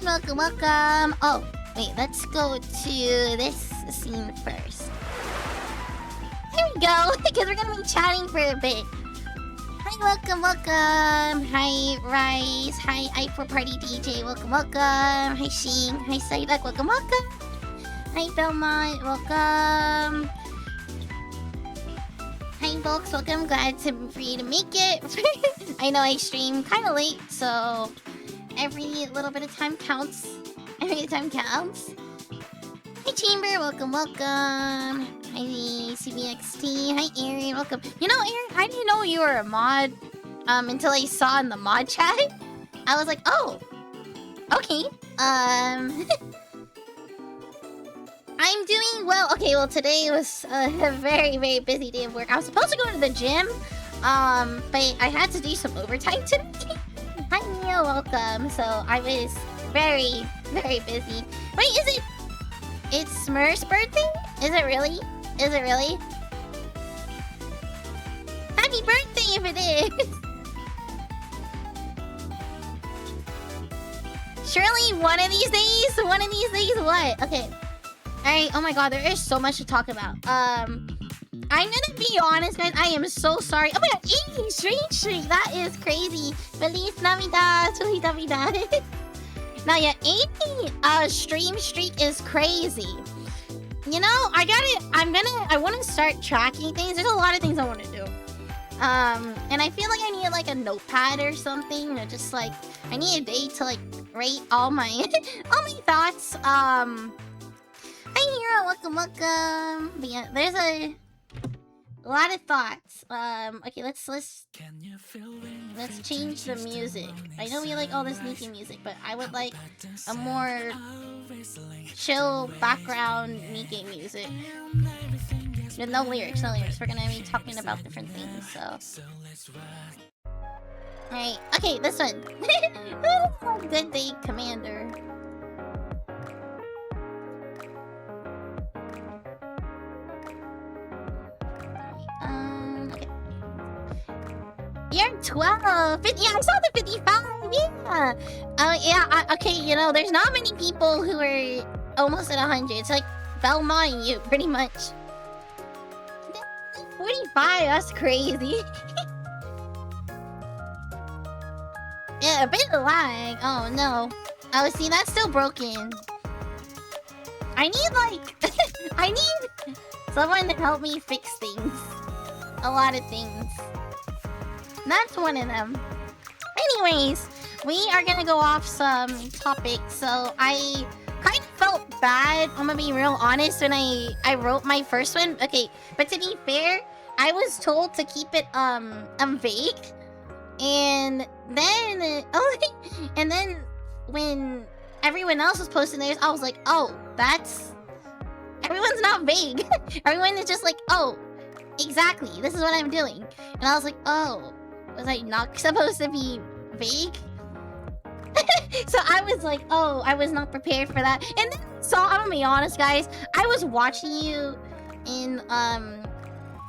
Welcome, welcome. Oh, wait, let's go to this scene first. Here we go, because we're gonna be chatting for a bit. Hi, welcome, welcome. Hi, Rice. Hi, I4 Party DJ. Welcome, welcome. Hi, Sheen. Hi, Cybeck. Welcome, welcome. Hi, Belmont. Welcome. Hi, folks. Welcome. Glad for you to make it. I know I stream kind of late, so every little bit of time counts. Every time counts. Hi, Chamber. Welcome, welcome. Hi, CBXT. Hi, Aaron. Welcome. You know, Aaron, I didn't know you were a mod until I saw in the mod chat. I was like, oh, okay. I'm doing well. Okay, well, today was a very, very busy day of work. I was supposed to go to the gym, but I had to do some overtime today. Hi, Neil. Welcome. So I was very, very busy. Wait, is it? It's Smurf's birthday? Is it really? Is it really? Happy birthday if it is! Surely one of these days? One of these days what? Okay. Alright, oh my god, there is so much to talk about. I'm gonna be honest, guys. I am so sorry. Oh my god, 80 Strange Streak! That is crazy. Feliz Navidad! Feliz Navidad! Now, yeah, 80 stream streak is crazy. You know, I want to start tracking things. There's a lot of things I want to do. And I feel like I need like a notepad or something, or just like I need a day to like rate all my all my thoughts. Hi Hero, welcome, welcome. But yeah, there's a lot of thoughts. Okay, let's change the music. I know we like all this sneaky music, but I would like a more chill background Nikkei music. No lyrics, no lyrics. We're gonna be talking about different things, so. Alright, okay, this one. Good day, Commander. Okay. You're 12! 50, yeah, I saw the 55! Yeah! Yeah, okay, you know, there's not many people who are almost at 100. It's like Belmont and you, pretty much. 45, that's crazy. Yeah, a bit of lag. Oh, no. Oh, see, that's still broken. I need, like... I need someone to help me fix things. A lot of things. That's one of them. Anyways, we are gonna go off some topics. So I kind of felt bad, I'm gonna be real honest, when I wrote my first one. Okay, but to be fair, I was told to keep it vague. And then and then when everyone else was posting theirs, I was like, oh, that's everyone's not vague. Everyone is just like, oh, exactly, this is what I'm doing. And I was like, oh, was I not supposed to be vague? So I was like, oh, I was not prepared for that. And then I'm gonna be honest, guys, I was watching you in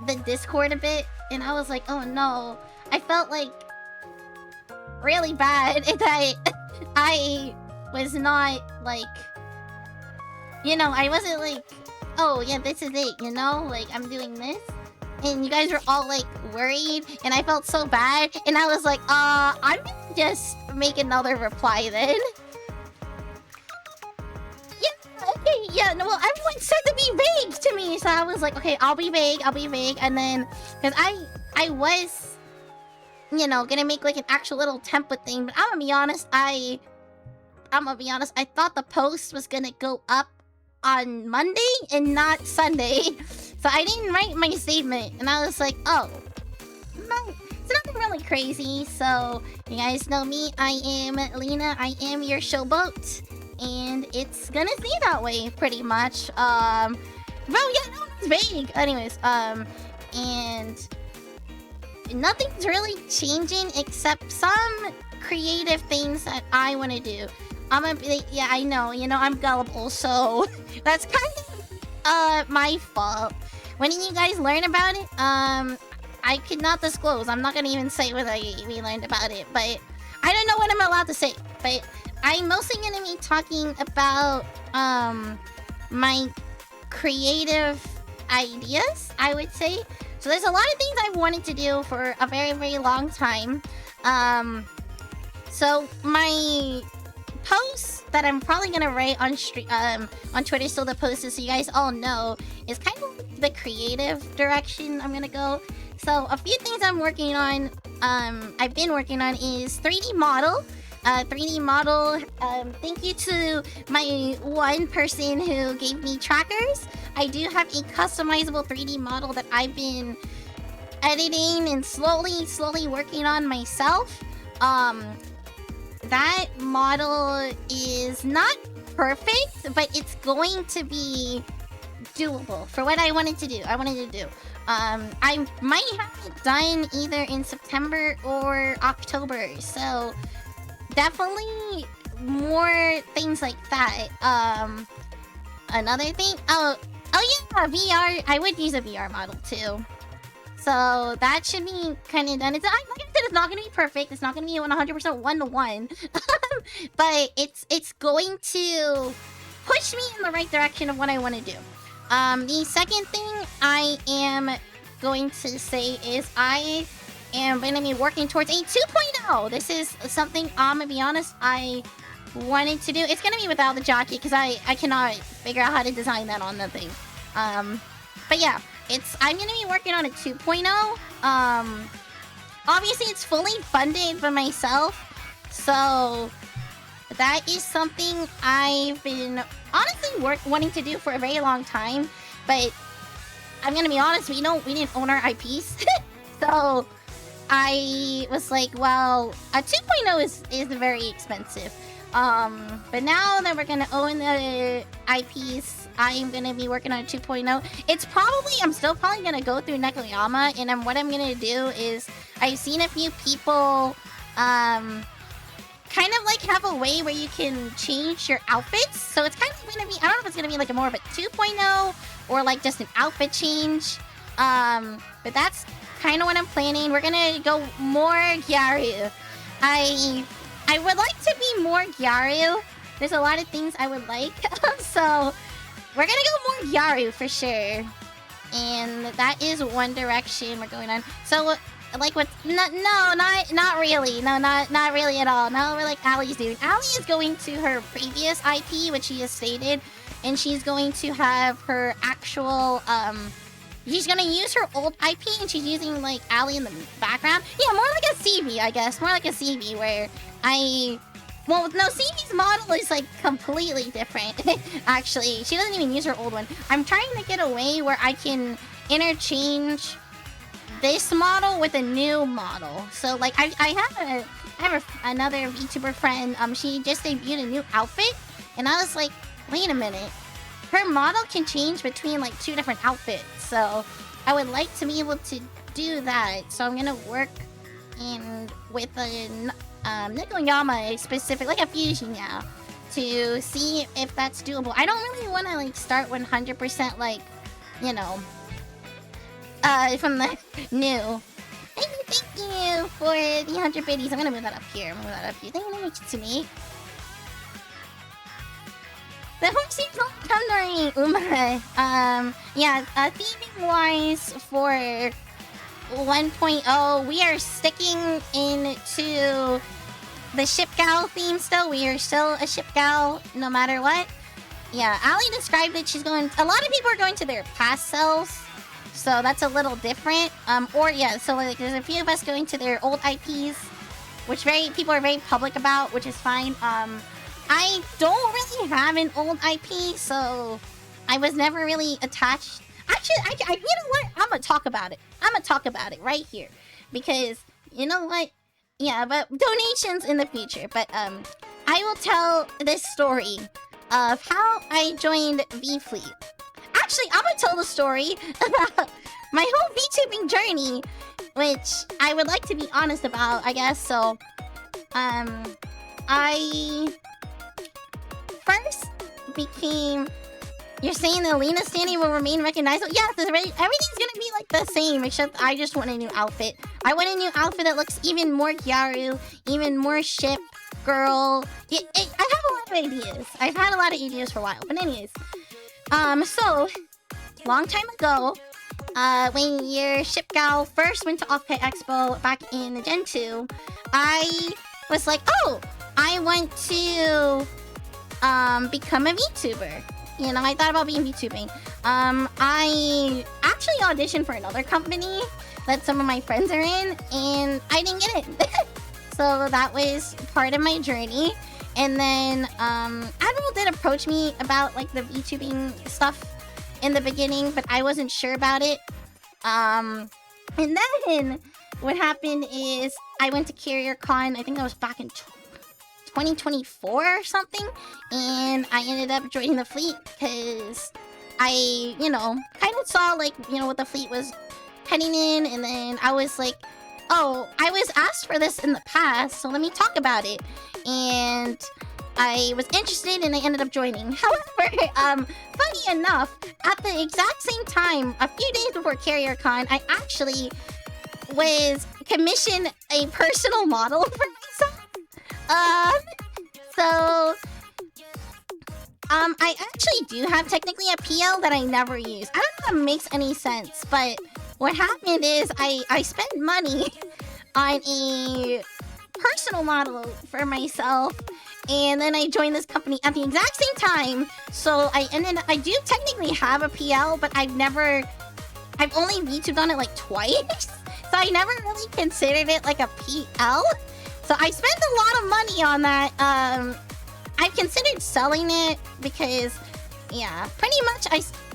the Discord a bit, and I was like, oh no, I felt like really bad that I was not like, you know, I wasn't like, oh yeah, this is it, you know, like I'm doing this. And you guys were all like worried, and I felt so bad, and I was like, I'm gonna just make another reply then. Yeah, okay, yeah, no, well, everyone said to be vague to me, so I was like, okay, I'll be vague, and then, because I was, you know, gonna make like an actual little template thing, but I'm gonna be honest, I thought the post was gonna go up on Monday and not Sunday. So I didn't write my statement, and I was like, oh, no, it's nothing really crazy. So you guys know me, I am Lena, I am your showboat, and it's gonna stay that way pretty much. Bro, yeah, no, it's vague. Anyways, and nothing's really changing except some creative things that I want to do. I'm gonna be, yeah, I know, you know, I'm gullible, so that's kind of my fault. When did you guys learn about it? I could not disclose. I'm not gonna even say whether we learned about it, but I don't know what I'm allowed to say. But I'm mostly gonna be talking about my creative ideas, I would say. So there's a lot of things I've wanted to do for a very, very long time. So my post that I'm probably gonna write on Twitter, so the post is so you guys all know, is kind of the creative direction I'm gonna go. So a few things I'm working on, I've been working on, is 3D model. 3D model, thank you to my one person who gave me trackers. I do have a customizable 3D model that I've been editing and slowly working on myself. That model is not perfect, but it's going to be doable for what I wanted to do. I might have it done either in September or October, so definitely more things like that. Another thing, oh yeah, VR. I would use a VR model too. So that should be kind of done. Like I said, it's not going to be perfect. It's not going to be 100% one-to-one. But it's going to push me in the right direction of what I want to do. The second thing I am going to say is I am going to be working towards a 2.0. This is something, I'm going to be honest, I wanted to do. It's going to be without the jockey because I cannot figure out how to design that on the thing. But yeah. I'm gonna be working on a 2.0. Obviously it's fully funded by myself, so that is something I've been honestly wanting to do for a very long time. But I'm gonna be honest, we didn't own our IPs, so I was like, well, a 2.0 is very expensive. But now that we're gonna own the IPs, I'm gonna be working on a 2.0. I'm still probably gonna go through Nekoyama, and what I'm gonna do is, I've seen a few people, kind of like have a way where you can change your outfits. So it's kind of gonna be, I don't know if it's gonna be like more of a 2.0 or like just an outfit change. But that's kind of what I'm planning. We're gonna go more Gyaru. I would like to be more Gyaru. There's a lot of things I would like. So we're gonna go more Gyaru for sure. And that is one direction we're going on. So like what? Not really. No, not really at all. Not like Allie's doing. Allie is going to her previous IP, which she has stated, and she's going to have her actual she's gonna use her old IP, and she's using like Allie in the background. Yeah, more like a CV, I guess. More like a CV where well, no, CV's model is like completely different. Actually, she doesn't even use her old one. I'm trying to get a way where I can interchange this model with a new model. So like I have another VTuber friend. She just debuted a new outfit, and I was like, wait a minute, her model can change between like 2 different outfits. So I would like to be able to do that. So I'm gonna work with a Nekoyama specific, like a fusion, yeah, to see if that's doable. I don't really want to like start 100% like, you know, from the new. Thank you for the 100 biddies. I'm gonna move that up here. Thank you to me. The home seems not during Uma. Yeah, theming wise for 1.0, we are sticking into the ship gal theme still. We are still a ship gal no matter what. Yeah, Ali described it. A lot of people are going to their past selves, so that's a little different. So like there's a few of us going to their old IPs, which people are very public about, which is fine. I don't really have an old IP, so I was never really attached. Actually, you know what? I'm gonna talk about it. Right here, because you know what? Yeah, but donations in the future. But I will tell this story of how I joined VFLEET. Actually, I'm gonna tell the story about my whole VTubing journey, which I would like to be honest about, I guess. So, I first became. You're saying the Lena standing will remain recognizable? Yes, everything's gonna be like the same, except I just want a new outfit. I want a new outfit that looks even more Gyaru, even more ship. girl. I have a lot of ideas. I've had a lot of ideas for a while. But anyways, so long time ago, when your ship gal first went to Occupy Expo back in the Gen 2, I was like, oh, I want to become a VTuber. You know, I thought about being VTubing. I actually auditioned for another company that some of my friends are in, and I didn't get it. So that was part of my journey. And then Admiral did approach me about like the VTubing stuff in the beginning, but I wasn't sure about it. And then what happened is I went to Carrier Con, I think that was back in 2024 or something, and I ended up joining the fleet because I, you know, kind of saw like, you know, what the fleet was heading in, and then I was like, oh, I was asked for this in the past, so let me talk about it. And I was interested and I ended up joining. However, funny enough, at the exact same time, a few days before Carrier Con, I actually was commissioned a personal model for myself. I actually do have technically a PL that I never use. I don't know if it makes any sense, but what happened is I spent money on a personal model for myself, and then I joined this company at the exact same time. So I do technically have a PL, but I've only VTubed on it like twice. So I never really considered it like a PL. So I spent a lot of money on that. I've considered selling it because, yeah, pretty much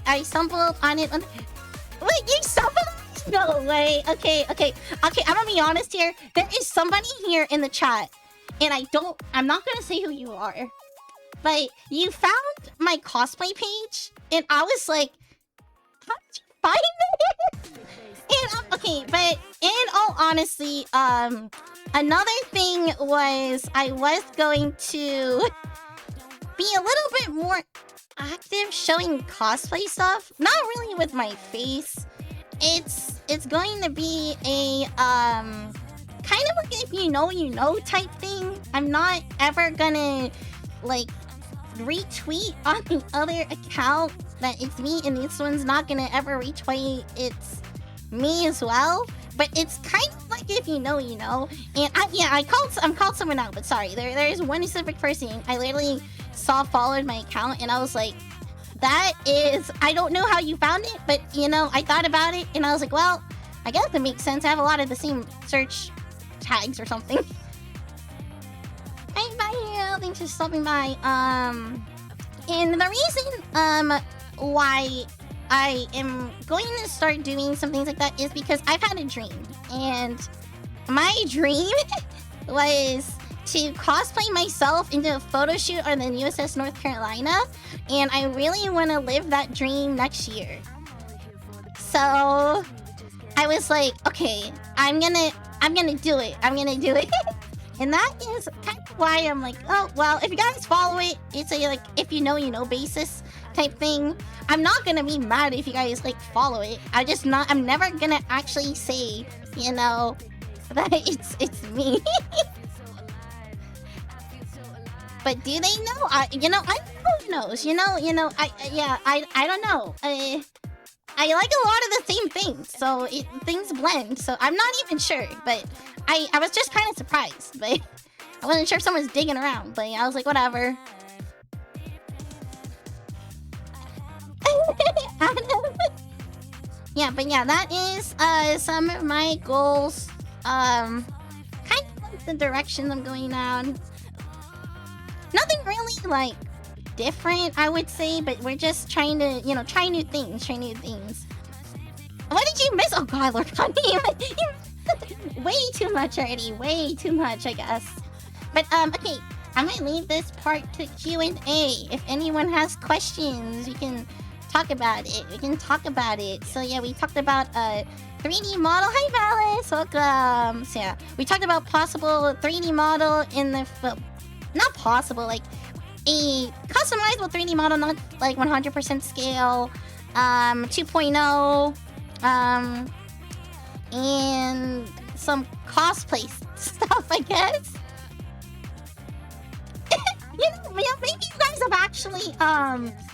I stumbled on it. Wait, you stumbled? No way. Okay. I'm gonna be honest here. There is somebody here in the chat, and I'm not gonna say who you are, but you found my cosplay page, and I was like, how did you find it? And okay, but in all honesty, another thing was I was going to be a little bit more active showing cosplay stuff. Not really with my face. It's going to be a kind of like if you know type thing. I'm not ever gonna like retweet on the other account that it's me, and this one's not gonna ever retweet it's me as well. But it's kind of like if you know. And I'm called someone out, but sorry, there is one specific person I literally saw followed my account, and I was like, that is, I don't know how you found it, but you know, I thought about it and I was like, well, I guess it makes sense. I have a lot of the same search tags or something. Hey, bye, thanks for stopping by. And the reason why I am going to start doing some things like that is because I've had a dream, and my dream was to cosplay myself into a photo shoot on the USS North Carolina, and I really want to live that dream next year. So I was like, okay, I'm gonna do it. And that is kind of why I'm like, oh well, if you guys follow it, it's a like if you know basis type thing. I'm not gonna be mad if you guys like follow it. I'm never gonna actually say, you know, that it's me. But do they know? I don't know who knows. I don't know. I like a lot of the same things, so things blend. So I'm not even sure, but I was just kind of surprised, but I wasn't sure if someone's digging around. But I was like, whatever. Yeah, but yeah, that is some of my goals. Kind of like the direction I'm going down. Nothing really like different, I would say, but we're just trying to, try new things. What did you miss? Oh god, Lord Connie, way too much already, way too much, I guess. But okay, I might leave this part to Q&A. If anyone has questions, we can talk about it. So yeah, we talked about 3D model. Hi Valis, welcome. So yeah, we talked about possible 3D model in the not possible, like a customizable 3D model, not like 100% scale, 2.0, and some cosplay stuff, I guess. maybe you guys have actually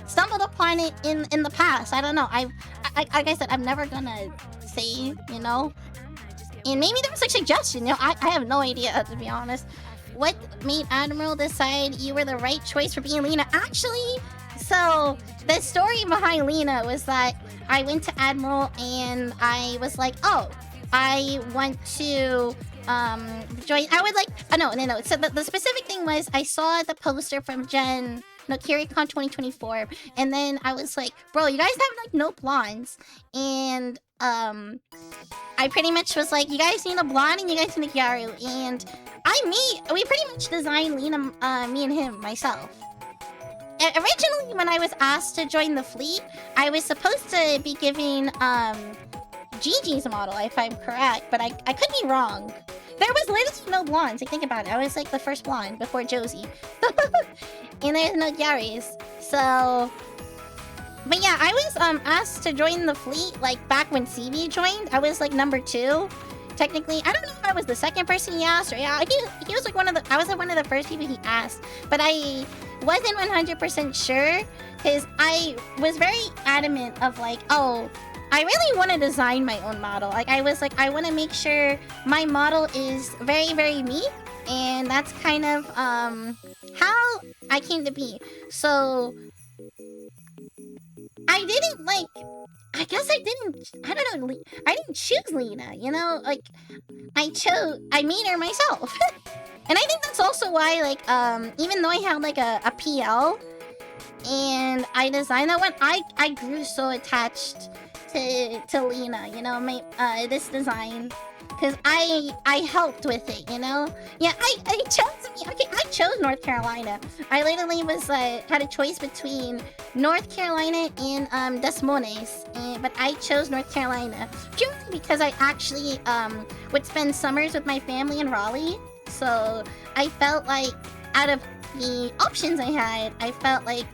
stumbled upon it in the past. I don't know. I like I said, I'm never gonna say, you know. And maybe there was a suggestion. You know, I have no idea, to be honest. What made Admiral decide you were the right choice for being Lena? Actually, so the story behind Lena was that I went to Admiral and I was like, oh, I want to join. I would like, no. So the specific thing was I saw the poster from KiriCon 2024, and then I was like, bro, you guys have like no blondes, and I pretty much was like, you guys need a blonde and you guys need a Gyaru, and we pretty much designed Lena, me and him, myself. Originally, when I was asked to join the fleet, I was supposed to be giving Gigi's model, if I'm correct, but I could be wrong. There was literally no blondes, like think about it. I was like the first blonde before Josie. And there's no Gyaris. So... But yeah, I was asked to join the fleet like back when CB joined. I was like number 2. Technically, I don't know if I was the second person he asked, or yeah, he was like I was like one of the first people he asked. But I wasn't 100% sure because I was very adamant of like, oh, I really want to design my own model. Like I was like, I want to make sure my model is very, very me, and that's kind of how I came to be. So I didn't like. I guess I don't know. I didn't choose Lena. You know, like I made her myself. And I think that's also why, like, even though I had like a PL and I designed that one, I grew so attached to Lena, you know, this design, because I helped with it, you know. Yeah, I chose North Carolina. I literally was had a choice between North Carolina and Des Moines, but I chose North Carolina purely because I actually would spend summers with my family in Raleigh. So I felt like out of the options I had, I felt like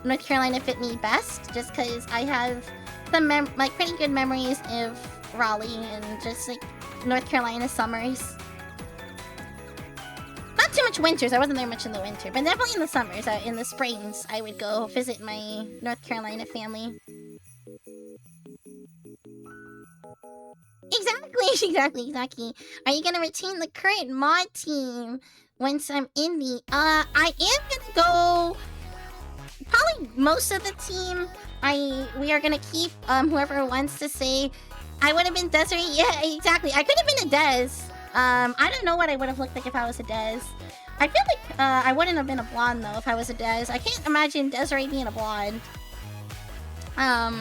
North Carolina fit me best, just because I have some like pretty good memories of Raleigh and just like North Carolina summers. Not too much winters. I wasn't there much in the winter, but definitely in the summers. In the springs, I would go visit my North Carolina family. Exactly. Are you gonna retain the current mod team once I'm indie? I am gonna go probably most of the team. We are gonna keep whoever wants to say. I would have been Desiree. Yeah, exactly. I could have been a Des. I don't know what I would have looked like if I was a Des. I feel like I wouldn't have been a blonde though if I was a Des. I can't imagine Desiree being a blonde. No,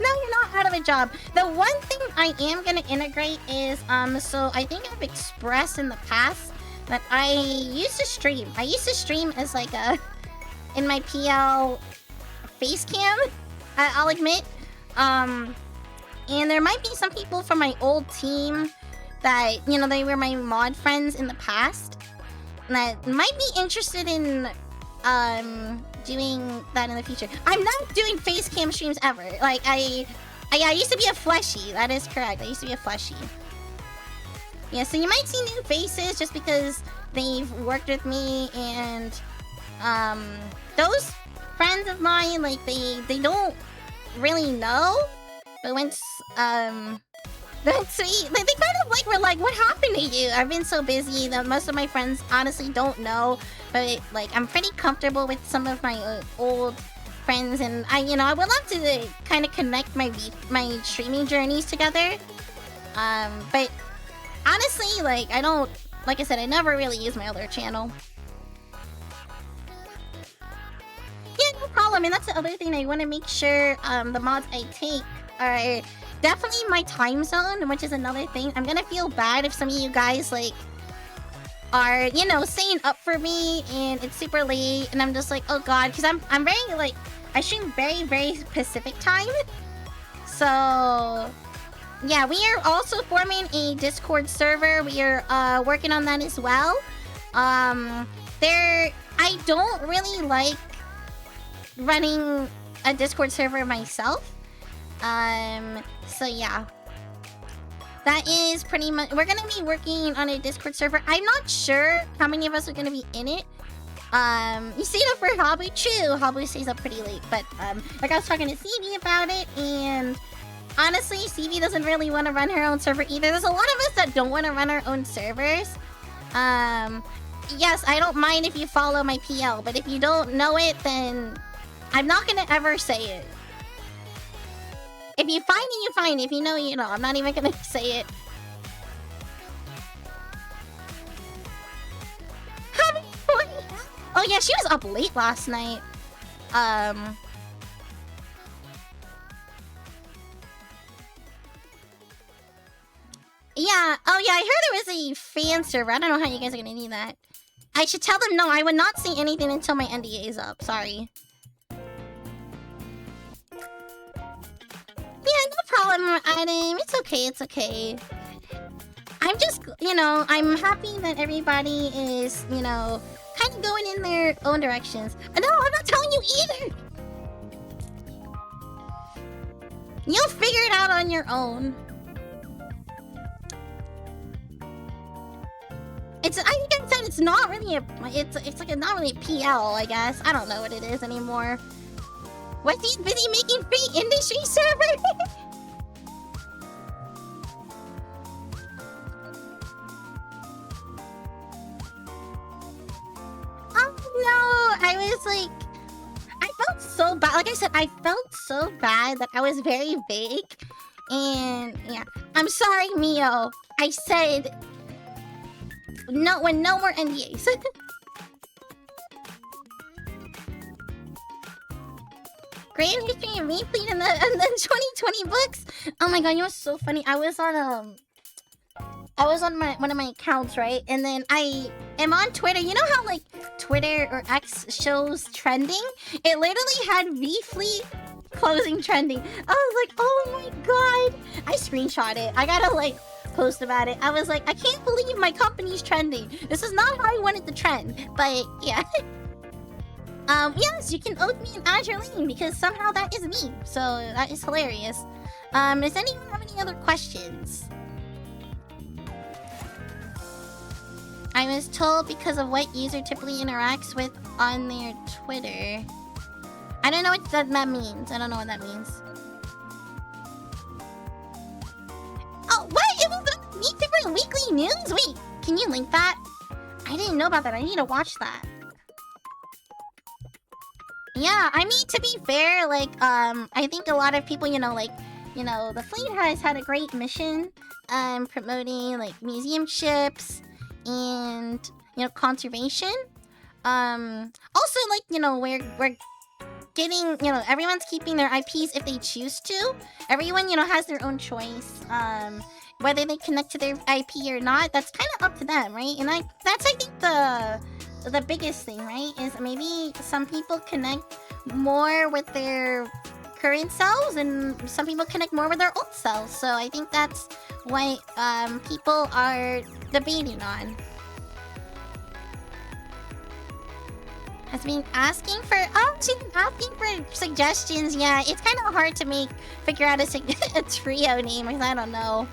you're not out of a job. The one thing I am gonna integrate is so I think I've expressed in the past that I used to stream. I used to stream as like in my PL face cam. I'll admit. And there might be some people from my old team that, you know, they were my mod friends in the past that might be interested in doing that in the future. I'm not doing face cam streams ever. Like I used to be a fleshy. That is correct. I used to be a fleshy. Yeah, so you might see new faces just because they've worked with me, and those friends of mine, like they don't really know, but once they kind of like were like, what happened to you? I've been so busy that most of my friends honestly don't know, but like I'm pretty comfortable with some of my old friends, and I would love to kind of connect my streaming journeys together. But honestly, like I said, I never really use my other channel. Yeah, no problem. And that's the other thing. I want to make sure the mods I take are definitely my time zone, which is another thing. I'm gonna feel bad if some of you guys like are, staying up for me and it's super late and I'm just like, oh god, because I'm very like, I stream very, very Pacific time. So yeah, we are also forming a Discord server. We are working on that as well. I don't really like running a Discord server myself. So yeah. that is pretty much... We're gonna be working on a Discord server. I'm not sure how many of us are gonna be in it. You stayed up for Habu? True, Habu stays up pretty late. But, like I was talking to CV about it, and... Honestly, CV doesn't really want to run her own server either. There's a lot of us that don't want to run our own servers. Yes, I don't mind if you follow my PL, but if you don't know it, then... I'm not gonna ever say it. If you find it, you find it. If you know, you know. I'm not even gonna say it. Oh yeah, she was up late last night. Yeah. Oh yeah, I heard there was a fan server. I don't know how you guys are gonna need that. I should tell them no, I would not say anything until my NDA is up. Sorry. Yeah, no problem, Adam. It's okay, it's okay. I'm just, you know, I'm happy that everybody is, you know, kind of going in their own directions. No, I'm not telling you either! You'll figure it out on your own. I think I said it's not really a, it's like not really a PL, I guess. I don't know what it is anymore. Was he busy making fake industry server? Oh no, I was like, I felt so bad. Like I said, I felt so bad that I was very vague. And yeah, I'm sorry, Mio. I said no when no more NDAs. Great history of VFLEET in the 2020 books. Oh my god, you know what's so funny? I was on one of my accounts, right? And then I am on Twitter. You know how like Twitter or X shows trending? It literally had VFLEET closing trending. I was like, oh my god. I screenshot it. I gotta like post about it. I was like, I can't believe my company's trending. This is not how I wanted to trend. But yeah. Yes, you can oath me and add your lane because somehow that is me. So that is hilarious. Does anyone have any other questions? I was told because of what user typically interacts with on their Twitter. I don't know what that means. I don't know what that means. Oh, what? It was the VTuber Weekly News? Wait, can you link that? I didn't know about that. I need to watch that. Yeah, I mean, to be fair, like, I think a lot of people, you know, like, you know, the fleet has had a great mission, promoting, like, museum ships and, you know, conservation. Also, like, you know, we're getting, you know, everyone's keeping their IPs if they choose to. Everyone, you know, has their own choice. Whether they connect to their IP or not, that's kind of up to them, right? And that's, I think, the biggest thing, right? Is maybe some people connect more with their current selves and some people connect more with their old selves. So I think that's what people are debating on. Has been asking for she's been asking for suggestions. Yeah, it's kind of hard to figure out a trio name because I don't know.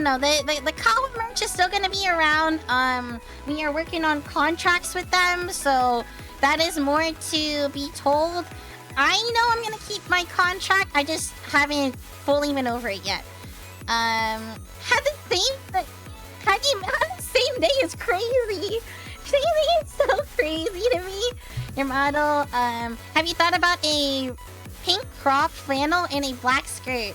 No. The Kawa merch is still gonna be around. We are working on contracts with them, so that is more to be told. I know I'm gonna keep my contract. I just haven't fully been over it yet. Had the same day is crazy. Same day is so crazy to me. Your model. Have you thought about a pink crop flannel and a black skirt?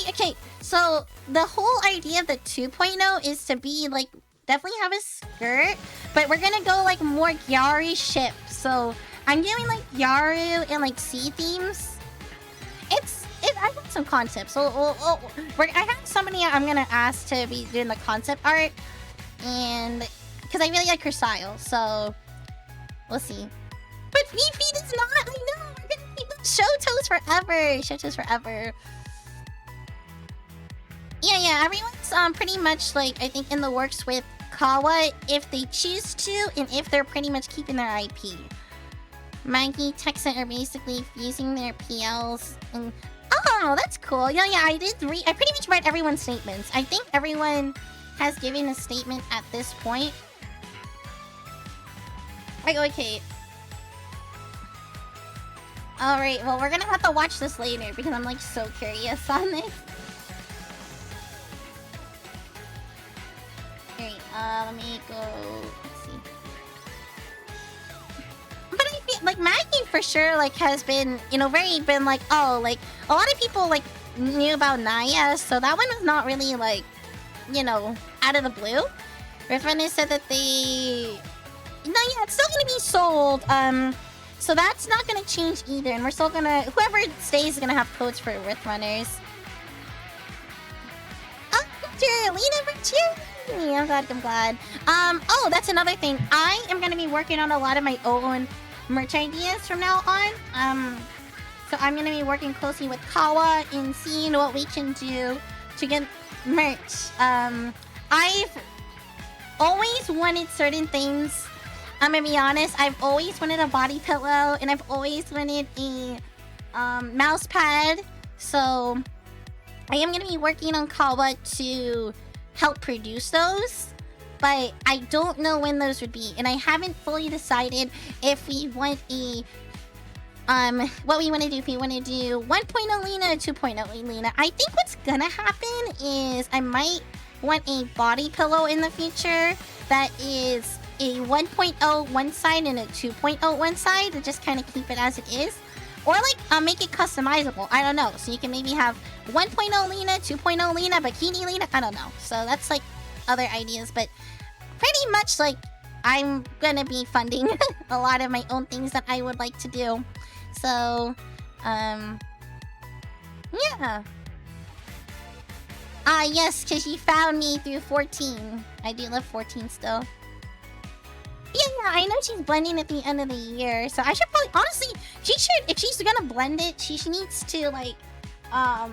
Okay, so the whole idea of the 2.0 is to be like, definitely have a skirt, but we're gonna go like more Gyaru ship. So I'm doing like Gyaru and like sea themes. I got some concepts. So I have somebody I'm gonna ask to be doing the concept art, and because I really like her style, so we'll see. But VFLEET is not. I know we're gonna keep Shotos forever. Shotos forever. Yeah, everyone's pretty much like, I think, in the works with Kawa if they choose to, and if they're pretty much keeping their IP. Maggie, Texan are basically fusing their PLs, and Oh, that's cool. Yeah, I did I pretty much read everyone's statements. I think everyone has given a statement at this point. Okay. Alright, well, we're gonna have to watch this later because I'm, like, so curious on this. Alright, let me go... Let's see. But I feel like Maggie for sure, like, has been, you know, been like, oh, like, a lot of people, like, knew about Naya, so that one was not really, like, you know, out of the blue. Riffrunner said that they... No, yeah, it's still gonna be sold, so that's not gonna change either, and we're still gonna... Whoever stays is gonna have codes for Rift Runners. Oh, Lena, for cheering me! I'm glad. Oh, that's another thing. I am gonna be working on a lot of my own merch ideas from now on. So I'm gonna be working closely with Kawa and seeing what we can do to get merch. I've always wanted certain things. I'm gonna be honest, I've always wanted a body pillow, and I've always wanted a mouse pad. So I am gonna be working on Kawa to help produce those, but I don't know when those would be, and I haven't fully decided if we want a what we want to do. If we want to do 1.0 Lena or 2.0 Lena. I think what's gonna happen is I might want a body pillow in the future that is a 1.0 one side and a 2.0 one side, to just kind of keep it as it is. Or like make it customizable. I don't know. So you can maybe have 1.0 Lena, 2.0 Lena, bikini Lena. I don't know. So that's like other ideas, but pretty much like I'm gonna be funding a lot of my own things that I would like to do. So yeah. Yes, because you found me through 14. I do love 14 still. Yeah, I know she's blending at the end of the year, so I should probably... Honestly, she should... If she's gonna blend it, she needs to, like... kind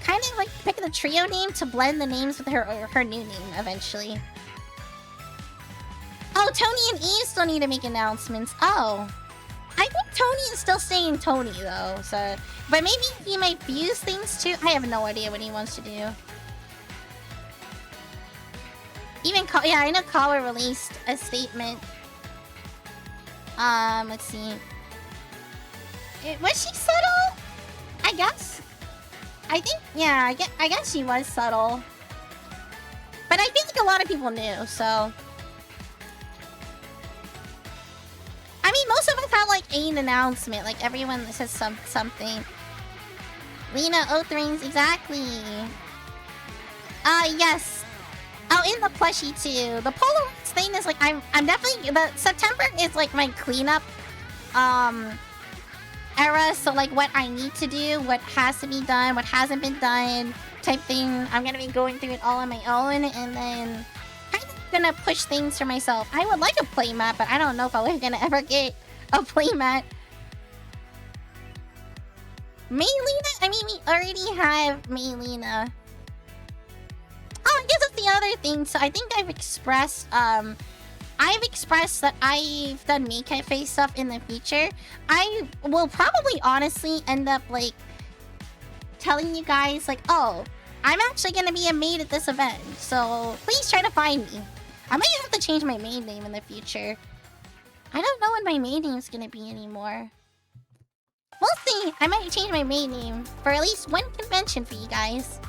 of, like, pick the trio name to blend the names with her new name, eventually. Oh, Tony and E still need to make announcements. Oh. I think Tony is still saying Tony, though, so... But maybe he might fuse things, too. I have no idea what he wants to do. Even... Yeah, I know Kawa released a statement. Let's see. Was she subtle? I guess. I think, yeah, I guess she was subtle. But I feel like a lot of people knew, so... I mean, most of us have, like, an announcement. Like, everyone says something. Lena Oathrings, exactly. Yes. Oh, in the plushie too. The Polaroids thing is like I'm definitely September is like my cleanup era. So like what I need to do, what has to be done, what hasn't been done, type thing. I'm gonna be going through it all on my own, and then kind of gonna push things for myself. I would like a playmat, but I don't know if I'm gonna ever get a playmat. Maylena? I mean, we already have Maylena. Oh, I guess that's the other thing. So I think I've expressed that I've done Maid Cafe stuff in the future. I will probably honestly end up like telling you guys like, oh, I'm actually gonna be a maid at this event, so please try to find me. I might have to change my maid name in the future. I don't know what my maid name is gonna be anymore. We'll see. I might change my maid name for at least one convention for you guys.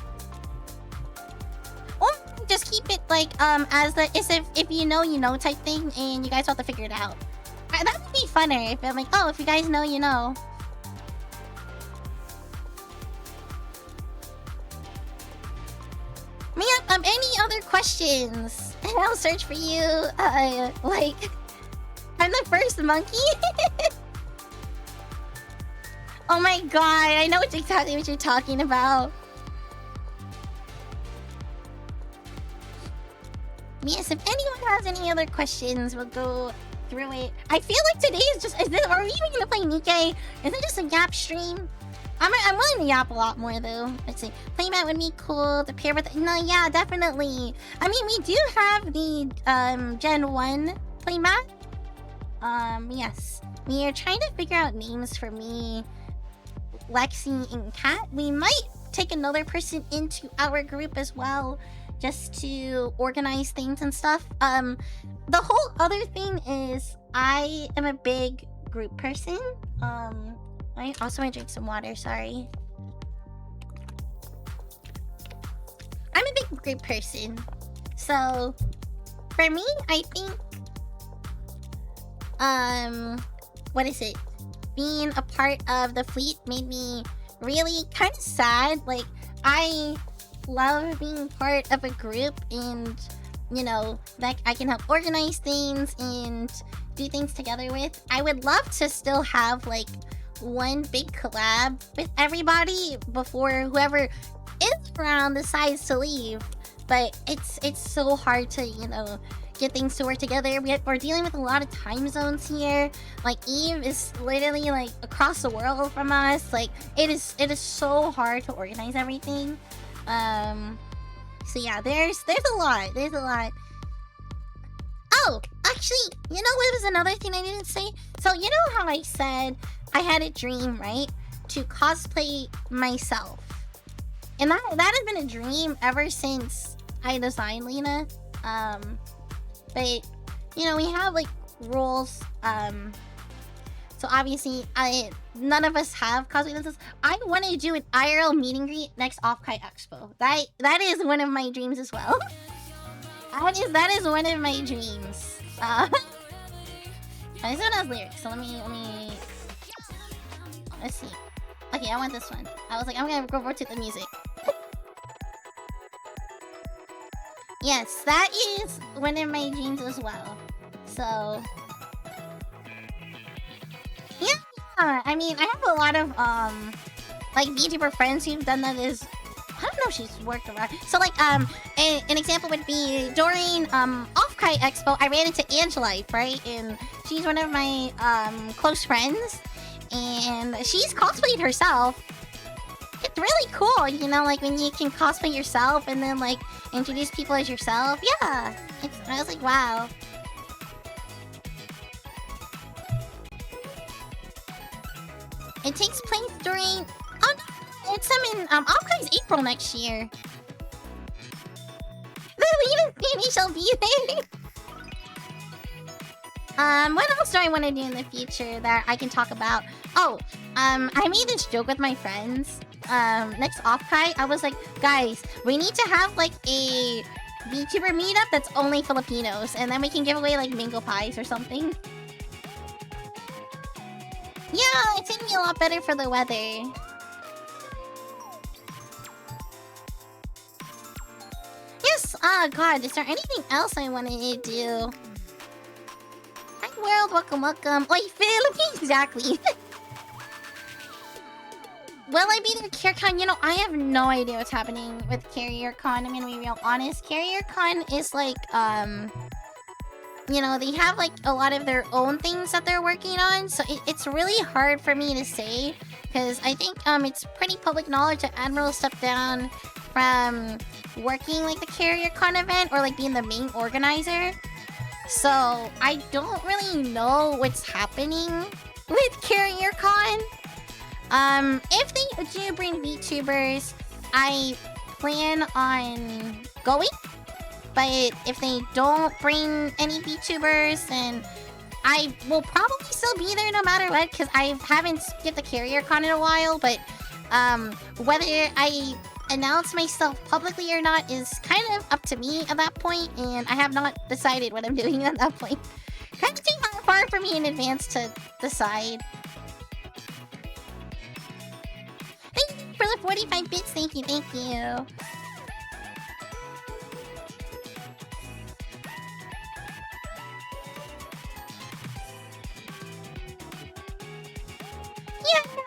Or just keep it like as the if you know type thing, and you guys have to figure it out. That would be funner if I'm like, oh, if you guys know, you know. Mia, any other questions? And I'll search for you. Like, I'm the first monkey. Oh my god, I know exactly what you're talking about. Yes, if anyone has any other questions, we'll go through it. I feel like today is just... are we even gonna play Nikkei? Is it just a Yap stream? I'm willing to Yap a lot more, though. Let's see. Playmat would be cool to pair with... No, yeah, definitely. I mean, we do have the Gen 1 playmat. Yes. We are trying to figure out names for me. Lexi and Kat. We might take another person into our group as well, just to organize things and stuff. The whole other thing is I am a big group person. I also want to drink some water, sorry. I'm a big group person. So for me, I think what is it? Being a part of the fleet made me really kind of sad. Like, I love being part of a group and, you know, that I can help organize things and do things together with. I would love to still have, like, one big collab with everybody before whoever is around decides to leave. But it's so hard to, you know, get things to work together. We're dealing with a lot of time zones here. Like, Eve is literally like across the world from us. Like, it is so hard to organize everything. So yeah, there's a lot. Oh, actually, you know what was another thing I didn't say? So you know how I said I had a dream, right? To cosplay myself. And that has been a dream ever since I designed Lena. But you know, we have like rules. So obviously, none of us have cosplay lenses. I want to do an IRL meet and greet next Off-Kite Expo. That is one of my dreams as well. that is one of my dreams. This one has lyrics, so let me. Let's see. Okay, I want this one. I was like, I'm gonna go over to the music. Yes, that is one of my dreams as well. So yeah, I mean, I have a lot of like VTuber friends who've done that. Is I don't know if she's worked around. So like an example would be during Off-Kite Expo, I ran into Angelife, right? And she's one of my close friends, and she's cosplayed herself. It's really cool, you know, like when you can cosplay yourself and then like introduce people as yourself. Yeah, I was like, wow. It takes place during. Oh no, it's in Off-Kite's April next year. The lead of Sammy shall be there. What else do I want to do in the future that I can talk about? Oh, I made this joke with my friends. Next Off-Kite, I was like, guys, we need to have like a VTuber meetup that's only Filipinos, and then we can give away like mango pies or something. Yeah, it's gonna be a lot better for the weather. Yes, god, is there anything else I wanted to do? Hi world, welcome. Oi, Philippines, exactly. Will I be there at CarrierCon? You know, I have no idea what's happening with CarrierCon. I'm gonna be real honest. CarrierCon is like, you know, they have like a lot of their own things that they're working on. So it's really hard for me to say. Because I think it's pretty public knowledge that Admiral stepped down from working like the CarrierCon event or like being the main organizer. So I don't really know what's happening with CarrierCon. If they do bring VTubers, I plan on going. But if they don't bring any VTubers, then I will probably still be there no matter what, because I haven't skipped the CarrierCon in a while. But whether I announce myself publicly or not is kind of up to me at that point, and I have not decided what I'm doing at that point. Kind of too far for me in advance to decide. Thank you for the 45 bits. Thank you.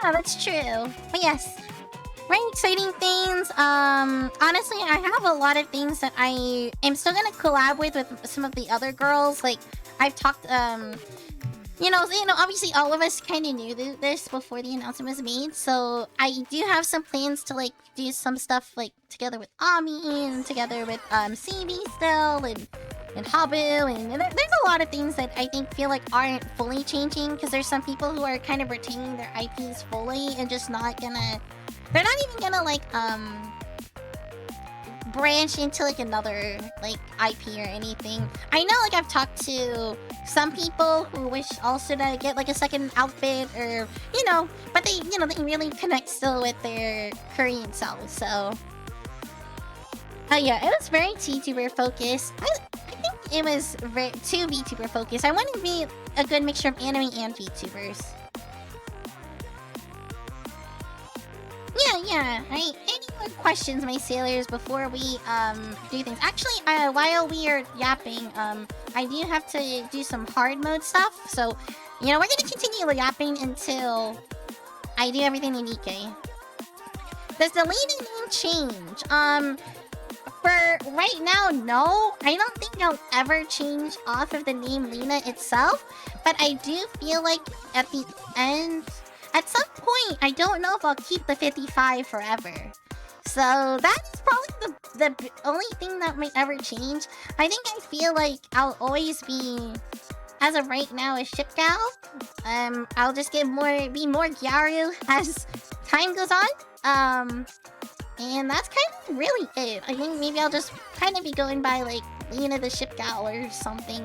Yeah, that's true. But yes, very exciting things. Honestly, I have a lot of things that I am still gonna collab with some of the other girls. Like, I've talked, you know, obviously all of us kind of knew this before the announcement was made. So I do have some plans to like do some stuff like together with Ami and together with CB still, and and Habu, and there's a lot of things that I think feel like aren't fully changing, because there's some people who are kind of retaining their IPs fully and just not gonna, they're not even gonna like branch into like another like IP or anything. I know like I've talked to some people who wish also to get like a second outfit, or you know, but they, you know, they really connect still with their Korean selves. So yeah, it was very VTuber focused. I think it was very too VTuber focused. I wanted to be a good mixture of anime and VTubers. Yeah. Any more questions, my sailors, before we do things? Actually, while we are yapping, I do have to do some hard mode stuff. So, you know, we're gonna continue yapping until I do everything in Nikkei. Does the leading name change? For right now, no. I don't think I'll ever change off of the name Lena itself, but I do feel like at the end, at some point, I don't know if I'll keep the 55 forever. So that's probably the only thing that might ever change. I think I feel like I'll always be, as of right now, a ship gal. I'll just be more Gyaru as time goes on. And that's kind of really it. I think maybe I'll just kind of be going by like Lena the ship gal or something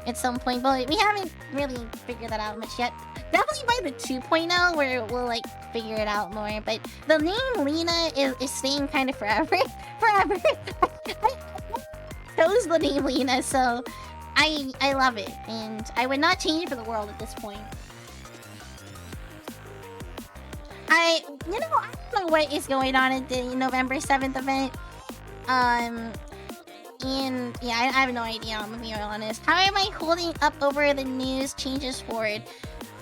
at some point, but we haven't really figured that out much yet. Definitely by the 2.0 where we'll like figure it out more, but the name Lena is staying kind of forever. I chose the name Lena, so I love it, and I would not change it for the world at this point. I don't know what is going on at the November 7th event. And yeah, I have no idea, I'm gonna be honest. How am I holding up over the news changes forward?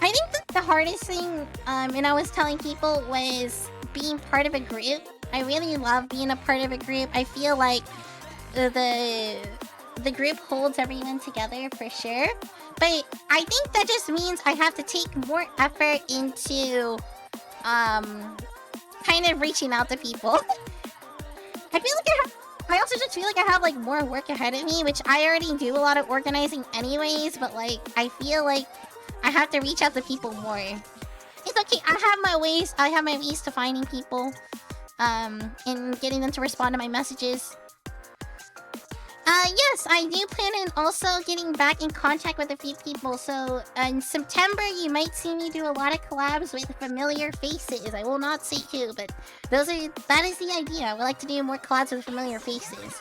I think that the hardest thing, and I was telling people, was being part of a group. I really love being a part of a group. I feel like the group holds everyone together for sure. But I think that just means I have to take more effort into kind of reaching out to people. I also just feel like I have like more work ahead of me, which I already do a lot of organizing anyways, but like I feel like I have to reach out to people more. It's okay, I have my ways to finding people and getting them to respond to my messages. Yes, I do plan on also getting back in contact with a few people. So in September, you might see me do a lot of collabs with familiar faces. I will not say who, but that is the idea. I would like to do more collabs with familiar faces.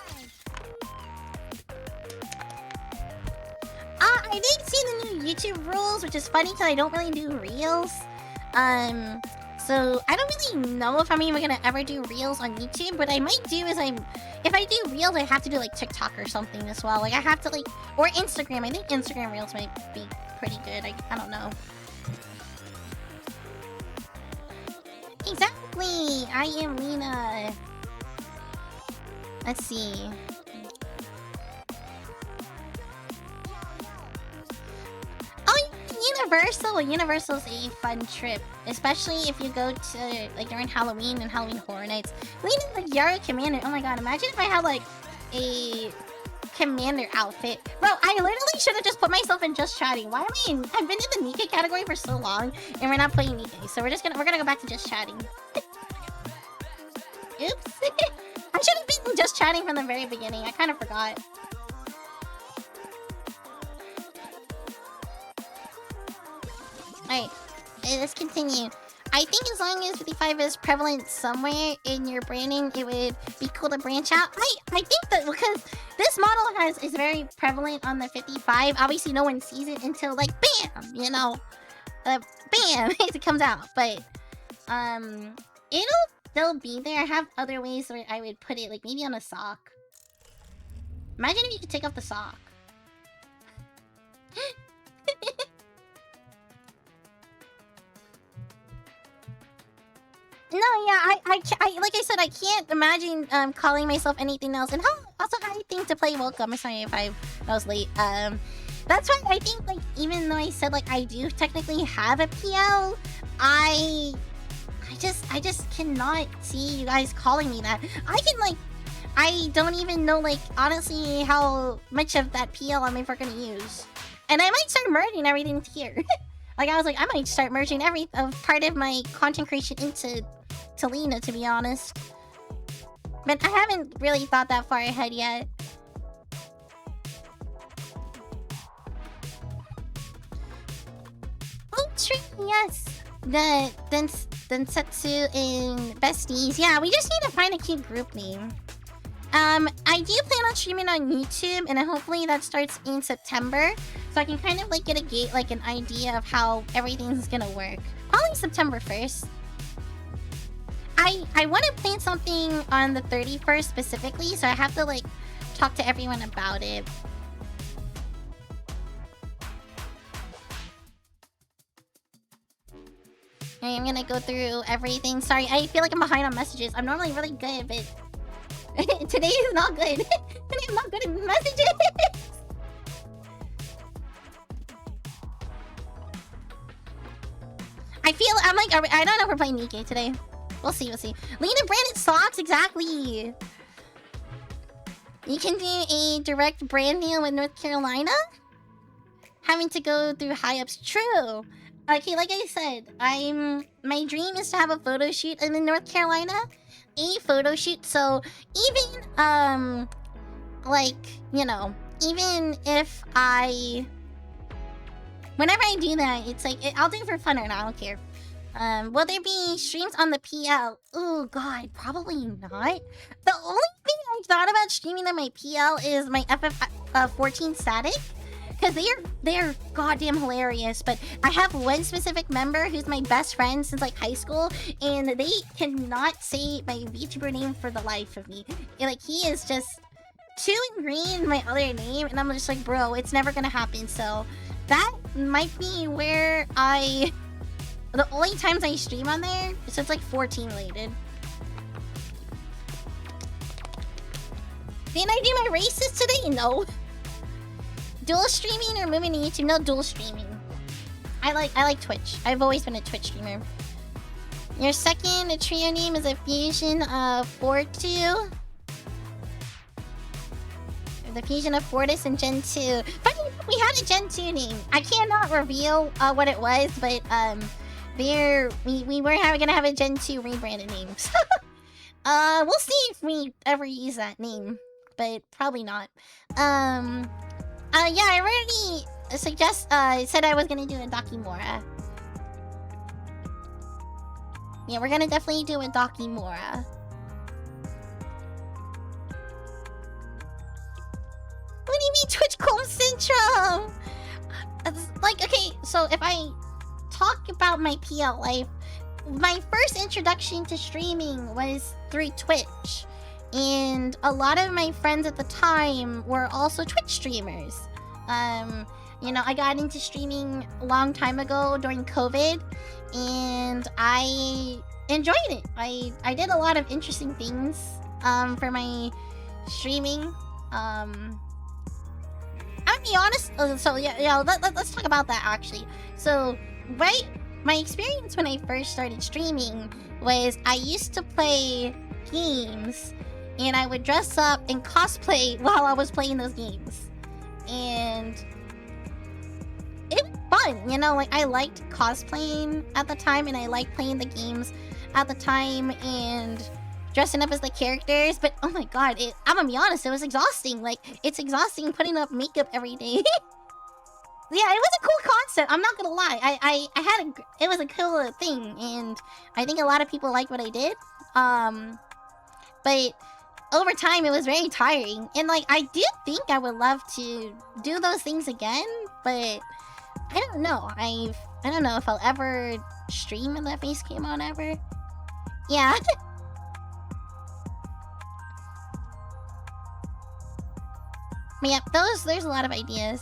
I did see the new YouTube rules, which is funny because I don't really do reels. So I don't really know if I'm even gonna ever do reels on YouTube. What I might do is if I do reels, I have to do like TikTok or something as well. Like I have to or Instagram. I think Instagram reels might be pretty good. I don't know. Exactly. I am Lena. Let's see. Universal is a fun trip, especially if you go to like during Halloween and Halloween Horror Nights. Leading the Yara Commander. Oh my god! Imagine if I had like a Commander outfit, bro. I literally should have just put myself in Just Chatting. Why am I in? I've been in the Nikkei category for so long, and we're not playing Nikkei, so we're gonna go back to Just Chatting. Oops! I should have been Just Chatting from the very beginning. I kind of forgot. Alright, let's continue. I think as long as 55 is prevalent somewhere in your branding, it would be cool to branch out. I think that because this model is very prevalent on the 55, obviously no one sees it until like BAM! You know? BAM! It comes out. But it'll still be there. I have other ways where I would put it, like maybe on a sock. Imagine if you could take off the sock. No, yeah, I like I said, I can't imagine calling myself anything else. And also I think to play welcome. I'm sorry if I was late. That's why I think like even though I said like I do technically have a PL, I just cannot see you guys calling me that. I don't even know, like, honestly, how much of that PL I'm ever gonna use. And I might start merging everything here. Like, I was like, I might start merging part of my content creation into Lena, to be honest. But I haven't really thought that far ahead yet. Oh, true, yes. The Densetsu in Besties. Yeah, we just need to find a cute group name. I do plan on streaming on YouTube, and hopefully that starts in September, so I can kind of like get an idea of how everything's gonna work. Probably September 1st. I want to plan something on the 31st specifically, so I have to like talk to everyone about it. Okay, I'm gonna go through everything. Sorry, I feel like I'm behind on messages. I'm normally really good, but today is not good. Today I'm not good at messages. I'm like, I don't know if we're playing Nikkei today. We'll see. Lena branded socks, exactly. You can do a direct brand deal with North Carolina. Having to go through high ups, true. Okay, like I said, my dream is to have a photo shoot in North Carolina. A photo shoot, so even like, you know, even if whenever I do that, it's like I'll do it for fun or not, I don't care. Will there be streams on the PL? Oh god, probably not. The only thing I thought about streaming on my PL is my FF14 static, because they're goddamn hilarious. But I have one specific member who's my best friend since like high school, and they cannot say my VTuber name for the life of me. Like, he is just too ingrained in my other name, and I'm just like, bro, it's never gonna happen. So that might be where the only times I stream on there, so it's like 14 related. Didn't I do my races today? No. Dual streaming or moving to YouTube? No, dual streaming. I like Twitch. I've always been a Twitch streamer. Your second trio name is a fusion of Fortu. The fusion of Fortis and Gen 2. Funny, we had a Gen 2 name. I cannot reveal what it was, but we were gonna have a Gen 2 rebranded name. We'll see if we ever use that name, but probably not. Yeah, I already said I was gonna do a Dakimora. Yeah, we're gonna definitely do a Dakimora. What do you mean Twitch Comb Syndrome? Like, okay, so if I talk about my PL life, my first introduction to streaming was through Twitch. And a lot of my friends at the time were also Twitch streamers. You know, I got into streaming a long time ago during COVID, and I enjoyed it. I did a lot of interesting things for my streaming. I'll be honest. So yeah, let's talk about that actually. So my experience when I first started streaming was I used to play games, and I would dress up and cosplay while I was playing those games, and it was fun. You know, like, I liked cosplaying at the time, and I liked playing the games at the time and dressing up as the characters. But oh my god, I'm gonna be honest, it was exhausting. Like, it's exhausting putting up makeup every day. Yeah, it was a cool concept. I'm not gonna lie. It was a cool thing, and I think a lot of people liked what I did. But over time, it was very tiring, and like, I do think I would love to do those things again, but I don't know. I don't know if I'll ever stream when that face came on ever. Yeah. But yeah, there's a lot of ideas.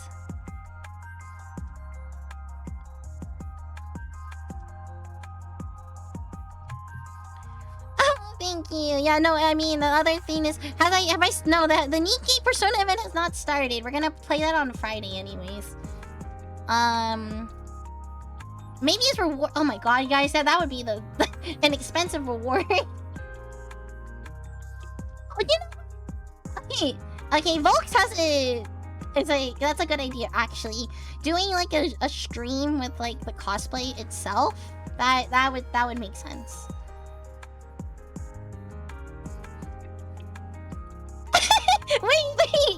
Thank you. Yeah, no, I mean, the other thing is, the Nikkei Persona event has not started. We're gonna play that on Friday anyways. Maybe it's reward. Oh my god, you guys said that would be an expensive reward. Oh, you know, Okay, Volks has a... That's a good idea, actually. Doing, like, a stream with, like, the cosplay itself, that would make sense.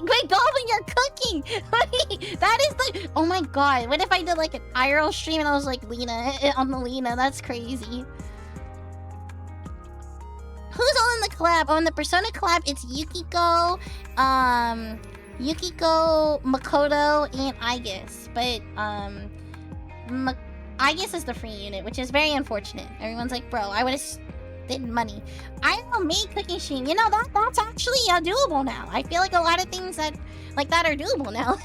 Wait, Goblin, you're cooking! Wait, that is the... Oh my god, what if I did, like, an IRL stream and I was, like, Lena, on the Lena? That's crazy. Who's all in the collab? Oh, in the Persona collab, it's Yukiko, Makoto, and Aegis. But, Aegis is the free unit, which is very unfortunate. Everyone's like, bro, I would've did money. I don't make cooking stream. You know, that's actually doable now. I feel like a lot of things that like that are doable now.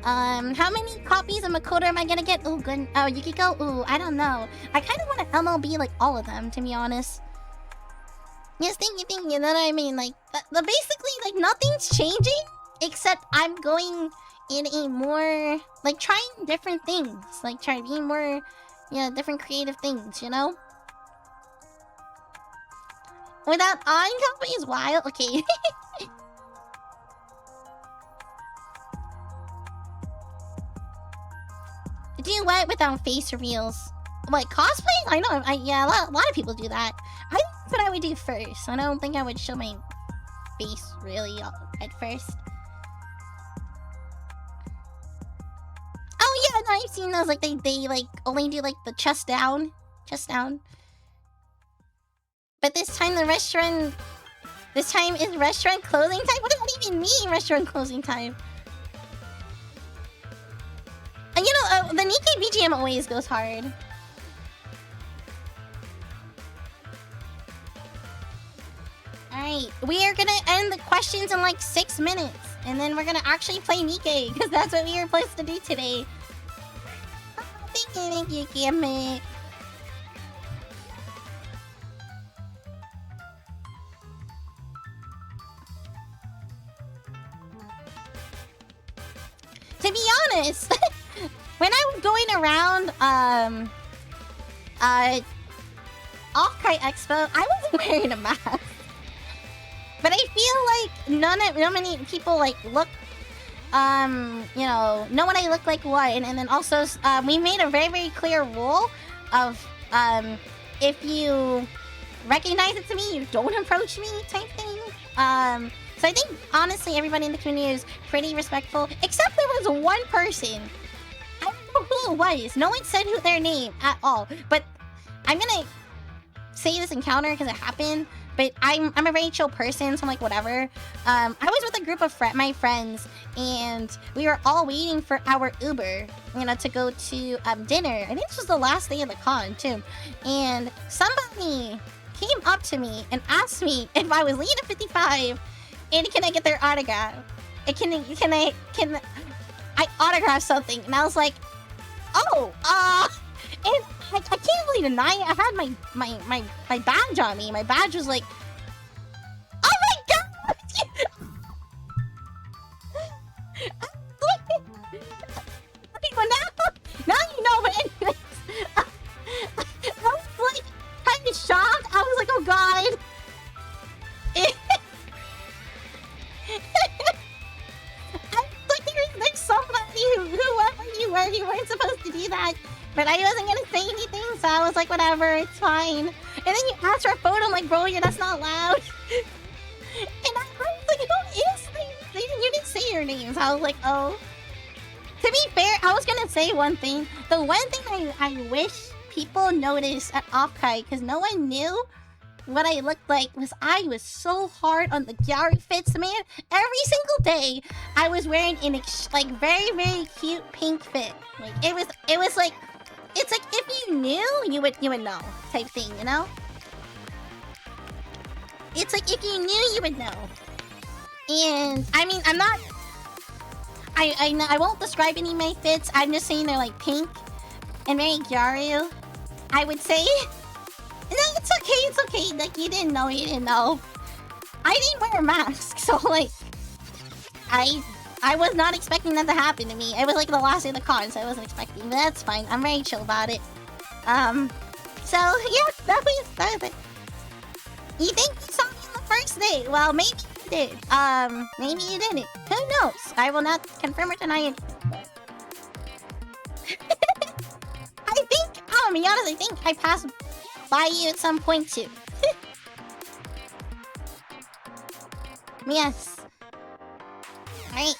How many copies of Makoto am I gonna get? Oh, good. Oh, Yukiko? Ooh, I don't know. I kind of want to MLB, like, all of them, to be honest. Yes, thank you, you know what I mean? Like, basically, like, nothing's changing, except I'm going in a more, like, trying different things. Like, trying to be more, different creative things, you know? Without on company is wild. Okay. Do what without face reveals? Like cosplay? I know. Yeah, a lot of people do that. I think that's what I would do first. I don't think I would show my face really at first. Oh yeah, no, I've seen those. Like they like only do like the chest down. But this time is restaurant closing time? What does that even mean, restaurant closing time? And the Nikkei BGM always goes hard. Alright, we are gonna end the questions in like 6 minutes. And then we're gonna actually play Nikkei, because that's what we were supposed to do today. Oh, thank you, Gamma. To be honest, when I was going around Off-Kite Expo, I wasn't wearing a mask. But I feel like not many people like look know what I look like what, and then also we made a very, very clear rule of if you recognize it to me, you don't approach me type thing. So I think, honestly, everybody in the community is pretty respectful. Except there was one person. I don't know who it was. No one said who their name at all. But I'm gonna say this encounter because it happened. But I'm a very chill person, so I'm like, whatever. I was with a group of my friends, and we were all waiting for our Uber, to go to dinner. I think this was the last day of the con, too. And somebody came up to me and asked me if I was Lena 55. And can I get their autograph? And can I autograph something? And I was like, oh, and I can't really deny it. I had my badge on me. My badge was like, oh my god! now you know. But anyways, I was like kind of shocked. I was like, oh god. There's somebody whoever you were, you weren't supposed to do that. But I wasn't gonna say anything, so I was like, whatever, it's fine. And then you asked for a photo, I'm like, bro, that's not allowed. And I was like, who is this? You didn't say your names. I was like, oh. To be fair, I was gonna say one thing. The one thing I wish people noticed at Off-Kite, because no one knew what I looked like, was I was so hard on the Gary fits, man. Every single day, I was wearing an very, very cute pink fit. Like it was like, it's like if you knew, you would know type thing, you know? It's like if you knew, you would know. And I mean, I'm not. I won't describe any of my fits. I'm just saying they're like pink and very Gyaru. I would say. No, it's okay. Like, you didn't know. I didn't wear a mask, so, like, I was not expecting that to happen to me. It was, like, the last day of the con, so I wasn't expecting. But that's fine. I'm very chill about it. So, yeah, that was it. You think you saw me on the first day? Well, maybe you you did. Maybe you didn't. Who knows? I will not confirm or deny it. I think, to be honest, I think I passed by you at some point too. Yes. Alright.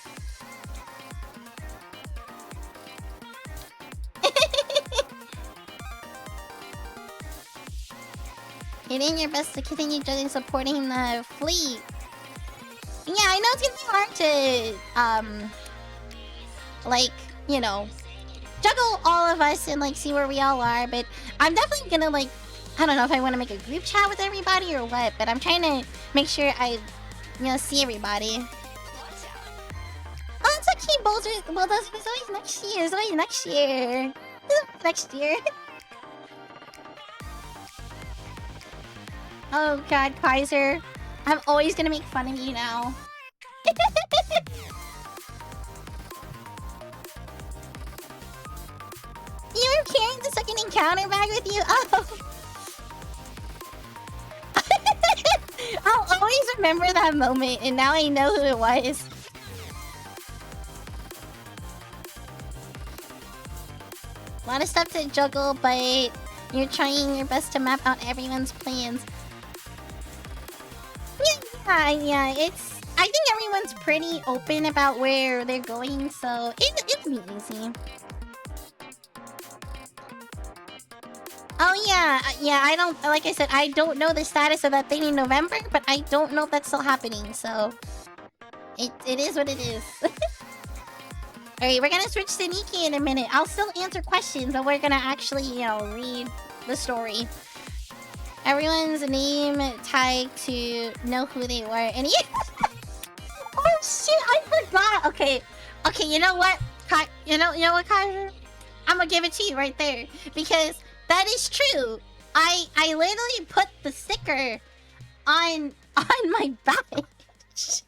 You're doing your best to continue supporting the fleet. Yeah, I know it's gonna be hard to, like, you know, juggle all of us and, like, see where we all are, but I'm definitely gonna, like, I don't know if I want to make a group chat with everybody or what, but I'm trying to make sure I, you know, see everybody. Oh, it's actually Boulder. Well, it's always next year. It's always next year. Next year. Oh god, Kaiser. I'm always gonna make fun of you now. You were carrying the second encounter bag with you? Oh. I'll always remember that moment, and now I know who it was. A lot of stuff to juggle, but you're trying your best to map out everyone's plans. Yeah, it's... I think everyone's pretty open about where they're going, so it'll be easy. Oh yeah, I don't... Like I said, I don't know the status of that thing in November, but I don't know if that's still happening, so... It is what it is. Alright, we're gonna switch to Nikki in a minute. I'll still answer questions, but we're gonna actually, you know, read the story. Everyone's name tagged to know who they were, and oh shit, I forgot! Okay, you know what? You know what, Kaiser? I'm gonna give it to you right there, because that is true. I literally put the sticker on my badge.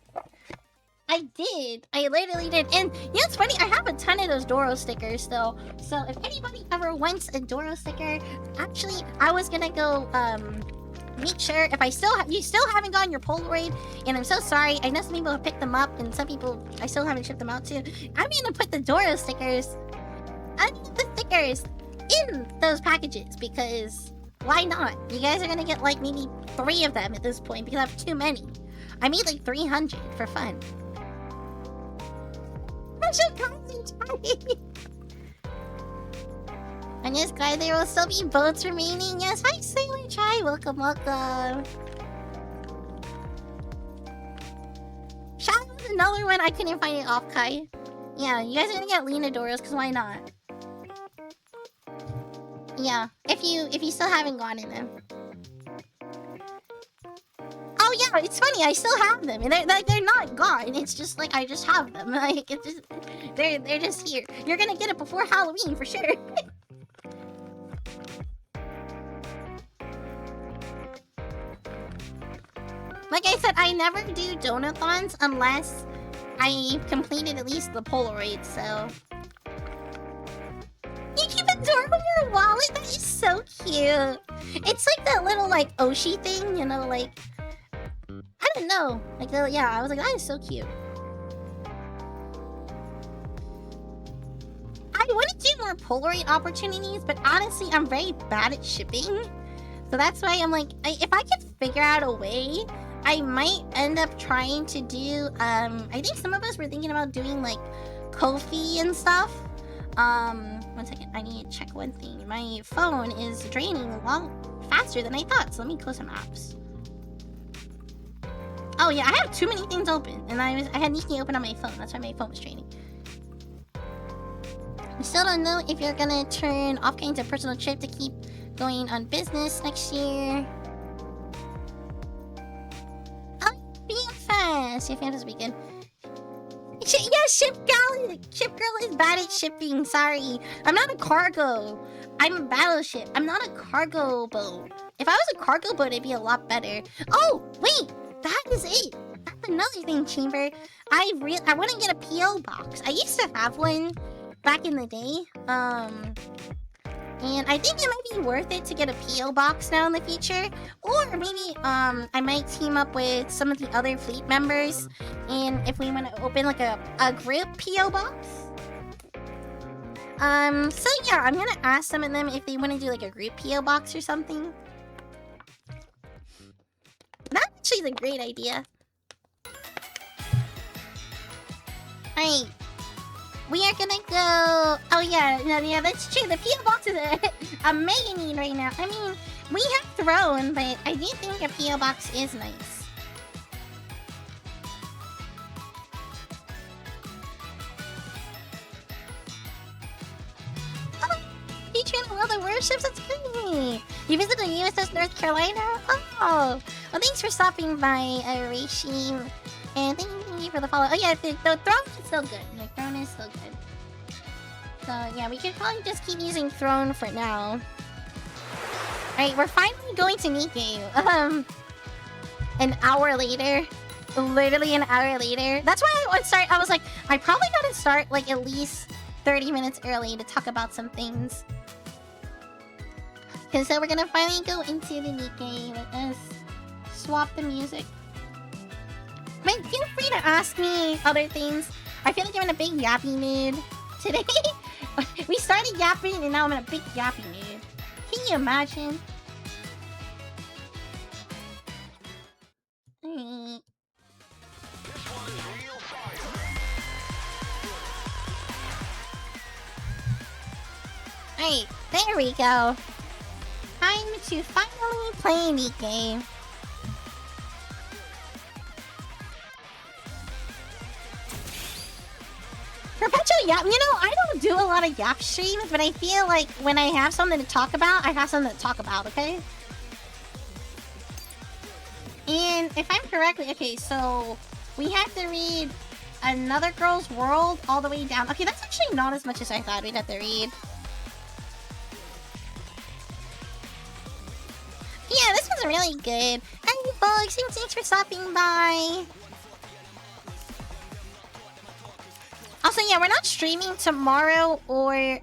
I did. I literally did. And yeah, it's funny. I have a ton of those Doro stickers still. So if anybody ever wants a Doro sticker, actually, I was gonna go make sure if you still haven't gotten your Polaroid, and I'm so sorry. I know some people have picked them up, and some people I still haven't shipped them out to. I'm gonna put the Doro stickers. In those packages because why not? You guys are gonna get like maybe 3 of them at this point because I have too many. I made like 300 for fun. I should concentrate. I'm just glad there will still be boats remaining. Yes, hi Sailor Chai. Welcome. Shadow was another one I couldn't find it off, Kai. Yeah, you guys are gonna get Lena Doros because why not? Yeah, if you still haven't gotten them. Oh yeah, it's funny. I still have them, and they're not gone. It's just like I just have them. Like it's just they're just here. You're gonna get it before Halloween for sure. Like I said, I never do donathons unless I completed at least the Polaroid. So. You keep a door in your wallet? That is so cute. It's like that little, like, Oshi thing, you know, like... I don't know. Like, yeah, I was like, that is so cute. I want to do more Polaroid opportunities, but honestly, I'm very bad at shipping. So that's why I'm like, if I could figure out a way, I might end up trying to do, I think some of us were thinking about doing, like, Ko-fi and stuff. 1 second, I need to check one thing. My phone is draining a lot faster than I thought, so let me close some apps. Oh yeah, I have too many things open, and I had Nikki open on my phone, that's why my phone was draining. I still don't know if you're gonna turn off getting to personal trip to keep going on business next year. Oh, being fast! Your fans this weekend. Yeah, Ship Girl is bad at shipping, sorry. I'm not a cargo. I'm a battleship. I'm not a cargo boat. If I was a cargo boat, it'd be a lot better. Oh, wait, that is it. That's another thing, Chamber. I want to get a PO box. I used to have one back in the day. And I think it might be worth it to get a PO box now in the future. Or or maybe I might team up with some of the other fleet members, and if we want to open like a group PO box. So yeah, I'm gonna ask some of them if they want to do like a group PO box or something. That actually is a great idea. Alright. We are gonna go... Oh yeah, yeah, that's true. The PO box is a mega need right now. I mean, we have thrown, but I do think a PO box is nice. Oh, featuring all the warships, that's great. You visited the USS North Carolina? Oh, well, thanks for stopping by, Reishi. And thank you for the follow. Oh yeah, the throne is still good. The throne is still good. So yeah, we could probably just keep using throne for now. Alright, we're finally going to Nikkei. An hour later. Literally an hour later. That's why I was like, I probably gotta start like at least 30 minutes early to talk about some things. Cause so we're gonna finally go into the Nikkei. Let us swap the music. But feel free to ask me other things. I feel like I'm in a big yappy mood today. We started yapping and now I'm in a big yappy mood. Can you imagine? Alright, there we go. Time to finally play a neat game. Perpetual yap. You know, I don't do a lot of yap streams, but I feel like when I have something to talk about, I have something to talk about, okay? And if I'm correctly, okay, so we have to read Another Girl's World all the way down. Okay, that's actually not as much as I thought we'd have to read. Yeah, this one's really good. Hey, folks, thanks for stopping by. Also, yeah, we're not streaming tomorrow or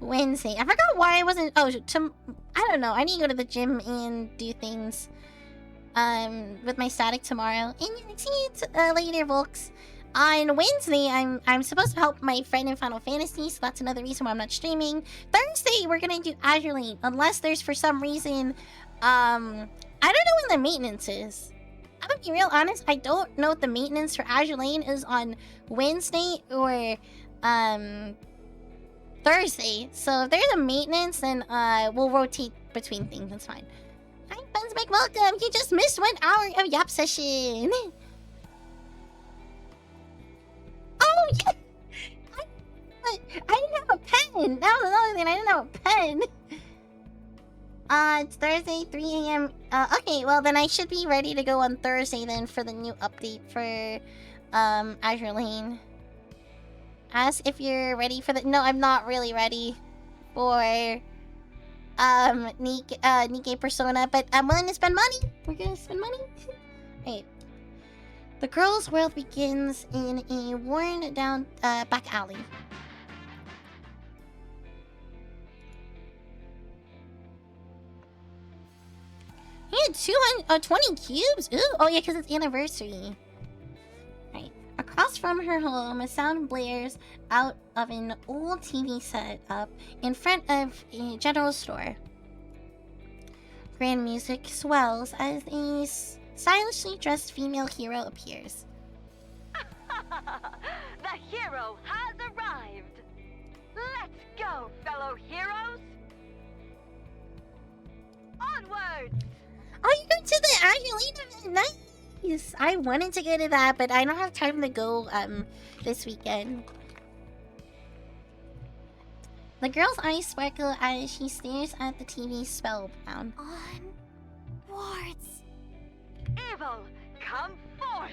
Wednesday. I forgot why I wasn't. Oh, I don't know. I need to go to the gym and do things with my static tomorrow. And yeah, see you later, folks. On Wednesday, I'm supposed to help my friend in Final Fantasy, so that's another reason why I'm not streaming. Thursday, we're gonna do Azure Lane, unless there's for some reason, I don't know when the maintenance is. I'm gonna be real honest, I don't know if the maintenance for Azure Lane is on Wednesday or Thursday. So if there's a maintenance, then we'll rotate between things. That's fine. Hi, Funsmike, welcome. You just missed 1 hour of Yap session. Oh yeah, I didn't have a pen. That was another thing. I didn't have a pen. It's Thursday, 3 a.m. Okay, well then I should be ready to go on Thursday then for the new update for Azure Lane. Ask if you're ready for the. No, I'm not really ready for Nikkei Persona, but I'm willing to spend money. We're gonna spend money. Wait. The girl's world begins in a worn-down back alley. He had 220 cubes? Ooh, oh yeah, because it's anniversary. Right. Across from her home, a sound blares out of an old TV set up in front of a general store. Grand music swells as a stylishly dressed female hero appears. The hero has arrived! Let's go, fellow heroes! Onwards! Oh, you go to the Azure Lane event? Nice! I wanted to go to that, but I don't have time to go this weekend. The girl's eyes sparkle as she stares at the TV spellbound. Onwards! Evil, come forth!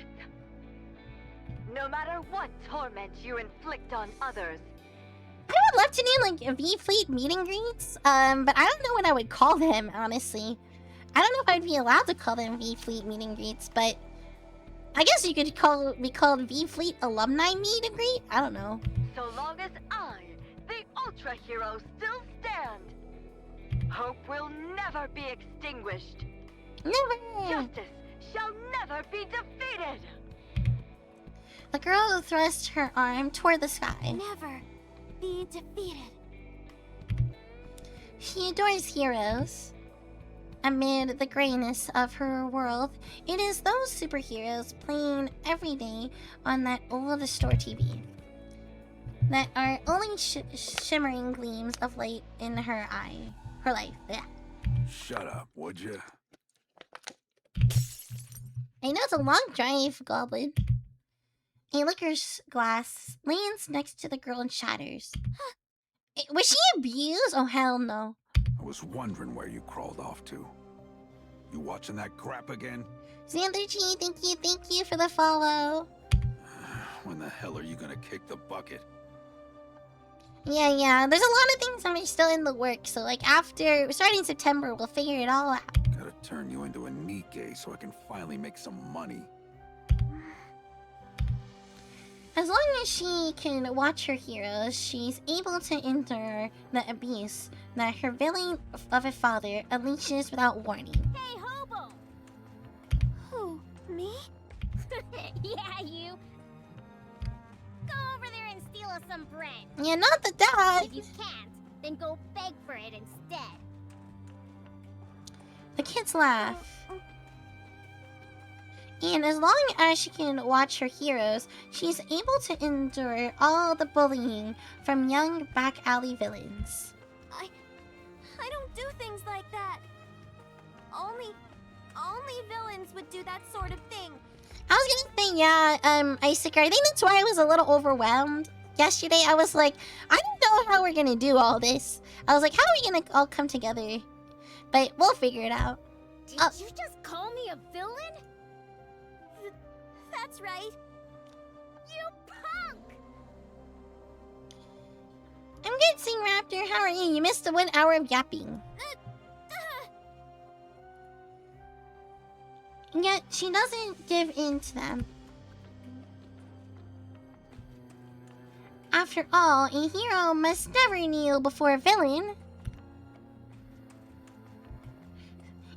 No matter what torment you inflict on others. I would love to do like VFLEET meet and greets, but I don't know what I would call them, honestly. I don't know if I'd be allowed to call them VFLEET meet and greets, but I guess you could be called VFLEET alumni meet and greet. I don't know. So long as I, the Ultra Hero, still stand, hope will never be extinguished. Never! Justice shall never be defeated! The girl thrusts her arm toward the sky. Never be defeated. She adores heroes. Amid the grayness of her world, it is those superheroes playing every day on that old store TV that are only shimmering gleams of light in her life. Yeah. Shut up, would you? I know it's a long drive, Goblin. A liquor glass lands next to the girl and shatters. Was she abused? Oh, hell no. I was wondering where you crawled off to. You watching that crap again? Xander G, thank you for the follow. When the hell are you gonna kick the bucket? Yeah. There's a lot of things that are still in the works. So, like, starting September, we'll figure it all out. Gotta turn you into a Nikkei so I can finally make some money. As long as she can watch her heroes, she's able to endure the abuse that her villain of a father unleashes without warning. Hey, hobo! Who? Me? Yeah, you. Go over there and steal us some bread. Yeah, not the dad. If you can't, then go beg for it instead. The kids laugh. And as long as she can watch her heroes, she's able to endure all the bullying from young back alley villains. I don't do things like that. Only villains would do that sort of thing. I was gonna say, yeah, Iciker, I think that's why I was a little overwhelmed yesterday. I was like, I don't know how we're gonna do all this. I was like, how are we gonna all come together? But we'll figure it out. Did you just call me a villain? That's right. You punk! I'm good, Sing Raptor. How are you? You missed the 1 hour of yapping. And yet, she doesn't give in to them. After all, a hero must never kneel before a villain.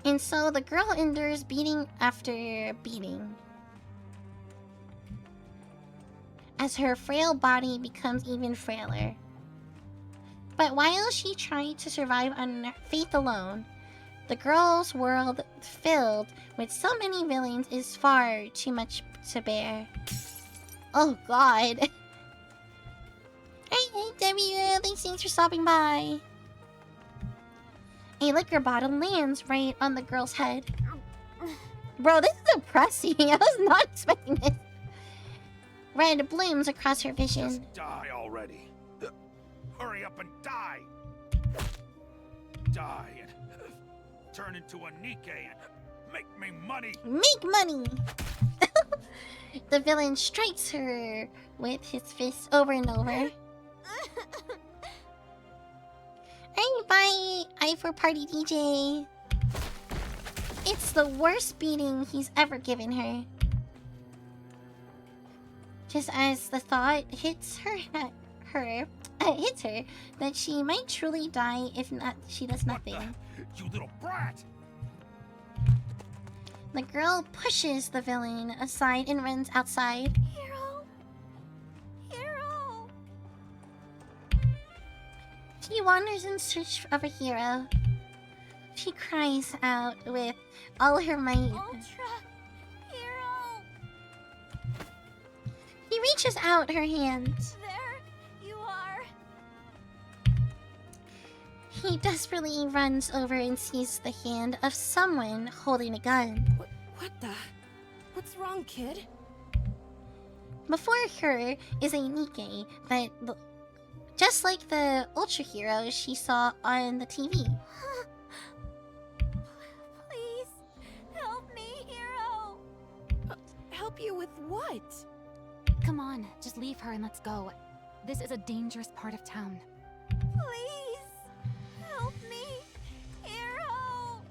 And so the girl endures beating after beating, as her frail body becomes even frailer. But while she tried to survive on faith alone, the girl's world filled with so many villains is far too much to bear. Oh god. Hey W, thanks for stopping by. A liquor bottle lands right on the girl's head. Bro, this is depressing. I was not expecting this. Red blooms across her vision. Just die already. Hurry up and die. Die and turn into a Nikkei and make me money. Make money! The villain strikes her with his fists over and over. Hey, bye! I for Party DJ. It's the worst beating he's ever given her. Just as the thought hits her that she might truly die if not she does nothing. You little brat! The girl pushes the villain aside and runs outside. Hero! She wanders in search of a hero. She cries out with all her might. Ultra Hero! She reaches out her hand. There you are. He desperately runs over and sees the hand of someone holding a gun. What the? What's wrong, kid? Before her is a Nikkei that, just like the Ultra Hero she saw on the TV. Please help me, Hero. Help you with what? Come on, just leave her and let's go. This is a dangerous part of town. Please help me, Hero.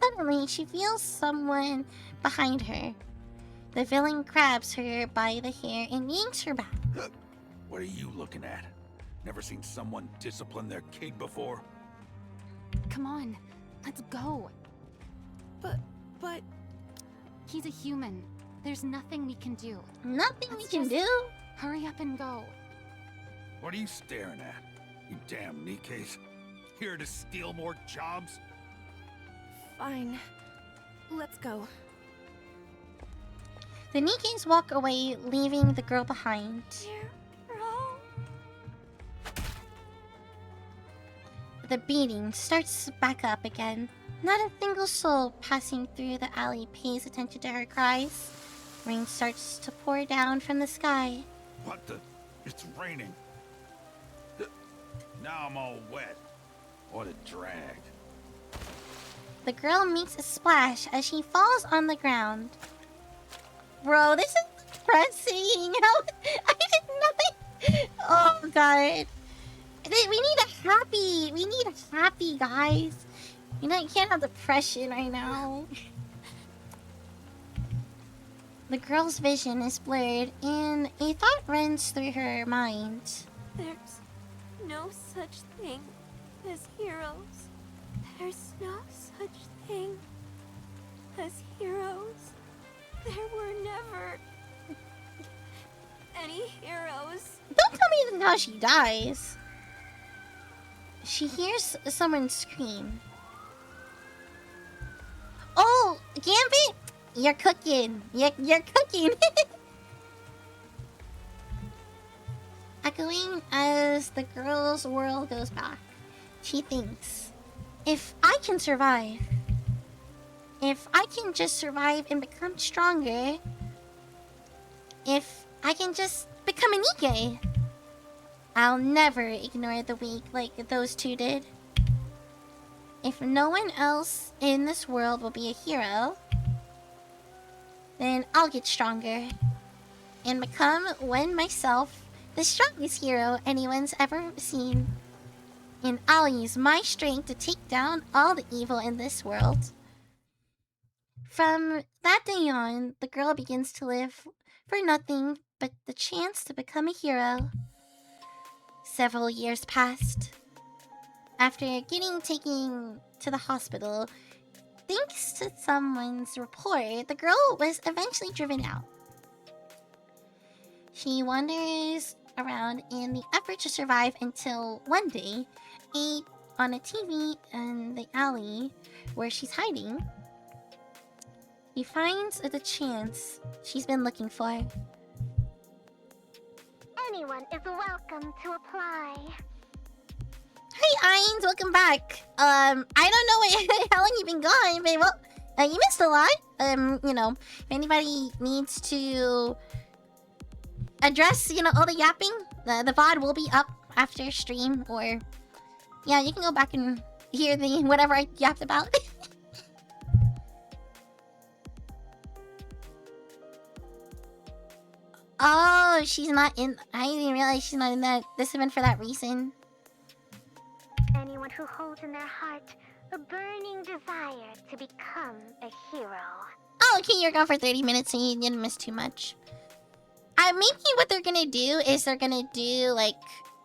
Suddenly, she feels someone behind her. The villain grabs her by the hair and yanks her back. What are you looking at? Never seen someone discipline their kid before? Come on, let's go. But... He's a human. There's nothing we can do. Nothing we Let's can just do. Hurry up and go. What are you staring at? You damn Nikes. Here to steal more jobs? fine. Let's go. The Nikes walk away, leaving the girl behind. The beating starts back up again. Not a single soul passing through the alley pays attention to her cries. Rain starts to pour down from the sky. What the? It's raining. Now I'm all wet. What a drag. The girl makes a splash as she falls on the ground. Bro, this is depressing. How? I did nothing. Oh god. We need a happy. We need a happy, guys. You know, you can't have depression right now. The girl's vision is blurred, and a thought runs through her mind. There's no such thing as heroes. There's no such thing as heroes. There were never any heroes. Don't tell me this is how she dies. She hears someone scream. Oh, Gambit! You're cooking. You're cooking. Echoing as the girl's world goes back, she thinks, if I can survive, if I can just survive and become stronger, if I can just become a Nikke, I'll never ignore the weak like those two did. If no one else in this world will be a hero, then I'll get stronger and become one myself, the strongest hero anyone's ever seen. And I'll use my strength to take down all the evil in this world. From that day on, the girl begins to live for nothing but the chance to become a hero. Several years passed. After getting taken to the hospital, thanks to someone's report, the girl was eventually driven out. She wanders around in the effort to survive until one day, on a TV in the alley where she's hiding, he finds the chance she's been looking for. Anyone is welcome to apply. Hey, Ainz, welcome back. I don't know how long you've been gone, but well, you missed a lot. You know, if anybody needs to address, you know, all the yapping, the VOD will be up after stream, or yeah, you can go back and hear the whatever I yapped about. Oh, she's not in. I didn't realize she's not in this event for that reason. Anyone who holds in their heart a burning desire to become a hero. Oh, okay, you're gone for 30 minutes and you didn't miss too much. Maybe what they're gonna do is they're gonna do, like,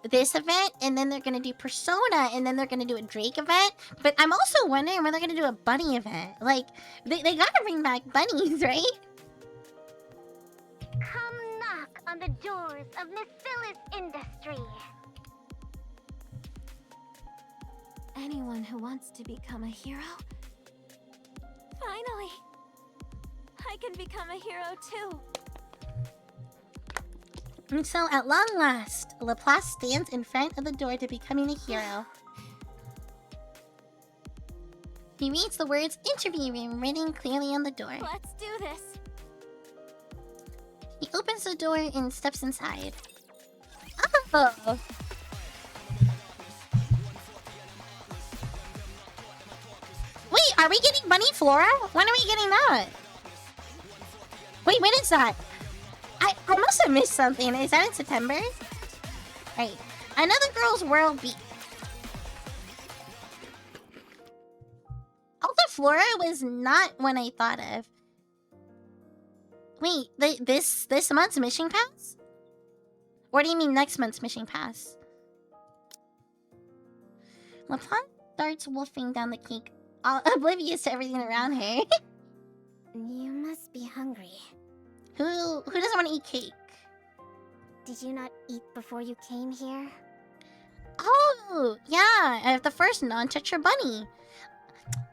this event, and then they're gonna do Persona, and then they're gonna do a Drake event. But I'm also wondering when they're gonna do a bunny event. Like, they gotta bring back bunnies, right? Come knock on the doors of Miss Phyllis Industry. Anyone who wants to become a hero? Finally! I can become a hero too. And so, at long last, Laplace stands in front of the door to becoming a hero. He reads the words "interview room" written clearly on the door. Let's do this. He opens the door and steps inside. Oh! Wait, are we getting Bunny Flora? When are we getting that? Wait, when is that? I must have missed something. Is that in September? Right. Another Girl's World beat. Alpha Flora was not one I thought of. Wait, this month's mission pass? Or do you mean next month's mission pass? Laplante starts wolfing down the cake oblivious to everything around her. You must be hungry. Who doesn't want to eat cake? Did you not eat before you came here? Oh, yeah, I have the first non-tetra bunny.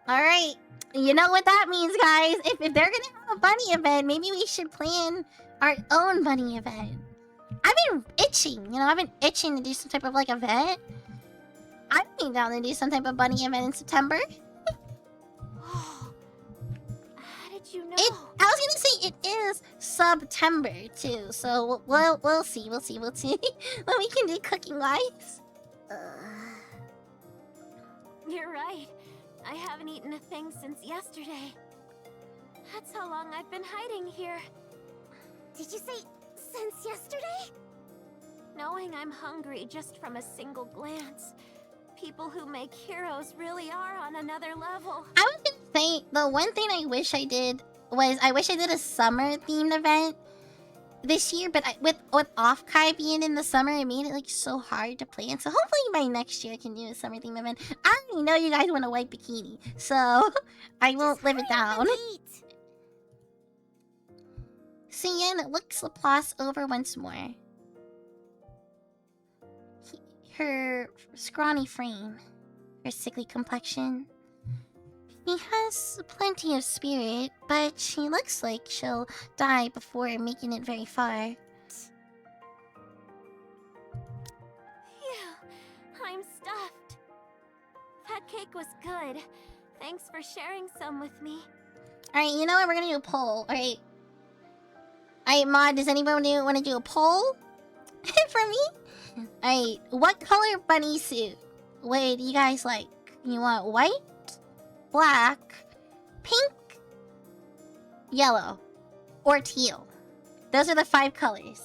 Alright, you know what that means, guys. If they're gonna have a bunny event, maybe we should plan our own bunny event. I've been itching, I've been itching to do some type of, like, event. I'm being down to do some type of bunny event in September. How did you know? I was gonna say it is September, too, so we'll see. What we can do cooking-wise. You're right. I haven't eaten a thing since yesterday. That's how long I've been hiding here. Did you say since yesterday? Knowing I'm hungry just from a single glance. People who make heroes really are on another level. I was gonna say, the one thing I wish I did was, I wish I did a summer-themed event this year, but with Off-Kai being in the summer, it made it, like, so hard to plan. So hopefully by next year I can do a summer-themed event. I already know you guys want a white bikini, so I won't live it down. Cian looks Laplace over once more. Her scrawny frame, her sickly complexion. She has plenty of spirit, but she looks like she'll die before making it very far. Phew, I'm stuffed. That cake was good. Thanks for sharing some with me. Alright, you know what? We're gonna do a poll. Alright, Mod, does anybody want to do a poll? For me? Alright, what color bunny suit would you guys like? You want white? Black, pink, yellow, or teal. Those are the 5 colors.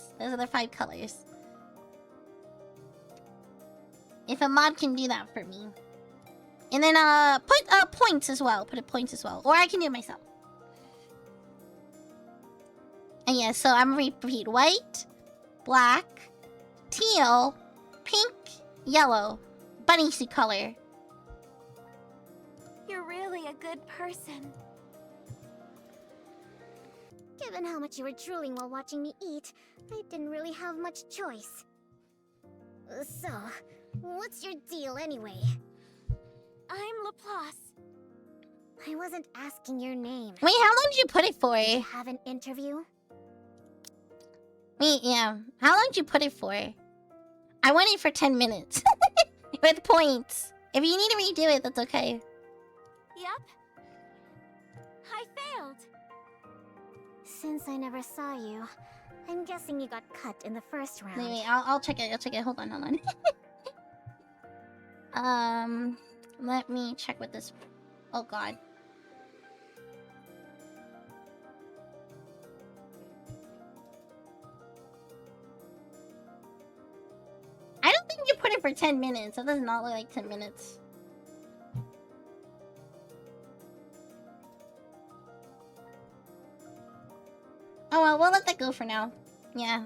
If a mod can do that for me. And then put points as well. Or I can do it myself. And yeah, so I'm gonna repeat. White, black, teal, pink, yellow. Bunny suit color. You're really a good person. Given how much you were drooling while watching me eat, I didn't really have much choice. So, what's your deal anyway? I'm Laplace. I wasn't asking your name. Wait, how long did you put it for? Did you have an interview? Wait, yeah. How long did you put it for? I went in for 10 minutes. With points. If you need to redo it, that's okay. Yep. I failed. Since I never saw you, I'm guessing you got cut in the first round. Wait, I'll check it. Hold on. Let me check with this. Oh god. I don't think you put it for 10 minutes. That does not look like 10 minutes. Oh well, we'll let that go for now. Yeah.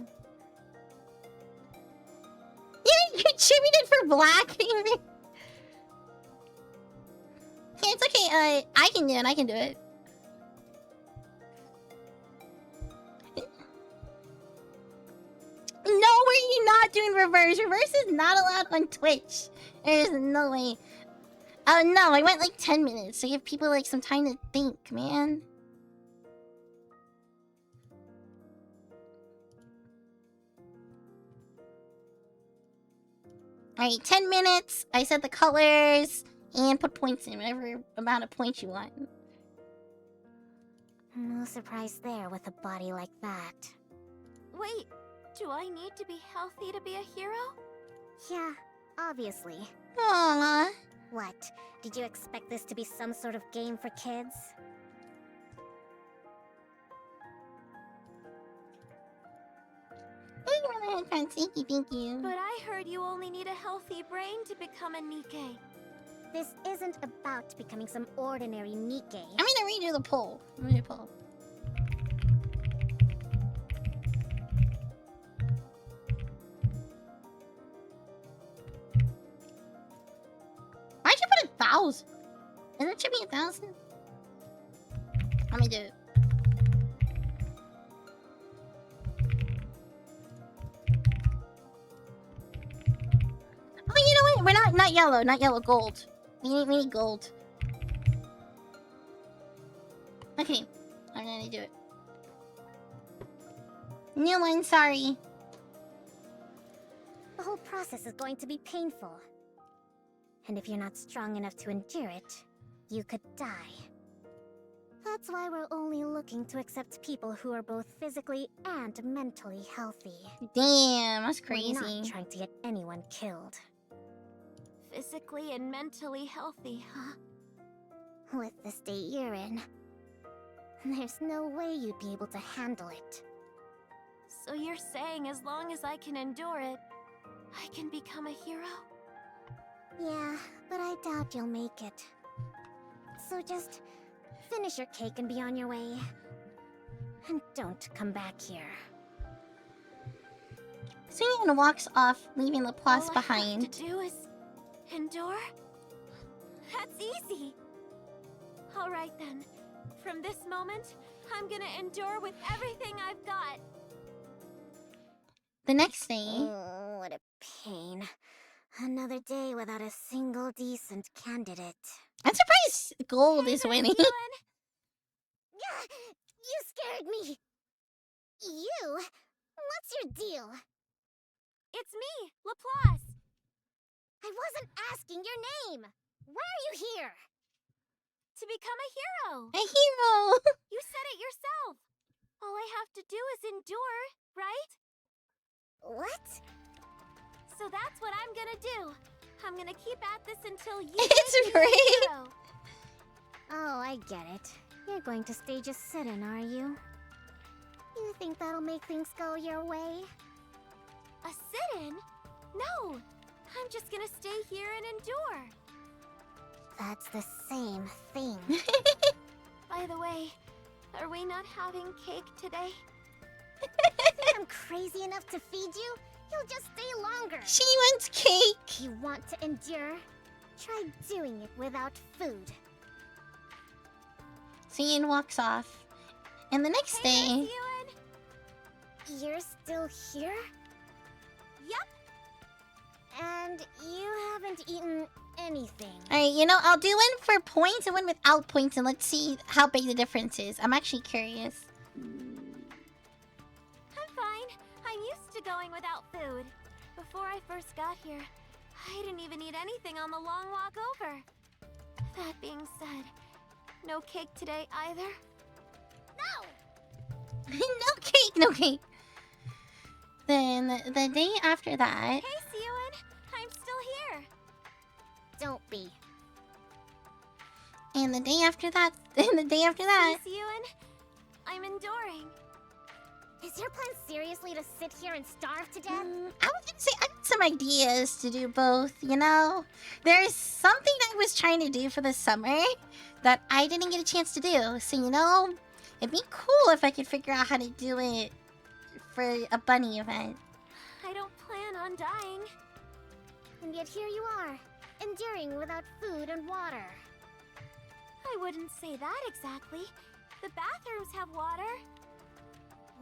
You attributed for black? Yeah, it's okay. I can do it. No, were you not doing reverse? Reverse is not allowed on Twitch. There's no way. Oh no, I went like 10 minutes to give people like some time to think, man. Alright, 10 minutes. I said the colors and put points in whatever amount of points you want. No surprise there with a body like that. Wait, do I need to be healthy to be a hero? Yeah, obviously. Aww. What? Did you expect this to be some sort of game for kids? Thank you. But I heard you only need a healthy brain to become a Nikkei. This isn't about becoming some ordinary Nikkei. I'm gonna redo the poll. Why'd you put 1,000? And it should be 1,000. Let me do it. Oh, you know what? We're not yellow, not yellow, gold. We need gold. Okay, I'm gonna do it. New one, sorry. The whole process is going to be painful. And if you're not strong enough to endure it, you could die. That's why we're only looking to accept people who are both physically and mentally healthy. Damn, that's crazy. We're not trying to get anyone killed. Physically and mentally healthy, huh? With the state you're in, there's no way you'd be able to handle it. So you're saying as long as I can endure it, I can become a hero? Yeah, but I doubt you'll make it. So just finish your cake and be on your way. And don't come back here. Suyin walks off, leaving Laplace All behind. I have to do is endure? That's easy. All right then. From this moment, I'm gonna endure with everything I've got. The next day... Oh, what a pain. Another day without a single decent candidate. I'm surprised gold is winning. You scared me! You? What's your deal? It's me, Laplace. I wasn't asking your name! Why are you here? To become a hero. A hero! You said it yourself. All I have to do is endure, right? What? So that's what I'm gonna do. I'm gonna keep at this until you It's make me a great. hero. Oh, I get it. You're going to stage a sit-in, are you? You think that'll make things go your way? A sit-in? No. I'm just gonna stay here and endure. That's the same thing. By the way, are we not having cake today? Think I'm crazy enough to feed you? You'll just stay longer. She wants cake! You want to endure? Try doing it without food. Suyin walks off. And the next Hey there, day... Ewan. You're still here? Yep. And you haven't eaten anything. Alright, you know, I'll do one for points and one without points, and let's see how big the difference is. I'm actually curious. I'm fine. I'm used to going without food. Before I first got here, I didn't even eat anything on the long walk over. That being said, no cake today either. No! No cake, no cake. Then, the day after that... Hey, Ewan. I'm still here. Don't be. And the day after that... And the day after that... Hey, Ewan. I'm enduring. Is your plan seriously to sit here and starve to death? I was gonna say, I got some ideas to do both, you know? There's something I was trying to do for the summer that I didn't get a chance to do. So, you know, it'd be cool if I could figure out how to do it for a bunny event. I don't plan on dying. And yet here you are, enduring without food and water. I wouldn't say that exactly. The bathrooms have water.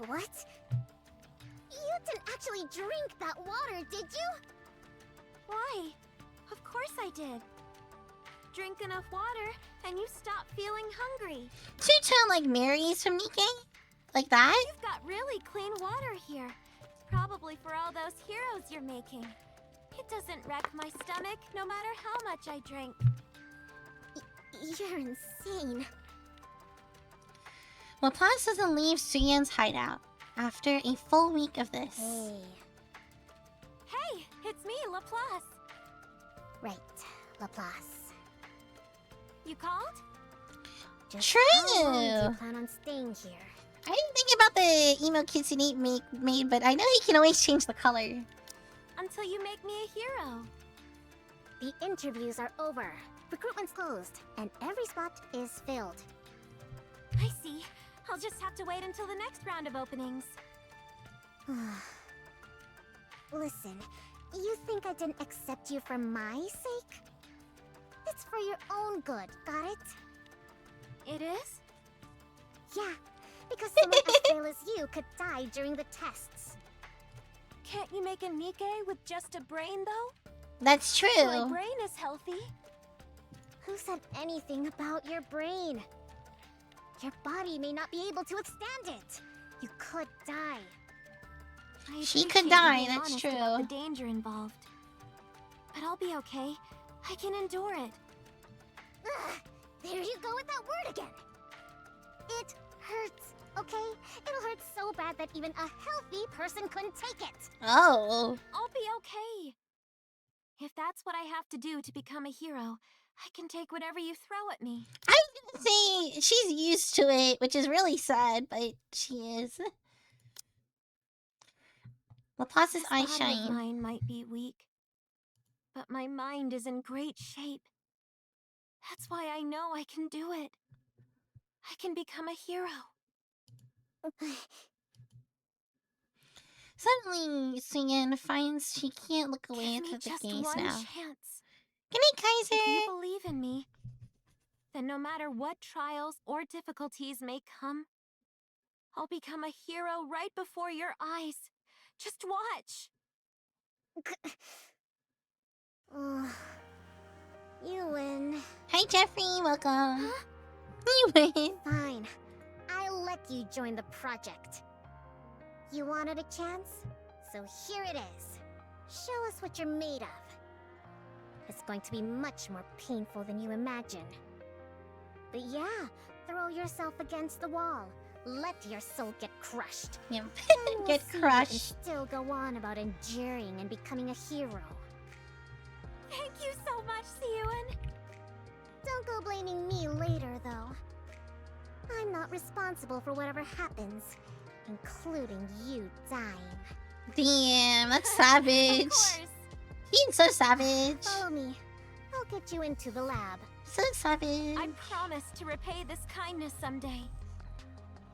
What? You didn't actually drink that water, did you? Why? Of course I did. Drink enough water, and you stop feeling hungry. Two-tone like Mary's from Nikkei? Like that? You've got really clean water here. Probably for all those heroes you're making. It doesn't wreck my stomach, no matter how much I drink. You're insane. Laplace doesn't leave Suyin's hideout after a full week of this. Hey. Hey, it's me, Laplace. Right, Laplace. You called? Just True. how long do you plan on staying here? I didn't think about the emo Kitsune made, but I know he can always change the color. Until you make me a hero. The interviews are over. Recruitment's closed, and every spot is filled. I see. I'll just have to wait until the next round of openings. Listen, you think I didn't accept you for my sake? It's It's for your own good, got it? It is? Yeah, because someone as frail as you could die during the tests. Can't you make a Nikkei with just a brain, though? That's My true. brain is healthy. Who said anything about your brain? Your body may not be able to withstand it. You could die. I She appreciate could you die, being that's honest about true. the danger involved. But I'll be okay. I can endure it. Ugh, there you go with that word again. It hurts, okay? It'll hurt so bad that even a healthy person couldn't take it. Oh. I'll be okay. If that's what I have to do to become a hero, I can take whatever you throw at me. I was gonna say she's used to it, which is really sad, but she is. Laplace's This eyes body of shine. mine might be weak, but my mind is in great shape. That's why I know I can do it. I can become a hero. Suddenly, Suyin finds she can't look away Give me at the just gaze one now. chance. Good night, If you Kaiser! believe in me, then no matter what trials or difficulties may come, I'll become a hero right before your eyes. Just watch. Ugh. You win. Hi, Jeffrey, welcome. You win. Fine. I'll let you join the project. You wanted a chance? So here it is. Show us what you're made of. It's going to be much more painful than you imagine. But yeah, throw yourself against the wall. Let your soul get crushed. Yeah. Then we'll Get see you crushed. can still go on about enduring and becoming a hero. Thank you so much, Siyun. Don't go blaming me later, though. I'm not responsible for whatever happens, including you dying. Damn, that's Of savage. course. Being so savage. Follow me. I'll get you into the lab. So savage. I promise to repay this kindness someday.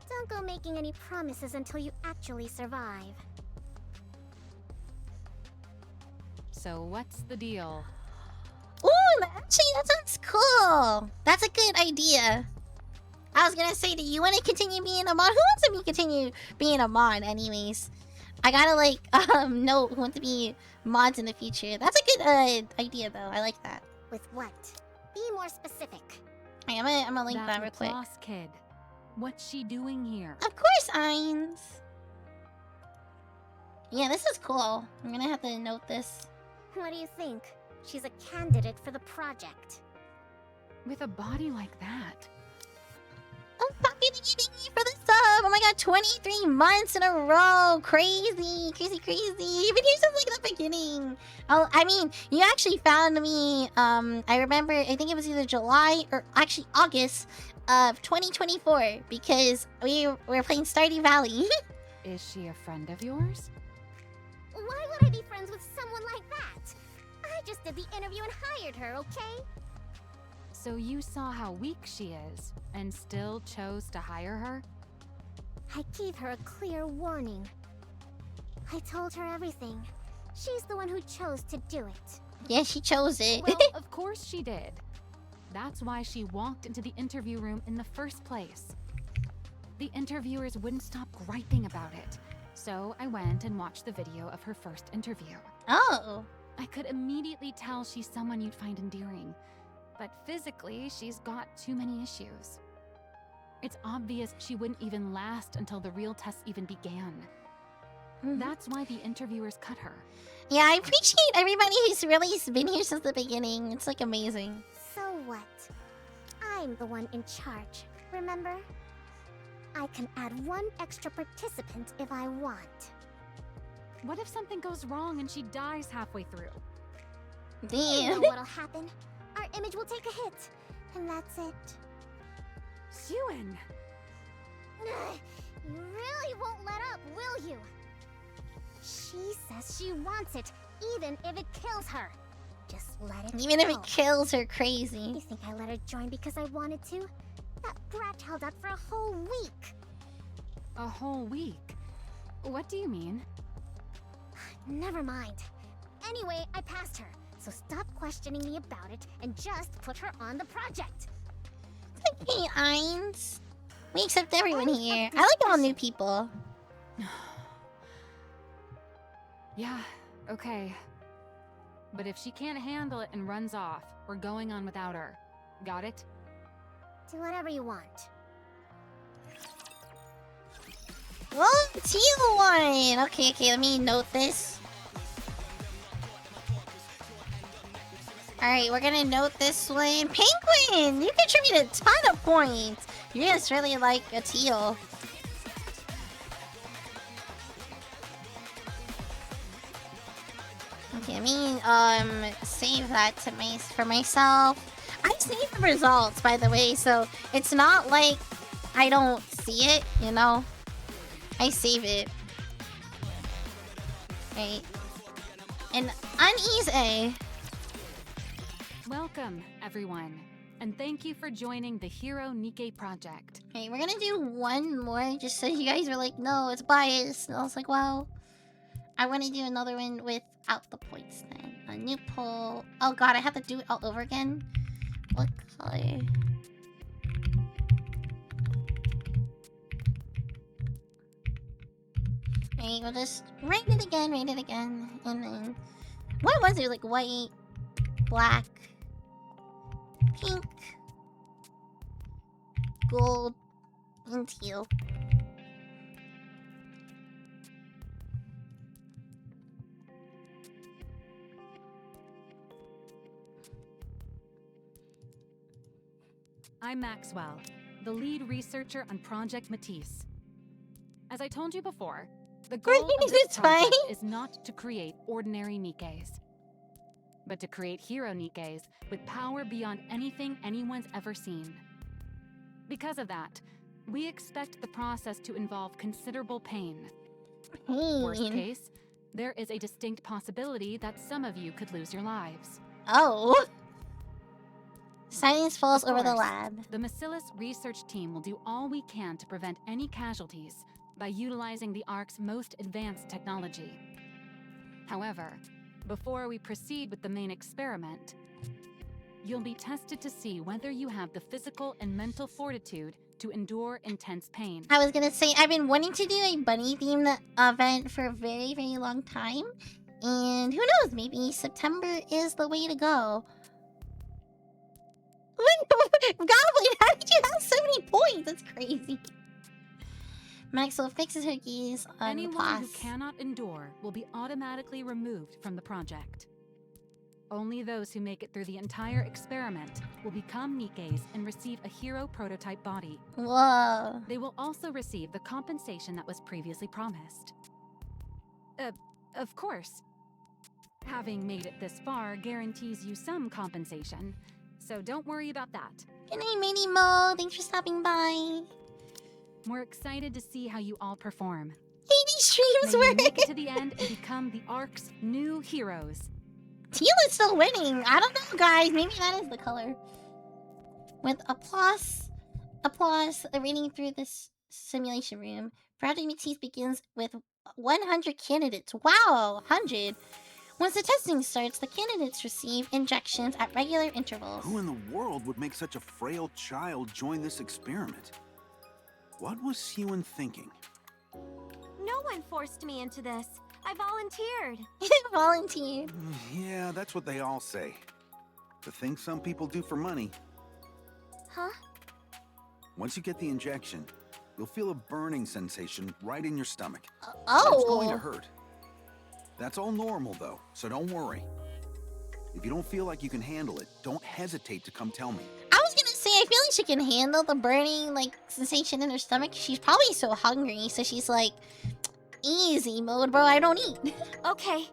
Don't go making any promises until you actually survive. So what's the deal? Ooh, actually, that sounds cool. That's a good idea. I was gonna say, do you want to continue being a mod? Who wants to continue being a mod, anyways? I gotta like know who wants to be mods in the future. That's a good idea, though. I like that. With what? Be more specific. Hey, I'm gonna link that real quick. Laplace kid. What's she doing here? Of course, Ainz. Yeah, this is cool. I'm gonna have to note this. What do you think? She's a candidate for the project. With a body like that? I'm fucking eating you for the sub! Oh my god, 23 months in a row! Crazy, crazy, crazy! You've been here since like the beginning. Oh, I mean, you actually found me. I remember. I think it was either July or actually August of 2024 because we were playing Stardew Valley. Is she a friend of yours? Why would I be friends with someone like that? I just did the interview and hired her, okay? So you saw how weak she is and still chose to hire her? I gave her a clear warning. I told her everything. She's the one who chose to do it. Yeah, she chose it. Well, of course she did. That's why she walked into the interview room in the first place. The interviewers wouldn't stop griping about it. So I went and watched the video of her first interview. Oh. I could immediately tell she's someone you'd find endearing. But physically, she's got too many issues. It's obvious she wouldn't even last until the real tests even began. That's why the interviewers cut her. Yeah, I appreciate everybody who's really been here since the beginning. It's like amazing. So what? I'm the one in charge, remember? I can add one extra participant if I want. What if something goes wrong and she dies halfway through? You Damn. know what'll happen? Our image will take a hit, and that's it. Siyun! You really won't let up, will you? She says she wants it, even if it kills her. Just let it Even if go. it kills her You crazy. think I let her join because I wanted to? That brat held out for a whole week. A whole week? What do you mean? Never mind. Anyway, I passed her, So stop questioning me about it and just put her on the project. Okay, Ainz. We accept everyone here. I like all new people. Yeah, okay. But if she can't handle it and runs off, we're going on without her. Got it? Do whatever you want. Oh, teal one! Okay, let me note this. Alright, we're gonna note this one. Penguin! You contribute a ton of points! You just really like a teal. Okay, let me save that to for myself. I save the results, by the way, so it's not like I don't see it, you know? I save it. Right. And uneasy. Welcome, everyone. And thank you for joining the Hero Nikkei project. Okay, we're gonna do one more just so you guys were like, no, it's biased. And I was like, well, I want to do another one without the points then. A new poll. Oh god, I have to do it all over again. What color? Okay, we'll just rate it again, and then... What was it? Like white, black, pink, gold, and teal. I'm Maxwell, the lead researcher on Project Matisse. As I told you before, the goal of this project is not to create ordinary Nikkeis, but to create hero Nikkeis with power beyond anything anyone's ever seen. Because of that, we expect the process to involve considerable pain. Worst case, there is a distinct possibility that some of you could lose your lives. Oh. Silence falls over the lab. The Macillus research team will do all we can to prevent any casualties by utilizing the Ark's most advanced technology. However, before we proceed with the main experiment, you'll be tested to see whether you have the physical and mental fortitude to endure intense pain. I was gonna say, I've been wanting to do a bunny-themed event for a very, very long time. And who knows, maybe September is the way to go. Goblin, how did you have so many points? That's crazy. Maxwell fixes her keys on Anyone who cannot endure will be automatically removed from the project. Only those who make it through the entire experiment will become Nikkeis and receive a hero prototype body. Whoa. They will also receive the compensation that was previously promised. Of course. Having made it this far guarantees you some compensation, so don't worry about that. Good night, Minnie Mo. Thanks for stopping by. We're excited to see how you all perform. Hey, these streams May you work! make it to the end and become the Ark's new heroes. Teal is still winning. I don't know, guys. Maybe that is the color. With applause, reading through this simulation room. Project Matisse begins with 100 candidates. Wow, 100. Once the testing starts, the candidates receive injections at regular intervals. Who in the world would make such a frail child join this experiment? What was Hewin thinking? No one forced me into this. I volunteered. Volunteered. Yeah, that's what they all say. The thing some people do for money. Huh? Once you get the injection, you'll feel a burning sensation right in your stomach. Oh. It's going to hurt. That's all normal, though, so don't worry. If you don't feel like you can handle it, don't hesitate to come tell me. I was gonna say, I feel like she can handle the burning, sensation in her stomach. She's probably so hungry, so she's like, easy mode, bro, I don't eat. Okay.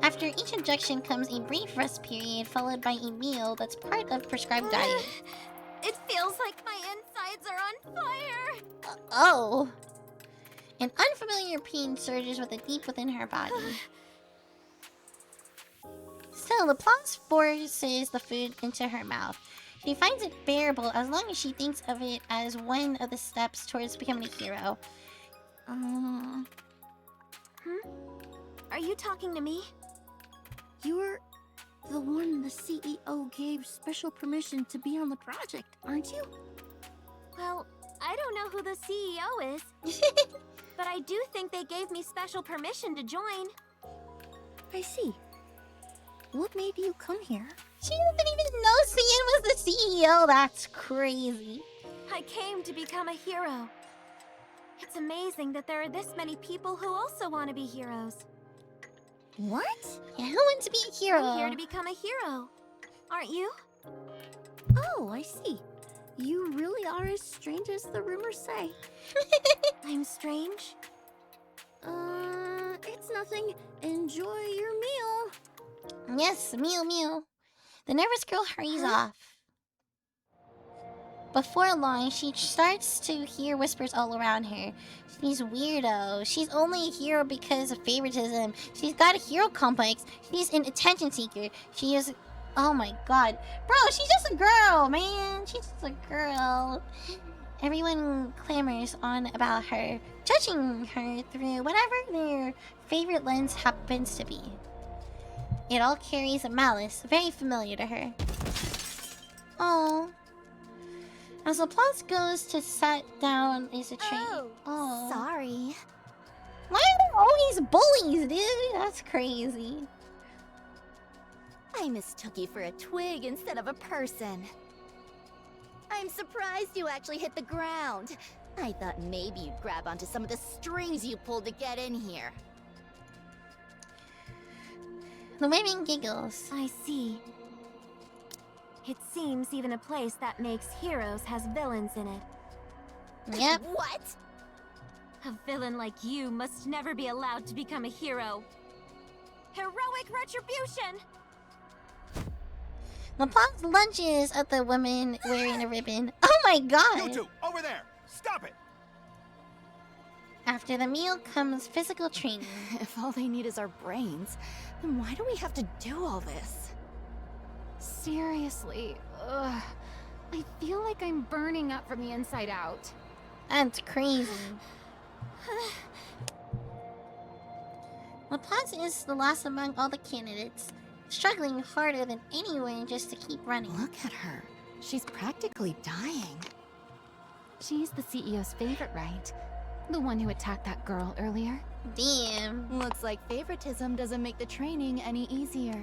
After each injection comes a brief rest period, followed by a meal that's part of prescribed diet. It feels like my insides are on fire. Oh. An unfamiliar pain surges deep within her body. Still, applause forces the food into her mouth. She finds it bearable as long as she thinks of it as one of the steps towards becoming a hero. Are you talking to me? You're the one the CEO gave special permission to be on the project, aren't you? Well, I don't know who the CEO is, but I do think they gave me special permission to join. I see. What made you come here? She doesn't even know Cian was the CEO. That's crazy. I came to become a hero. It's amazing that there are this many people who also want to be heroes. What? Yeah, who wants to be a hero? I'm here to become a hero. Aren't you? Oh, I see. You really are as strange as the rumors say. I'm strange? It's nothing. Enjoy your meal. Yes, meal, meal. The nervous girl hurries off. Before long, she starts to hear whispers all around her. She's weirdo. She's only a hero because of favoritism. She's got a hero complex. She's an attention seeker. She is... Oh my god. Bro, she's just a girl, man. She's just a girl. Everyone clamors on about her, judging her through whatever their favorite lens happens to be. It all carries a malice very familiar to her. Oh. As Laplace goes to sit down is a train. Oh. Sorry. Why are there always bullies, dude? That's crazy. I mistook you for a twig instead of a person. I'm surprised you actually hit the ground. I thought maybe you'd grab onto some of the strings you pulled to get in here. The women giggles. I see. It seems even a place that makes heroes has villains in it. Yep. What? A villain like you must never be allowed to become a hero. Heroic retribution! Laplace lunges at the woman wearing a ribbon. Oh my god! You two, over there! Stop it! After the meal comes physical training. If all they need is our brains, then why do we have to do all this? Seriously, ugh. I feel like I'm burning up from the inside out. That's crazy. Laplace is the last among all the candidates, struggling harder than anyone just to keep running. Look at her. She's practically dying. She's the CEO's favorite, right? The one who attacked that girl earlier. Damn. Looks like favoritism doesn't make the training any easier.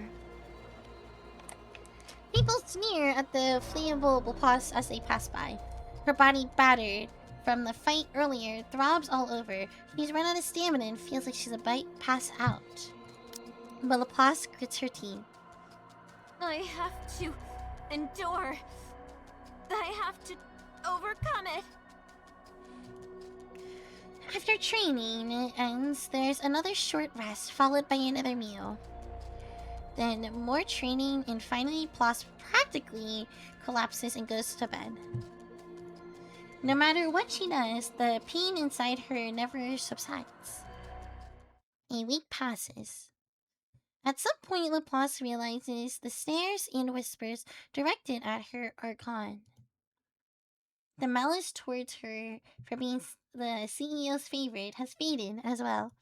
People sneer at the flammable Laplace as they pass by. Her body battered from the fight earlier throbs all over. She's run out of stamina and feels like she's about to pass out. But Laplace grits her teeth. I have to endure. I have to overcome it. After training ends, there's another short rest followed by another meal. Then more training and finally Plas practically collapses and goes to bed. No matter what she does, the pain inside her never subsides. A week passes. At some point, Laplace realizes the stares and whispers directed at her are gone. The malice towards her for being the CEO's favorite has faded as well.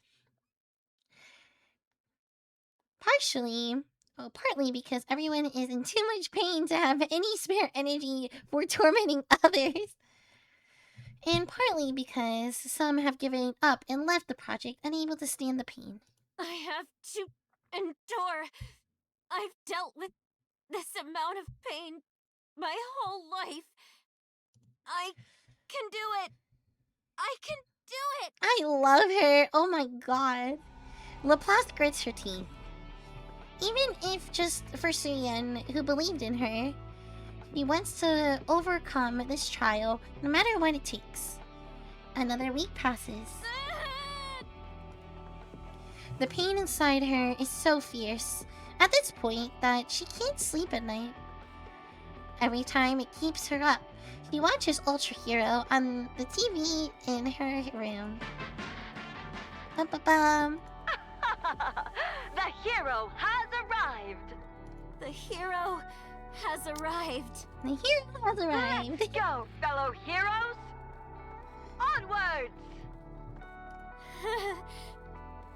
Partly because everyone is in too much pain to have any spare energy for tormenting others. And partly because some have given up and left the project unable to stand the pain. I have to endure. I've dealt with this amount of pain my whole life. I can do it. I can do it. I love her. Oh my god. Laplace grits her teeth. Even if just for Suyan, who believed in her, he wants to overcome this trial no matter what it takes. Another week passes. The pain inside her is so fierce at this point that she can't sleep at night. Every time it keeps her up, she watches Ultra Hero on the TV in her room. Bum-ba-bum. The hero has arrived! The hero has arrived. The hero has arrived. Let's go, fellow heroes! Onwards!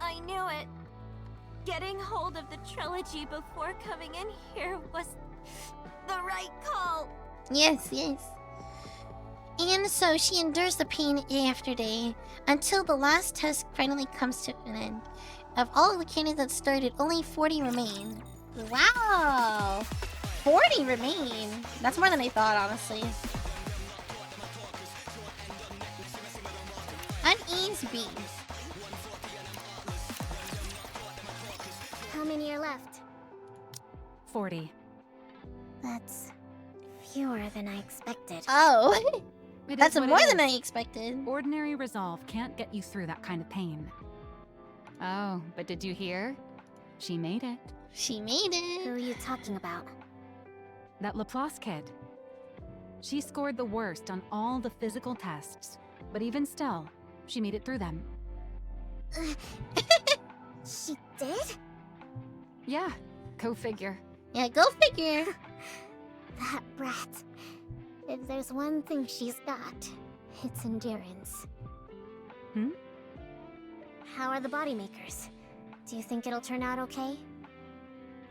I knew it. getting hold of the trilogy before coming in here was the right call. Yes, yes. And so she endures the pain day after day until the last test finally comes to an end. Of all of the candidates that started, only 40 remain. Wow! 40 remain. That's more than I thought, honestly. Unease B. How many are left? 40. That's fewer than I expected. Oh, It is that's what it more than is. I expected. Ordinary resolve can't get you through that kind of pain. Oh, but did you hear? She made it. She made Who are it. you talking about? That Laplace kid. She scored the worst on all the physical tests, but even still, she made it through them. She did? Yeah, go figure. Yeah, go figure. That brat. If there's one thing she's got, it's endurance. Hmm? How are the body makers? Do you think it'll turn out okay?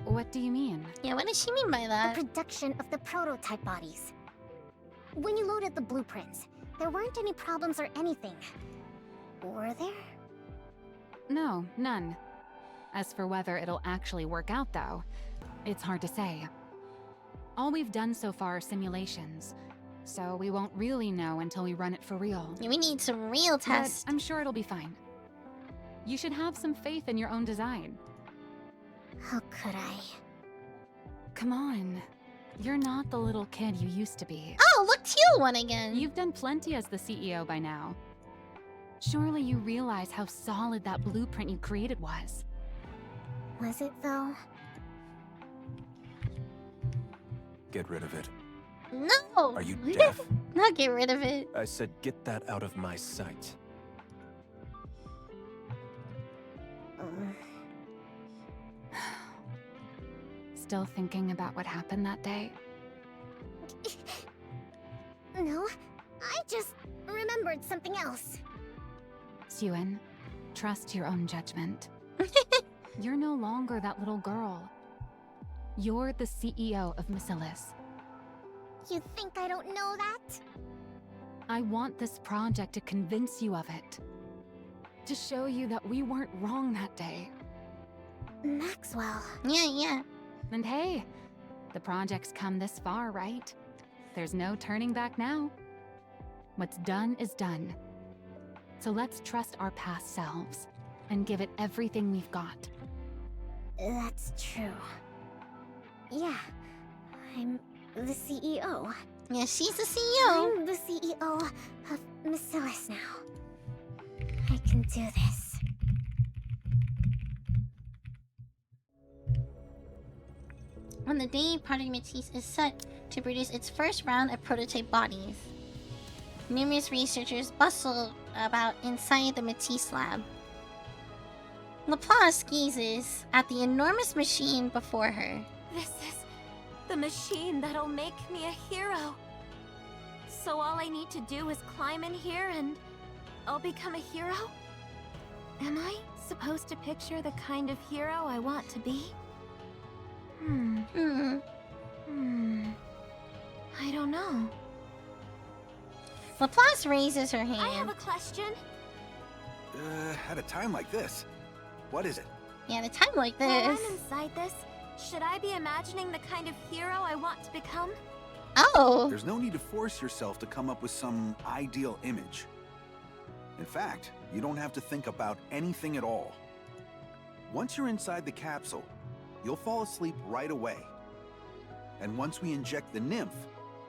What do you mean? Yeah, what does she mean by that? The production of the prototype bodies. When you loaded the blueprints, there weren't any problems or anything. Were there? No, none. As for whether it'll actually work out, though, it's hard to say. All we've done so far are simulations, so we won't really know until we run it for real. Yeah, we need some real But tests. I'm sure it'll be fine. You should have some faith in your own design. How could I? Come on. You're not the little kid you used to be. Oh, look, Teal won again. You've done plenty as the CEO by now. Surely you realize how solid that blueprint you created was. Was it though? Get rid of it. No. Are you deaf? Not get rid of it. I said get that out of my sight. Still thinking about what happened that day? No, I just remembered something else. Suen, trust your own judgment. You're no longer that little girl. You're the CEO of Macilis. You think I don't know that? I want this project to convince you of it. To show you that we weren't wrong that day. Maxwell. Yeah, yeah. And hey, the project's come this far, right? There's no turning back now. What's done is done. So let's trust our past selves and give it everything we've got. That's true. Yeah, I'm the CEO. Yeah, she's the CEO. I'm the CEO of Macilis now. I can do this. On the day Project Matisse is set to produce its first round of prototype bodies, numerous researchers bustle about inside the Matisse lab. Laplace gazes at the enormous machine before her. This is the machine that'll make me a hero. So all I need to do is climb in here and I'll become a hero? Am I supposed to picture the kind of hero I want to be? I don't know. Laplace raises her I have hand. a question. At a time like this, what is it? Yeah, at a time like While I'm this. inside this, should I be imagining the kind of hero I want to become? Oh, There's no need to force yourself to come up with some ideal image. In fact, you don't have to think about anything at all. Once you're inside the capsule, you'll fall asleep right away. And once we inject the nymph,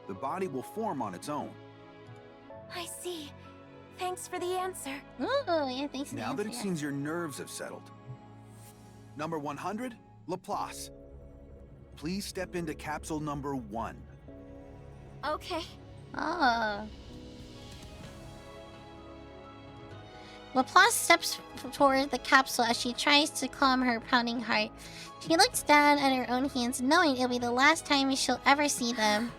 the body will form on its own. I see. Thanks for the answer. oh, yeah, thanks. Now that it Nancy. seems your nerves have settled. Number 100, Laplace. Please step into capsule number 1. Okay. Oh. Laplace steps toward the capsule as she tries to calm her pounding heart. She looks down at her own hands, knowing it'll be the last time she'll ever see them.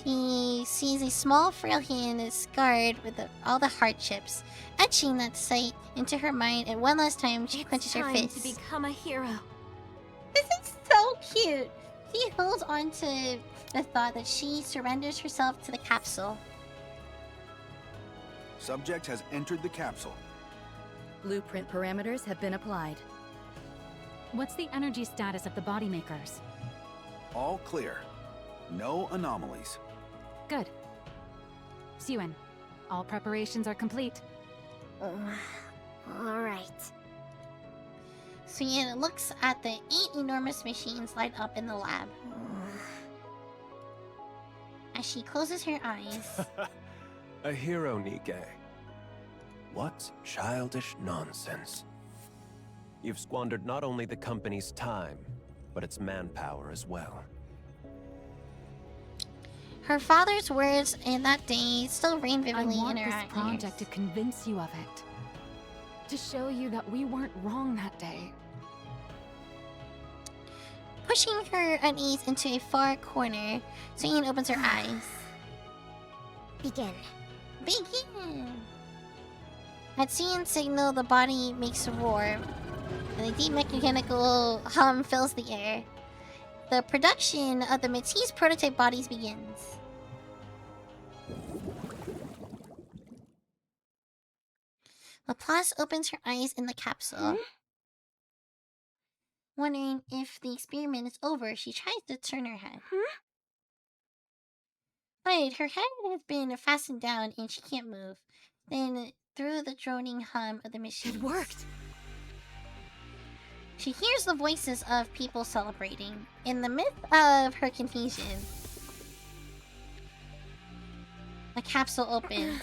She sees a small, frail hand is scarred with all the hardships, etching that sight into her mind, and one last time she clenches her Time fist. to become a hero. This is so cute. She holds on to the thought that she surrenders herself to the capsule. Subject has entered the capsule. Blueprint parameters have been applied. What's the energy status of the body makers? All clear. No anomalies. Good. Suen, all preparations are complete. Alright. Suyin looks at the 8 enormous machines light up in the lab. As she closes her eyes. A hero, Nike. What childish nonsense. You've squandered not only the company's time, but its manpower as well. Her father's words in that day still reign I vividly in want her this eyes. project to convince you of it. To show you that we weren't wrong that day. Pushing her unease into a far corner, Suyin opens her eyes. Begin. Begin! At Suyin's signal, the body makes a roar, and a deep mechanical hum fills the air. The production of the Matisse prototype bodies begins. Laplace opens her eyes in the capsule. Wondering if the experiment is over, she tries to turn her head. But her head has been fastened down and she can't move. Then, through the droning hum of the machine, It worked! she hears the voices of people celebrating. In the midst of her confusion, the capsule opens.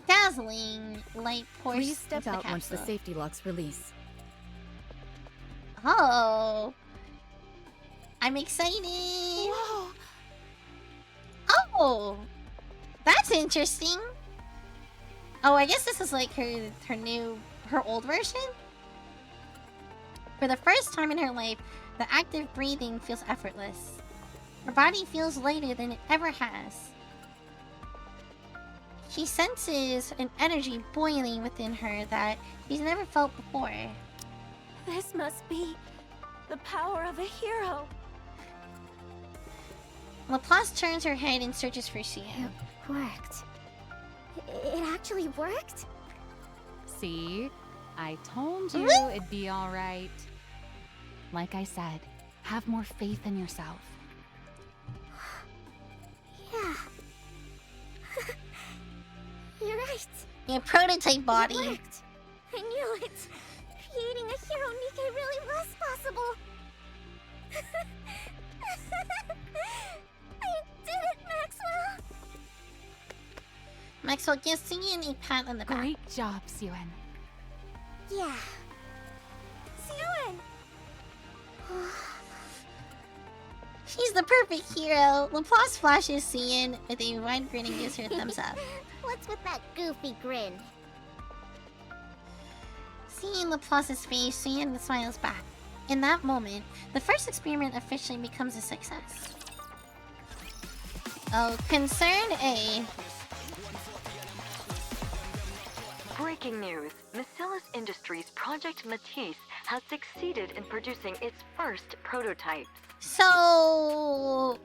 Dazzling light pours Please step into the out once the capsule. safety locks release. Oh, I'm excited. Whoa! Oh, that's interesting. Oh, I guess this is like her old version. For the first time in her life, the active breathing feels effortless. Her body feels lighter than it ever has. She senses an energy boiling within her that she's never felt before. This must be the power of a hero. Laplace turns her head and searches for Sia. It worked. It actually worked? See? I told you it'd be alright. Like I said, have more faith in yourself. Yeah. You're right. A prototype body. It worked. I knew it. Creating a hero Nike really was possible. I did it, Maxwell. Maxwell gives Suyin a pat on the back. Great job, Suen. Yeah. Suen! She's the perfect hero. Laplace flashes Suyin with a wide grin and gives her a thumbs up. What's with that goofy grin? Seeing Laplace's face, Suyin smiles back. In that moment, the first experiment officially becomes a success. Oh, Concern A. Breaking news. Macillus Industries' Project Matisse has succeeded in producing its first prototypes. So,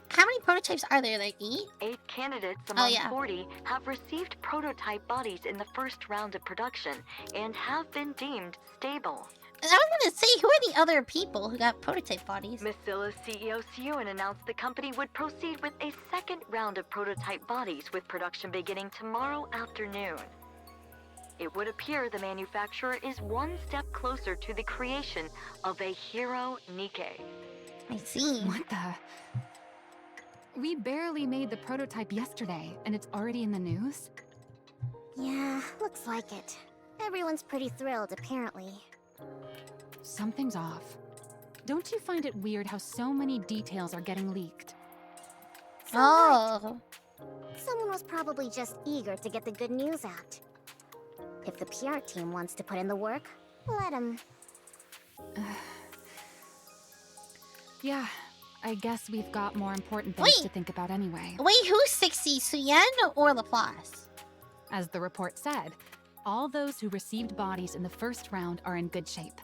how many prototypes are there? Like 8? 8 candidates among yeah. 40 have received prototype bodies in the first round of production and have been deemed stable. I was gonna say, who are the other people who got prototype bodies? Macillus CEO Suen announced the company would proceed with a second round of prototype bodies with production beginning tomorrow afternoon. It would appear the manufacturer is one step closer to the creation of a hero Nike. I see. What the? We barely made the prototype yesterday, and it's already in the news? Yeah, looks like it. Everyone's pretty thrilled, apparently. Something's off. Don't you find it weird how so many details are getting leaked? Oh. Someone was probably just eager to get the good news out. If the PR team wants to put in the work, let them. Yeah, I guess we've got more important things Wait. to think about anyway. Wait, who's 60? Suyen or Laplace? As the report said, all those who received bodies in the first round are in good shape.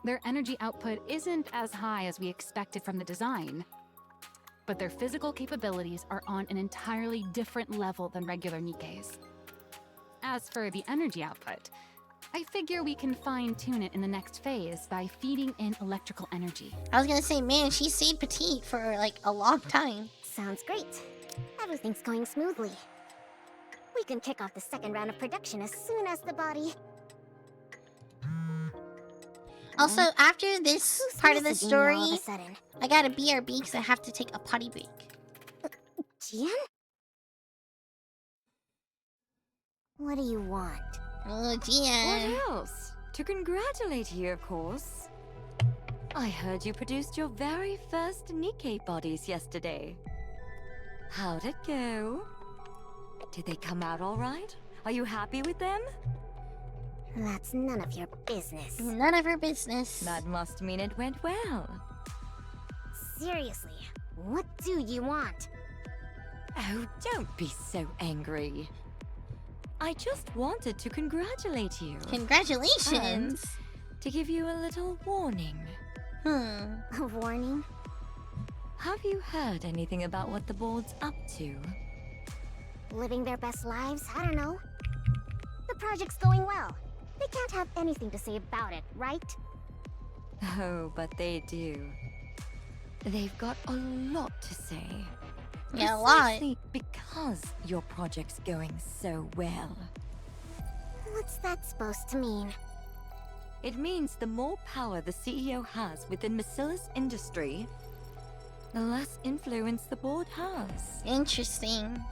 Their energy output isn't as high as we expected from the design, but their physical capabilities are on an entirely different level than regular Nikkeis. As for the energy output, I figure we can fine-tune it in the next phase by feeding in electrical energy. I was gonna say, man, she stayed petite for like a long time. Sounds great. Everything's going smoothly. We can kick off the second round of production as soon as the body... Also, after this Who's part of the messaging me story, all of a sudden? I gotta BRB because I have to take a potty break. Jian? What do you want? Oh, Jian. What else? To congratulate you, of course. I heard you produced your very first Nikkei bodies yesterday. How'd it go? Did they come out all right? Are you happy with them? That's none of your business. None of her business. That must mean it went well. Seriously, what do you want? Oh, don't be so angry. I just wanted to congratulate you. Congratulations. To give you a little warning. A warning? Have you heard anything about what the board's up to? Living their best lives? I don't know. The project's going well. They can't have anything to say about it, right? Oh, but they do. They've got a lot to say. Yeah, a lot. Precisely because your project's going so well. What's that supposed to mean? It means the more power the CEO has within Macilla's industry, the less influence the board has. Interesting.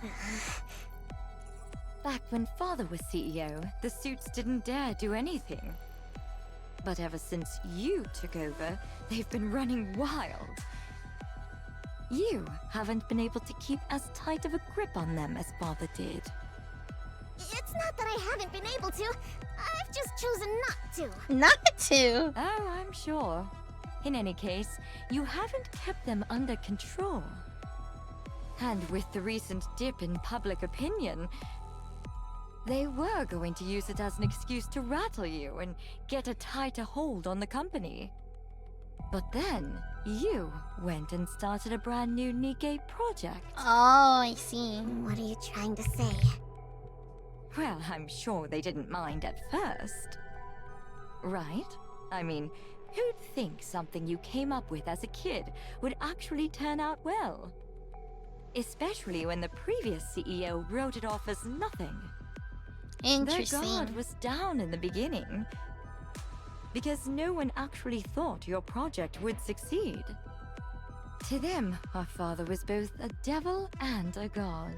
Back when Father was CEO, the suits didn't dare do anything. But ever since you took over, they've been running wild. You haven't been able to keep as tight of a grip on them as Father did. It's not that I haven't been able to. I've just chosen not to. Not to. Oh, I'm sure. In any case, you haven't kept them under control. And with the recent dip in public opinion, they were going to use it as an excuse to rattle you and get a tighter hold on the company. But then, you went and started a brand new Nikkei project. Oh, I see. What are you trying to say? Well, I'm sure they didn't mind at first. Right? I mean, who'd think something you came up with as a kid would actually turn out well? Especially when the previous CEO wrote it off as nothing. Interesting. Their guard was down in the beginning, because no one actually thought your project would succeed. To them, our father was both a devil and a god.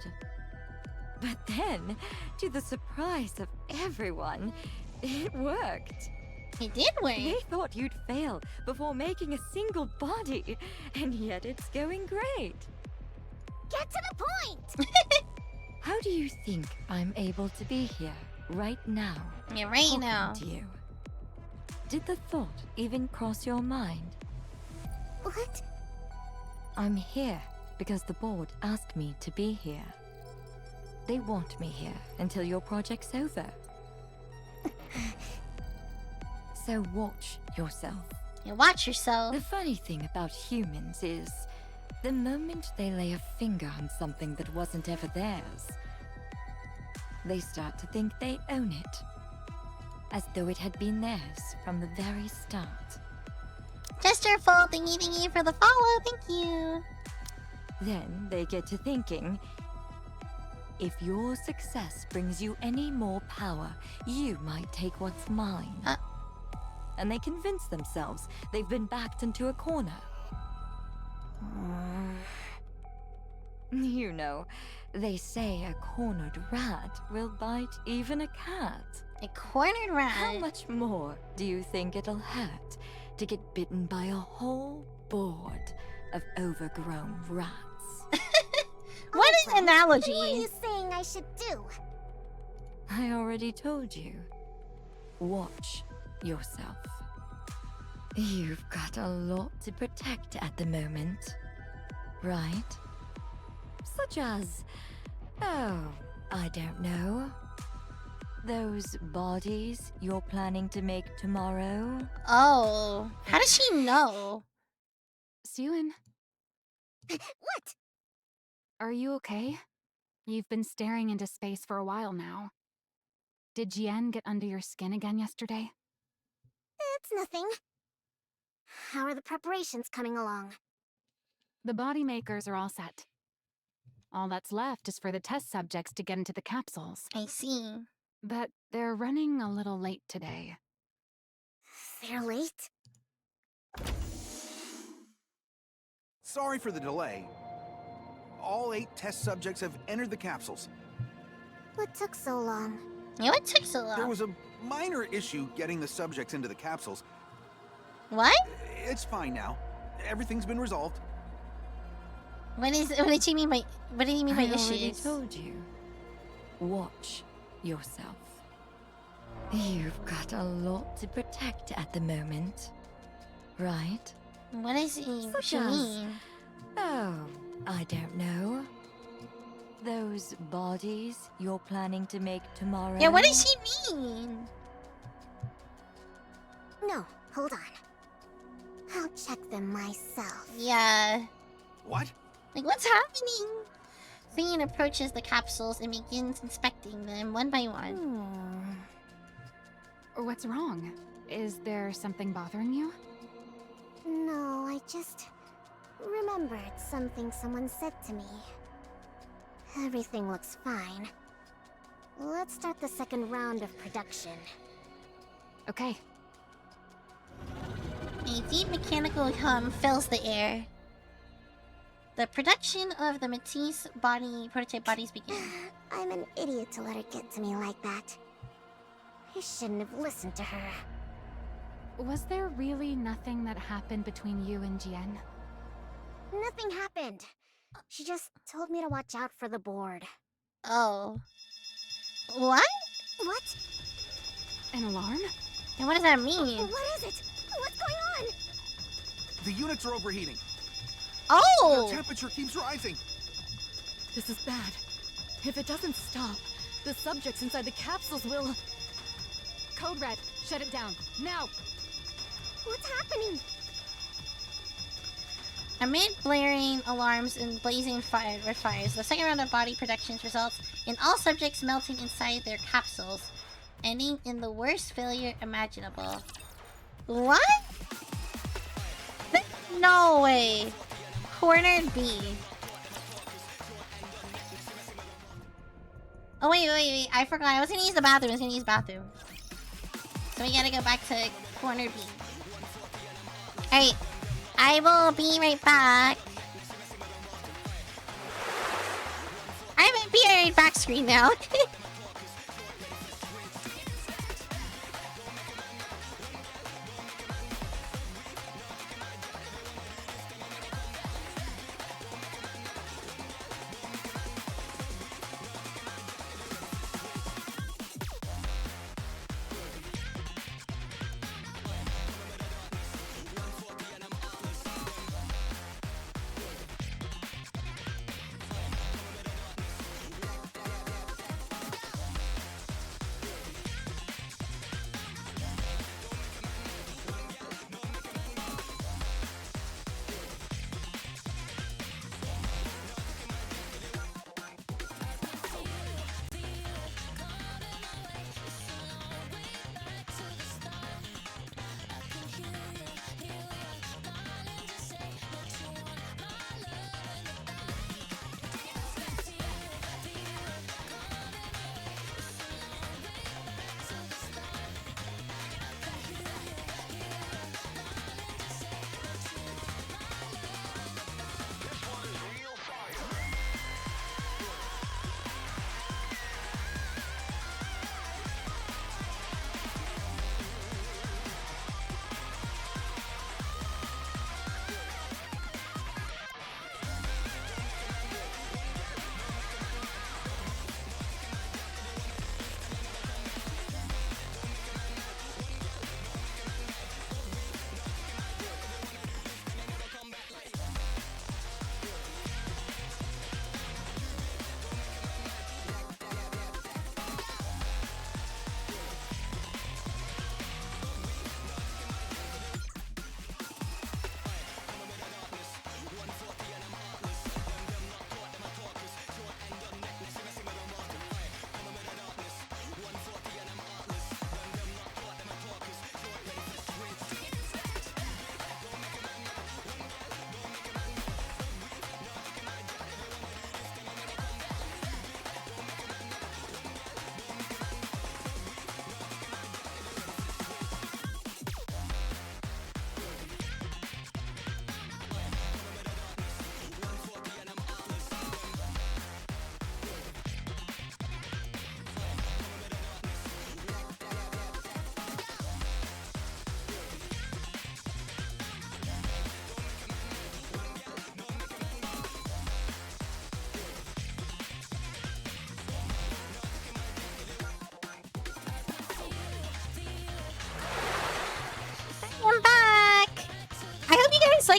But then, to the surprise of everyone, it worked. It did work. They thought you'd fail before making a single body, and yet it's going great. Get to the point! How do you think I'm able to be here, right now? Yeah, right talking now. to you? Did the thought even cross your mind? What? I'm here because the board asked me to be here. They want me here until your project's over. So watch yourself. Yeah, watch yourself. The funny thing about humans is, the moment they lay a finger on something that wasn't ever theirs, they start to think they own it, as though it had been theirs from the very start. Chesterful, thingy for the follow, thank you. Then they get to thinking, if your success brings you any more power, you might take what's mine. And they convince themselves they've been backed into a corner. You know, they say a cornered rat will bite even a cat. A cornered rat. How much more do you think it'll hurt to get bitten by a whole board of overgrown rats? What an analogy. What are you saying I should do? I already told you. Watch yourself. You've got a lot to protect at the moment, right? Such as, oh, I don't know. Those bodies you're planning to make tomorrow? Oh, how does she know? Suyun, What? are you okay? You've been staring into space for a while now. Did Jian get under your skin again yesterday? It's nothing. How are the preparations coming along? The body makers are all set. All that's left is for the test subjects to get into the capsules. I see. But they're running a little late today. They're late? Sorry for the delay. All 8 test subjects have entered the capsules. What took so long? Yeah, what took so long? There was a minor issue getting the subjects into the capsules. What? It's fine now. Everything's been resolved. What did he mean by I already issues? told you. Watch yourself. You've got a lot to protect at the moment, right? What does Such she as- mean? Oh, I don't know. Those bodies you're planning to make tomorrow? Yeah, what does she mean? No, hold on. I'll check them myself. Yeah. What? Like, what's happening? Thane approaches the capsules and begins inspecting them one by one. What's wrong? Is there something bothering you? No, I just remembered something someone said to me. Everything looks fine. Let's start the second round of production. Okay. A deep mechanical hum fills the air. The production of the Matisse prototype bodies begins. I'm an idiot to let her get to me like that. I shouldn't have listened to her. Was there really nothing that happened between you and Jian? Nothing happened. She just told me to watch out for the board. Oh. What? What? An alarm? And what does that mean? What is it? What's going on? The units are overheating. Oh! Their temperature keeps rising. This is bad. If it doesn't stop, the subjects inside the capsules will... Code Red, shut it down. Now! What's happening? Amid blaring alarms and blazing red fires, the second round of body productions results in all subjects melting inside their capsules, ending in the worst failure imaginable. What? No way! Corner B. Oh wait, I forgot. I was gonna use the bathroom. So we gotta go back to corner B. Alright. I will be right back. I'm at BRA back screen now.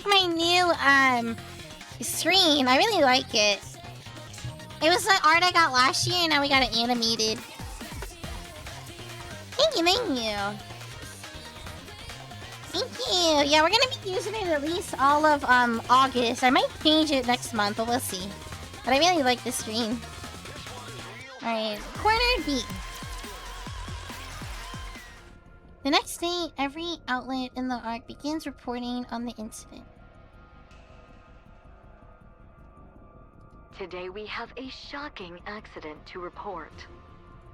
like my new screen. I really like it. It was the art I got last year, and now we got it animated. Thank you, thank you. Thank you. Yeah, we're gonna be using it at least all of August. I might change it next month, but we'll see. But I really like this screen. Alright, cornered beat. The next day, every outlet in the ARC begins reporting on the incident. Today we have a shocking accident to report.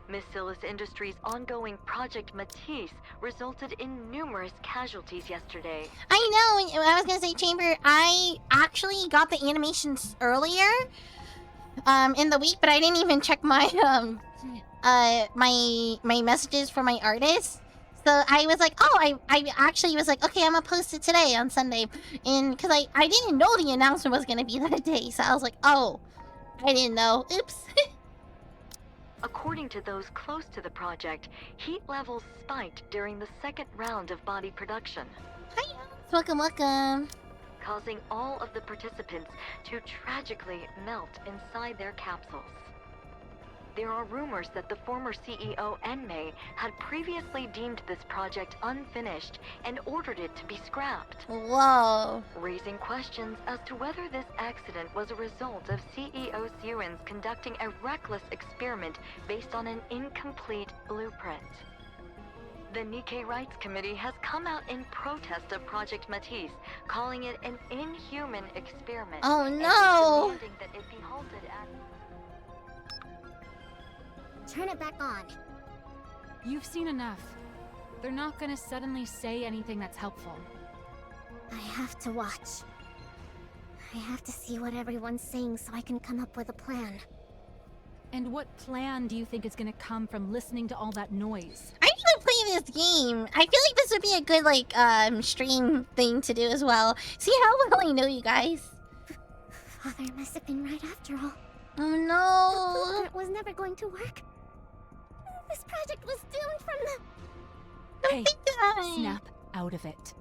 Miss Silas Industries' ongoing Project Matisse resulted in numerous casualties yesterday. I know, I was gonna say, Chamber, I actually got the animations earlier in the week, but I didn't even check my my messages for my artist. So I was like, oh, I actually was like, okay, I'm gonna post it today on Sunday. And because I didn't know the announcement was gonna be that day. So I was like, oh, I didn't know. Oops. According to those close to the project, heat levels spiked during the second round of body production. Hi, welcome, welcome. Causing all of the participants to tragically melt inside their capsules. There are rumors that the former CEO Enmei had previously deemed this project unfinished and ordered it to be scrapped. Whoa. Raising questions as to whether this accident was a result of CEO Sewins conducting a reckless experiment based on an incomplete blueprint. The Nikkei Rights Committee has come out in protest of Project Matisse, calling it an inhuman experiment. Oh and no! demanding that it be halted at... Turn it back on. You've seen enough. They're not gonna suddenly say anything that's helpful. I have to watch. I have to see what everyone's saying so I can come up with a plan. And what plan do you think is gonna come from listening to all that noise? I need to play this game. I feel like this would be a good, like, stream thing to do as well. See how well I know you guys. Father must have been right after all. Oh The no. blueprint was never going to work. This project was doomed from the... Hey, think that. snap out of it.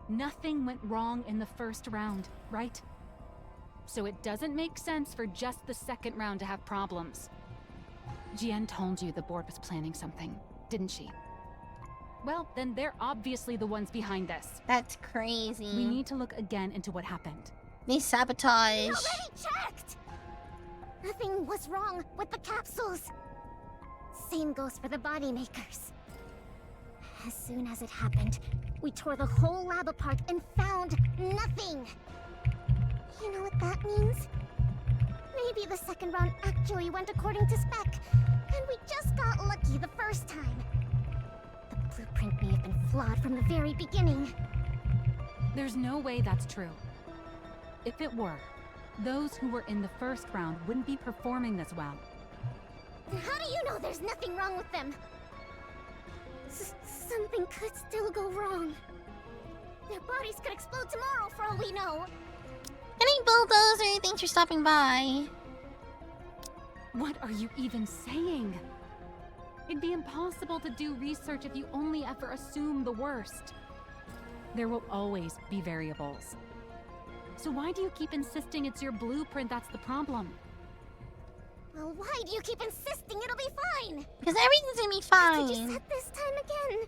Nothing went wrong in the first round, right? So it doesn't make sense for just the second round to have problems. Jian told you the board was planning something, didn't she? Well, then they're obviously the ones behind this. That's crazy. We need to look again into what happened. They sabotage. Nobody checked! Nothing was wrong with the capsules. Same goes for the body makers. As soon as it happened, we tore the whole lab apart and found nothing. You know what that means? Maybe the second round actually went according to spec, and we just got lucky the first time. The blueprint may have been flawed from the very beginning. There's no way that's true. If it were, those who were in the first round wouldn't be performing this well. Then how do you know there's nothing wrong with them? Something could still go wrong. Their bodies could explode tomorrow for all we know. Any bulldozer, thanks for stopping by. What are you even saying? It'd be impossible to do research if you only ever assume the worst. There will always be variables. So why do you keep insisting it's your blueprint that's the problem? Well, why do you keep insisting it'll be fine? Because everything's gonna be Did you fine. said this time again?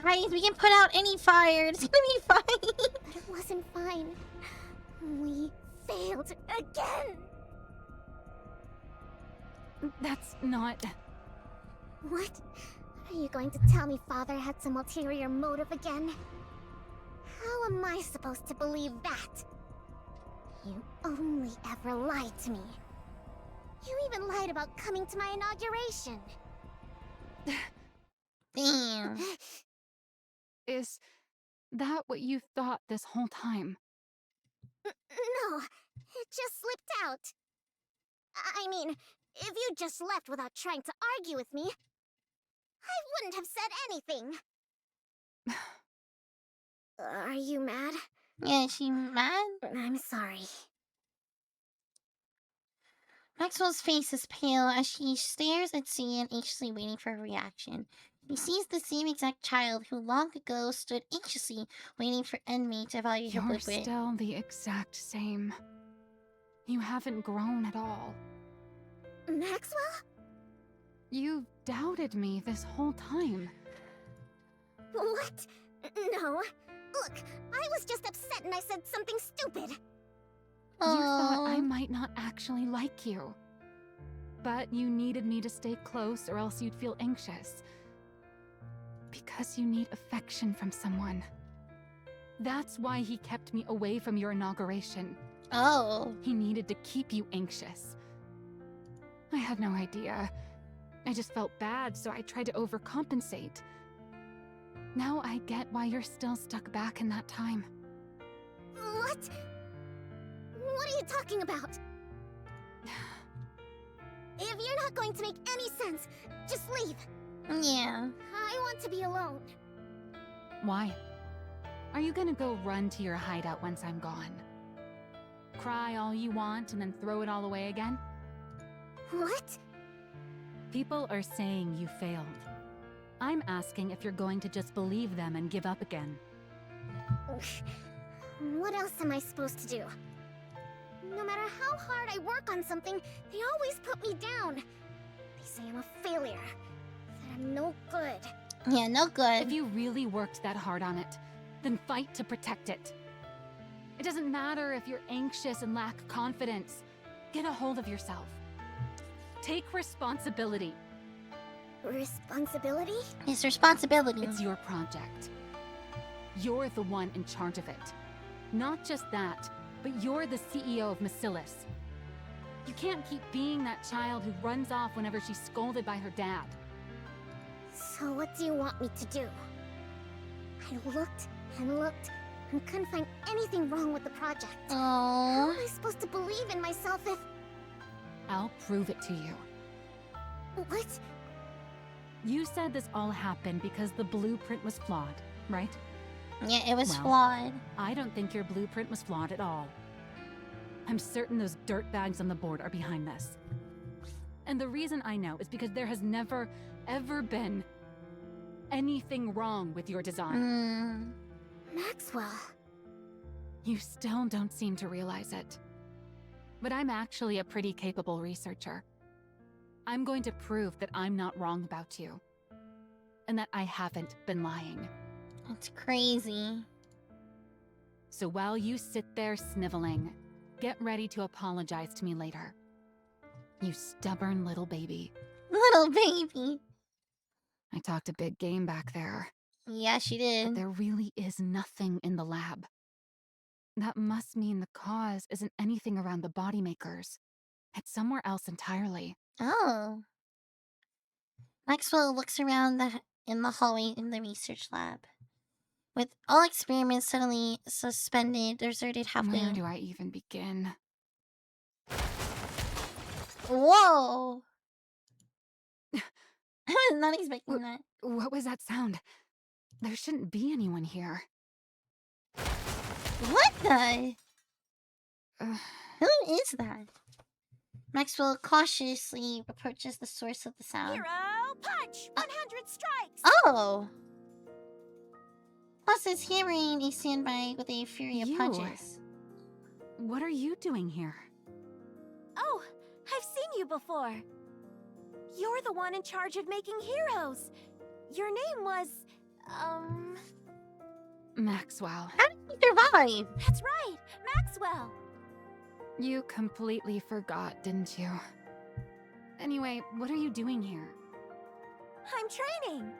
Guys, we can put out any fire. It's gonna be fine. But it wasn't fine. We failed again. That's not... What? Are you going to tell me Father had some ulterior motive again? How am I supposed to believe that? You only ever lied to me. You even lied about coming to my inauguration. Damn. Is that what you thought this whole time? No, it just slipped out. I mean, if you just left without trying to argue with me, I wouldn't have said anything. Are you mad? Yeah, is she mad? I'm sorry. Maxwell's face is pale as she stares at Cian, anxiously waiting for a reaction. He sees the same exact child who long ago stood anxiously waiting for Enmei to evaluate her You're blueprint. still the exact same. You haven't grown at all. Maxwell? You've doubted me this whole time. What? No. Look, I was just upset and I said something stupid. You thought I Aww. might not actually like you. But you needed me to stay close or else you'd feel anxious. Because you need affection from someone. That's why he kept me away from your inauguration. Oh. He needed to keep you anxious. I had no idea. I just felt bad, so I tried to overcompensate. Now I get why you're still stuck back in that time. What? What are you talking about? If you're not going to make any sense, just leave. Yeah. I want to be alone. Why? Are you gonna go run to your hideout once I'm gone? Cry all you want and then throw it all away again? What? People are saying you failed. I'm asking if you're going to just believe them and give up again. What else am I supposed to do? No matter how hard I work on something, they always put me down. They say I'm a failure, that I'm no good. Yeah, no good. If you really worked that hard on it, then fight to protect it. It doesn't matter if you're anxious and lack confidence. Get a hold of yourself. Take responsibility. Responsibility? It's responsibility. It's your project. You're the one in charge of it. Not just that, but you're the CEO of Bacillus. You can't keep being that child who runs off whenever she's scolded by her dad. So what do you want me to do? I looked and looked and couldn't find anything wrong with the project. How Oh. am I supposed to believe in myself if... I'll prove it to you. What? You said this all happened because the blueprint was flawed, right? Yeah, it was Well. flawed. I don't think your blueprint was flawed at all. I'm certain those dirtbags on the board are behind this. And the reason I know is because there has never, ever been anything wrong with your design. Maxwell. You still don't seem to realize it. But I'm actually a pretty capable researcher. I'm going to prove that I'm not wrong about you. And that I haven't been lying. It's crazy. So while you sit there sniveling, get ready to apologize to me later. You stubborn little baby. Little baby. I talked a big game back there. Yeah, she But did. there really is nothing in the lab. That must mean the cause isn't anything around the body makers. It's somewhere else entirely. Oh. Maxwell looks around in the hallway in the research lab. With all experiments suddenly suspended, deserted halfway. Where do I even begin? Whoa! I was not expecting that. What was that sound? There shouldn't be anyone here. What the? Ugh. Who is that? Maxwell cautiously approaches the source of the sound. Hero punch! 100 strikes! Oh! Plus, it's hammering a sandbag with a fury of You. punches. What are you doing here? Oh, I've seen you before. You're the one in charge of making heroes. Your name was, Maxwell. How did you survive? That's right, Maxwell. You completely forgot, didn't you? Anyway, what are you doing here? I'm training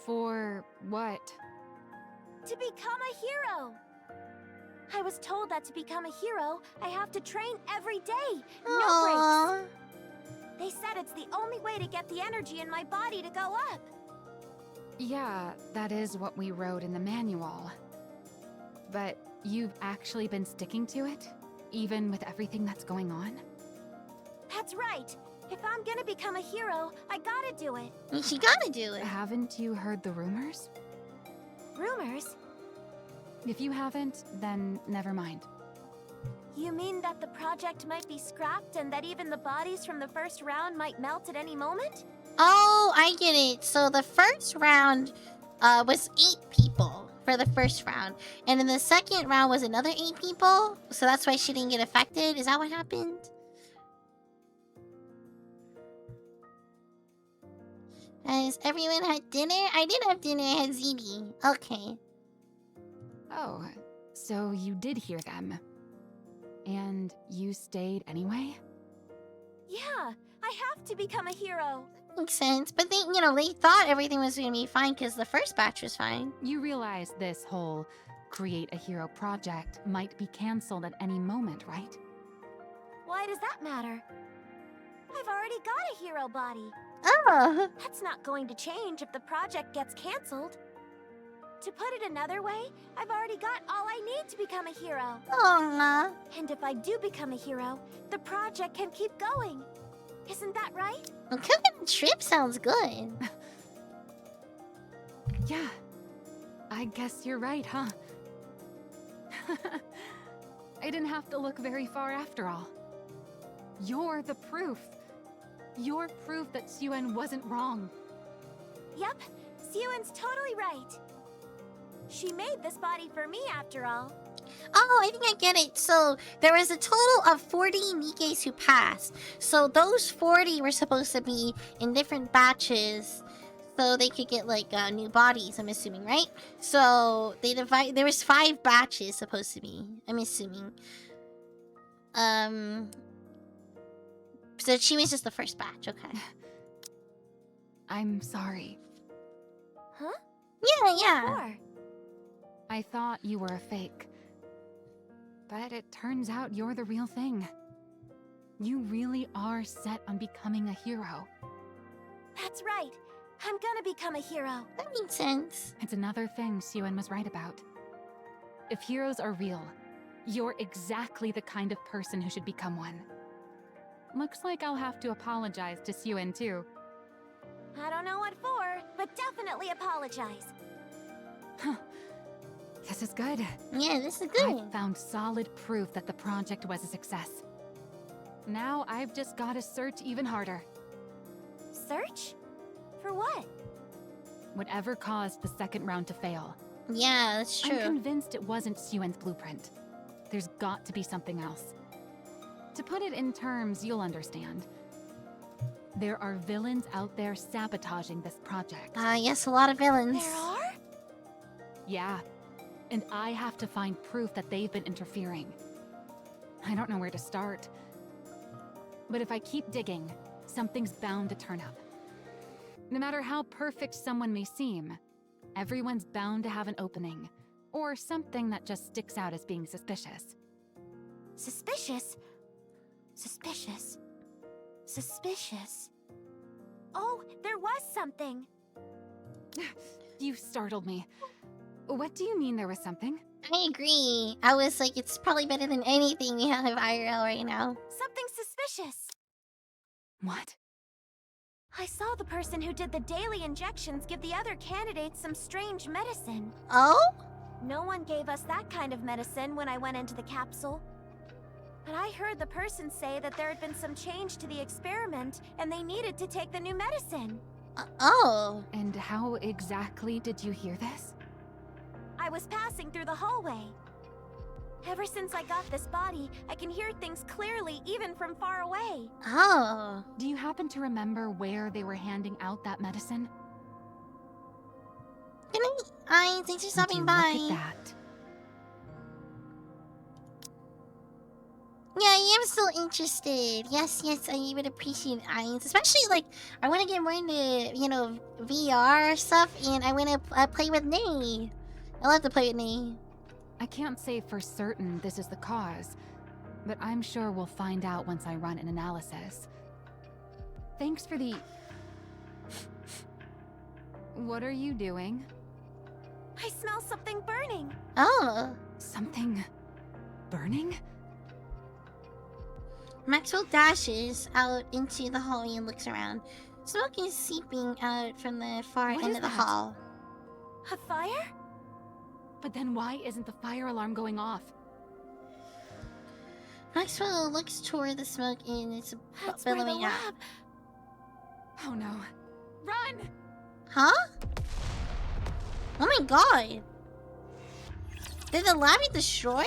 For what? to become a hero. I was told that to become a hero, I have to train every day. No Aww. breaks. They said it's the only way to get the energy in my body to go up. Yeah, that is what we wrote in the manual. But you've actually been sticking to it? Even with everything that's going on? That's right. If I'm gonna become a hero, I gotta do it. She gotta do it. Haven't you heard the rumors? Rumors? If you haven't, then never mind. You mean that the project might be scrapped and that even the bodies from the first round might melt at any moment? Oh, I get it. So the first round was 8 people for the first round. And then the second round was another 8 people. So that's why she didn't get affected. Is that what happened? Has everyone had dinner? I did have dinner. I had ziti. Okay. Oh, so you did hear them. And you stayed anyway? Yeah, I have to become a hero. Makes sense. But they, you know, they thought everything was going to be fine because the first batch was fine. You realize this whole create a hero project might be cancelled at any moment, right? Why does that matter? I've already got a hero body. Oh. That's not going to change if the project gets cancelled. To put it another way, I've already got all I need to become a hero. Aww. And if I do become a hero, the project can keep going. Isn't that right? Well, cooking the trip sounds good. Yeah. I guess you're right, huh? I didn't have to look very far after all. You're the proof. You're proof that Suen wasn't wrong. Yep, Suen's totally right. She made this body for me after all. Oh, I think I get it. So there was a total of 40 Nikes who passed. So those 40 were supposed to be in different batches, so they could get like new bodies. I'm assuming, right? So they divide. There was 5 batches supposed to be. I'm assuming. So she was just the first batch. Okay. I'm sorry. Huh? Yeah. Or I thought you were a fake. But it turns out you're the real thing. You really are set on becoming a hero. that's right. I'm gonna become a hero. That makes sense. It's another thing Suen was right about. If heroes are real, you're exactly the kind of person who should become one. Looks like I'll have to apologize to Suen too. I don't know what for, but definitely apologize. This is good. Yeah, this is good. I found solid proof that the project was a success. Now I've just got to search even harder. Search? For what? Whatever caused the second round to fail. Yeah, that's true. I'm convinced it wasn't Suen's blueprint. There's got to be something else. To put it in terms you'll understand, there are villains out there sabotaging this project. Yes, a lot of villains. There are? Yeah, and I have to find proof that they've been interfering. I don't know where to start. But if I keep digging, something's bound to turn up. No matter how perfect someone may seem, everyone's bound to have an opening, or something that just sticks out as being suspicious. Suspicious? Suspicious. Suspicious. Oh, there was something. You startled me. What do you mean there was something? I agree. I was like, it's probably better than anything we have IRL right now. Something suspicious. What? I saw the person who did the daily injections give the other candidates some strange medicine. Oh? No one gave us that kind of medicine when I went into the capsule. But I heard the person say that there had been some change to the experiment and they needed to take the new medicine. Oh. And how exactly did you hear this? I was passing through the hallway. Ever since I got this body, I can hear things clearly even from far away. Oh. Do you happen to remember where they were handing out that medicine? Thanks for stopping Would by. you look at that? Yeah, I am still interested. Yes, I would appreciate it, especially like I want to get more into VR stuff, and I want to play with Nay. I love to play with Nay. I can't say for certain this is the cause, but I'm sure we'll find out once I run an analysis. Thanks for the... What are you doing? I smell something burning. Oh. Something... burning? Maxwell dashes out into the hallway and looks around. Smoke is seeping out from the far What end is of the that? hall. A fire? But then why isn't the fire alarm going off? Maxwell looks toward the smoke and it's That's where the billowing out. lab. Oh no. Run! Huh? Oh my god. Did the lab be destroyed?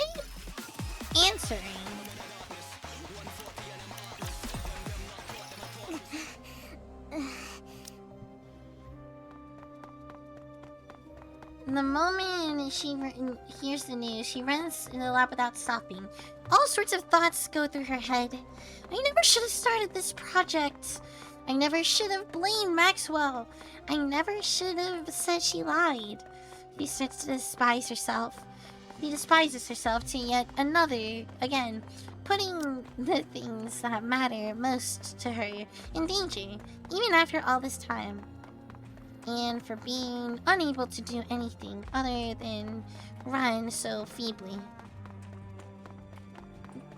Answering. The moment she hears the news, she runs in the lab without stopping. All sorts of thoughts go through her head. I never should have started this project. I never should have blamed Maxwell. I never should have said she lied. She starts to despise herself. She despises herself to yet another, again, putting the things that matter most to her in danger, even after all this time. And for being unable to do anything other than run so feebly.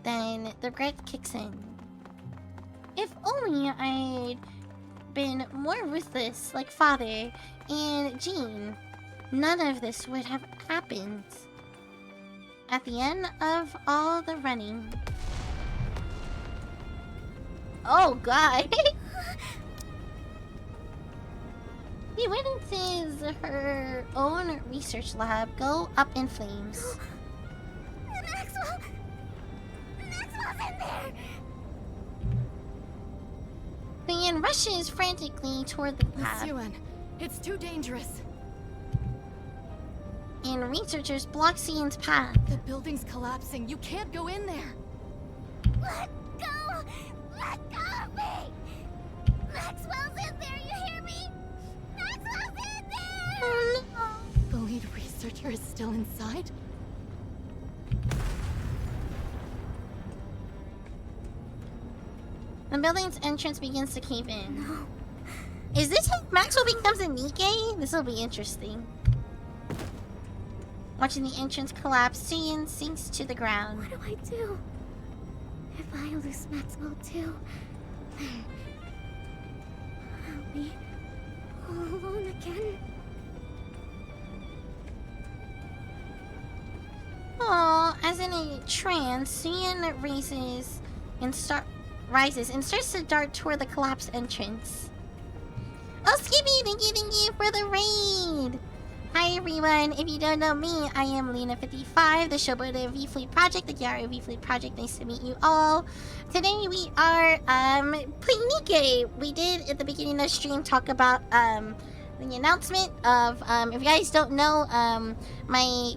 Then the regret kicks in. If only I'd been more ruthless like Father and Jean, none of this would have happened. At the end of all the running... Oh god! He went into her own research lab, go up in flames. Maxwell! Maxwell's in there! Leon rushes frantically toward the Miss lab, Yuen, it's too dangerous. and researchers block Cian's path. The building's collapsing. You can't go in there. Let go! Let go of me! Maxwell's in there, you hear me? Maxwell's in there! Oh no! The lead researcher is still inside? The building's entrance begins to cave in. No. Is this how Maxwell becomes a Nikkei? This will be interesting. Watching the entrance collapse, Cian sinks to the ground. What do I do? If I lose Maxwell too, then I'll be all alone again. Oh, as in a trance, Cian rises and starts to dart toward the collapsed entrance. Oh, Skippy, thank you for the raid! Hi everyone, if you don't know me, I am Lena55, the showboat of VFLEET Project, the Gyaro VFLEET Project. Nice to meet you all. Today we are playing Nikkei. We did at the beginning of the stream talk about the announcement of if you guys don't know, my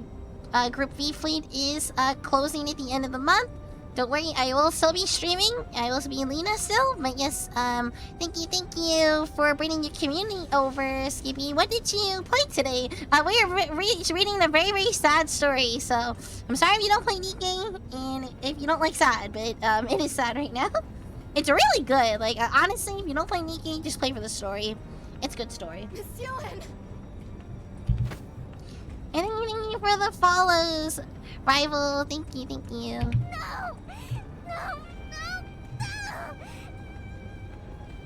group VFLEET is closing at the end of the month. Don't worry, I will still be streaming. I will also be Lena still. But yes, thank you for bringing your community over, Skippy. What did you play today? We are reading a very, very sad story. So, I'm sorry if you don't play Nikkei, and if you don't like sad, but it is sad right now. It's really good. Like, honestly, if you don't play Nikkei, just play for the story. It's a good story. Miss Yuen! And thank you for the follows, Rival. Thank you. No! No! No! No!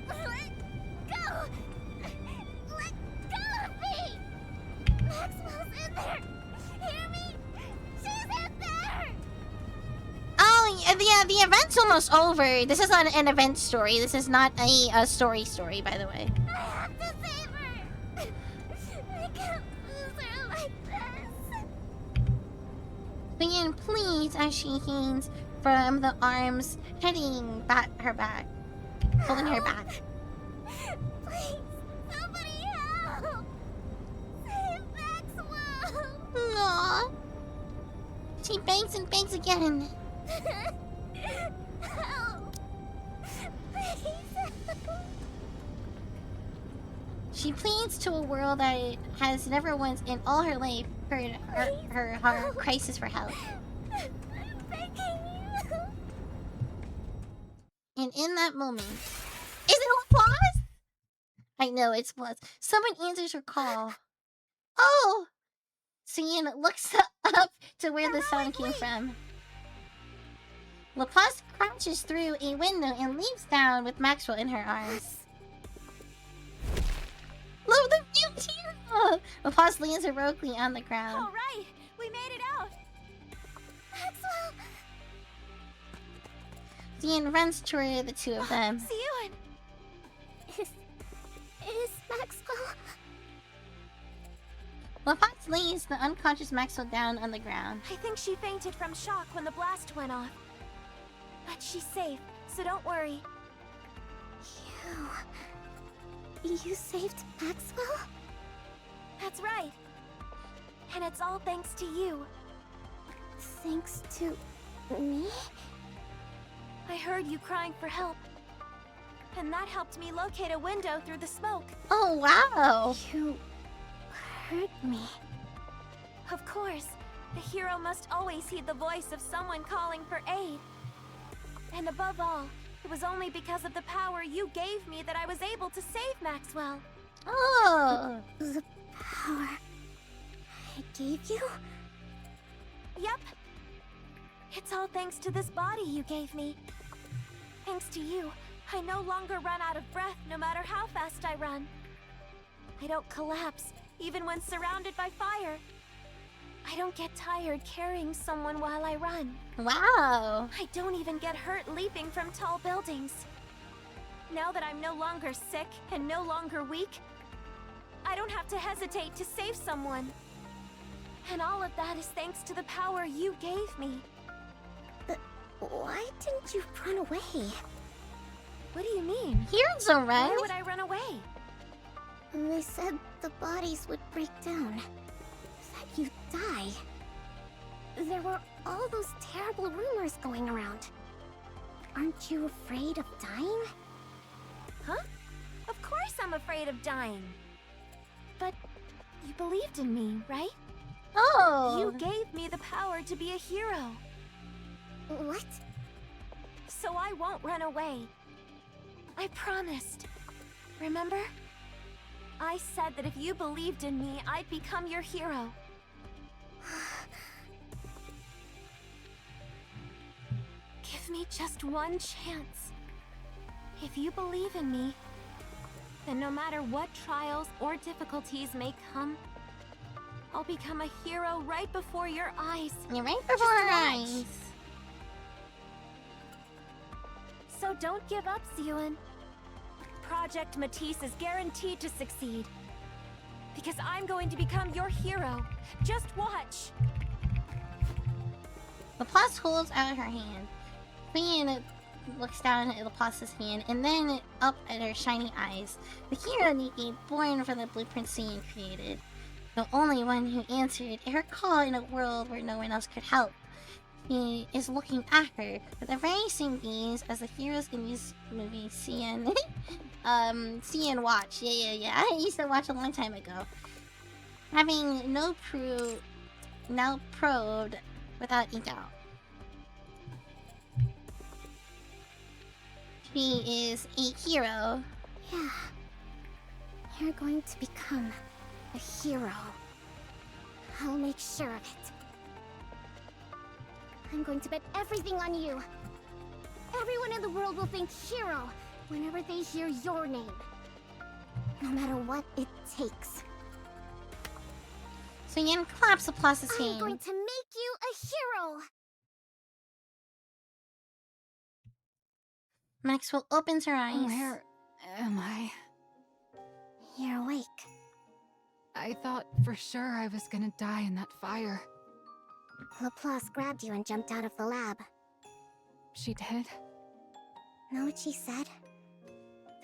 Let go! Let go of me! Maxwell's in there! Hear me? She's in there! Oh, yeah, the event's almost over. This is not an event story. This is not a story, by the way. I have to save her! I can't lose her like this! Leon pleads as she hangs from the arms, heading her back, holding her back. Please, somebody help! Save Maxwell! Aww. She begs and begs again. Help! Please help! She pleads to a world that has never once in all her life heard her crisis for help. I'm begging you! And in that moment, is it applause? I know it's applause. Someone answers her call. Oh! Cian looks up to where the sound came from. Laplace crashes through a window and leaps down with Maxwell in her arms. Love the view here! Laplace lands heroically on the ground. All right, we made it out. Maxwell! Cian runs toward the two of them. See you. Is placed the unconscious Maxwell down on the ground. I think she fainted from shock when the blast went off. But she's safe, so don't worry. You saved Maxwell? That's right. And it's all thanks to you. Thanks to me? I heard you crying for help. And that helped me locate a window through the smoke. Oh, wow. You hurt me. Of course, the hero must always heed the voice of someone calling for aid. And above all, it was only because of the power you gave me that I was able to save Maxwell. Oh. The power I gave you? Yep. It's all thanks to this body you gave me. Thanks to you, I no longer run out of breath no matter how fast I run. I don't collapse, even when surrounded by fire. I don't get tired carrying someone while I run. Wow. I don't even get hurt leaping from tall buildings. Now that I'm no longer sick and no longer weak, I don't have to hesitate to save someone. And all of that is thanks to the power you gave me. Why didn't you run away? What do you mean? Here's a run. Why would I run away? They said the bodies would break down. That you'd die. There were all those terrible rumors going around. Aren't you afraid of dying? Huh? Of course I'm afraid of dying. But you believed in me, right? Oh. You gave me the power to be a hero. What? So I won't run away. I promised. Remember? I said that if you believed in me, I'd become your hero. Give me just one chance. If you believe in me, then no matter what trials or difficulties may come, I'll become a hero right before your eyes. You're right before our eyes. So don't give up, Zewan. Project Matisse is guaranteed to succeed. Because I'm going to become your hero. Just watch. Laplace holds out her hand. Queen looks down at Laplace's hand and then up at her shiny eyes. The hero Nikki, born from the blueprint Cian created. The only one who answered her call in a world where no one else could help. He is looking at her with the very same gaze as the heroes in these movies Cian Cian watch. Yeah. I used to watch a long time ago. Having now probed without a doubt. She is a hero. Yeah. You're going to become a hero. I'll make sure of it. I'm going to bet everything on you. Everyone in the world will think hero whenever they hear your name. No matter what it takes. So Yen claps Laplace's hand. I'm going to make you a hero! Maxwell opens her eyes. Where am I? You're awake. I thought for sure I was gonna die in that fire. Laplace grabbed you and jumped out of the lab. She did? Know what she said?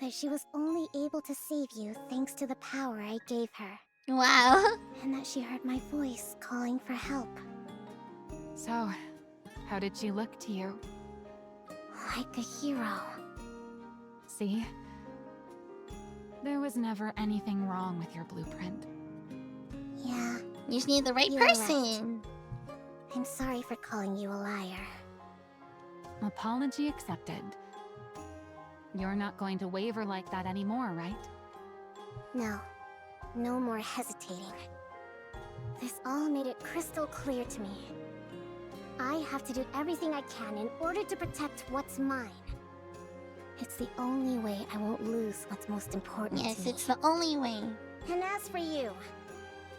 That she was only able to save you thanks to the power I gave her. Wow. And that she heard my voice calling for help. So, how did she look to you? Like a hero. See? There was never anything wrong with your blueprint. Yeah. You just need the right You're person. right. I'm sorry for calling you a liar. Apology accepted. You're not going to waver like that anymore, right? No. No more hesitating. This all made it crystal clear to me. I have to do everything I can in order to protect what's mine. It's the only way I won't lose what's most important Yes, to me. it's the only way. And as for you,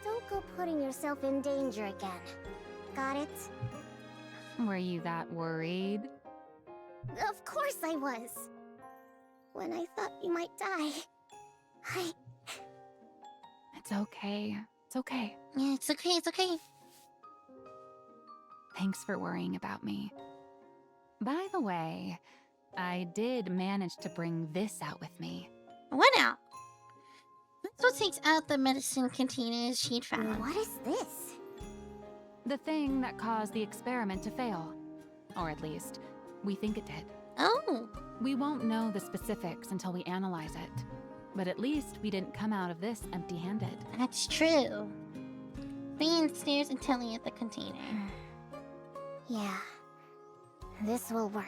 don't go putting yourself in danger again. Got it? Were you that worried? Of course I was. When I thought you might die, It's okay. It's okay. Yeah, it's okay, it's okay. Thanks for worrying about me. By the way, I did manage to bring this out with me. What now? This what takes out the medicine containers she'd found. What is this? The thing that caused the experiment to fail. Or at least, we think it did. Oh. We won't know the specifics until we analyze it. But at least we didn't come out of this empty-handed. That's true. Bean stares intently at the container. Yeah. This will work.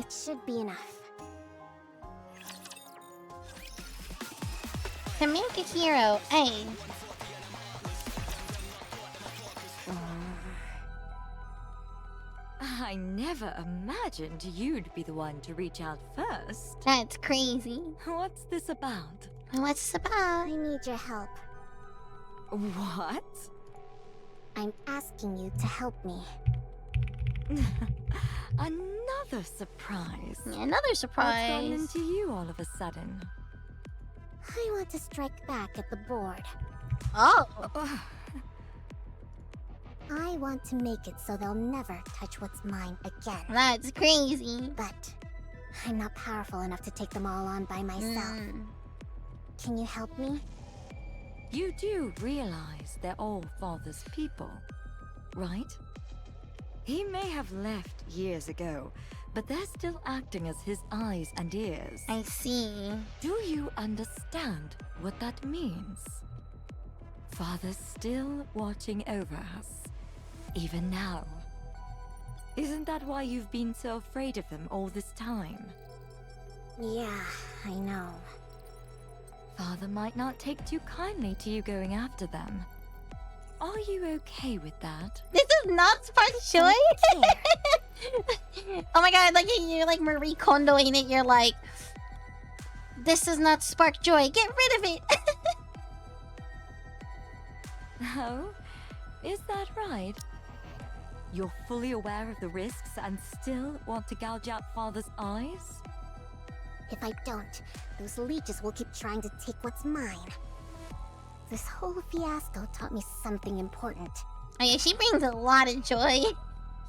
It should be enough. To make a hero, A. I never imagined you'd be the one to reach out first. That's crazy. What's this about? What's about? I need your help. What? I'm asking you to help me. Another surprise. Yeah, another What's surprise. gone into you all of a sudden? I want to strike back at the board. Oh. I want to make it so they'll never touch what's mine again. That's crazy. But I'm not powerful enough to take them all on by myself. Can you help me? You do realize they're all Father's people, right? He may have left years ago, but they're still acting as his eyes and ears. I see. Do you understand what that means? Father's still watching over us, even now. Isn't that why you've been so afraid of them all this time? Yeah, I know. Father might not take too kindly to you going after them. Are you okay with that? This is not spark joy. Oh my god, like you're like Marie Kondoing it. You're like, this does not spark joy. Get rid of it. Oh, is that right? You're fully aware of the risks and still want to gouge out Father's eyes? If I don't, those leeches will keep trying to take what's mine. This whole fiasco taught me something important. Oh yeah, she brings a lot of joy.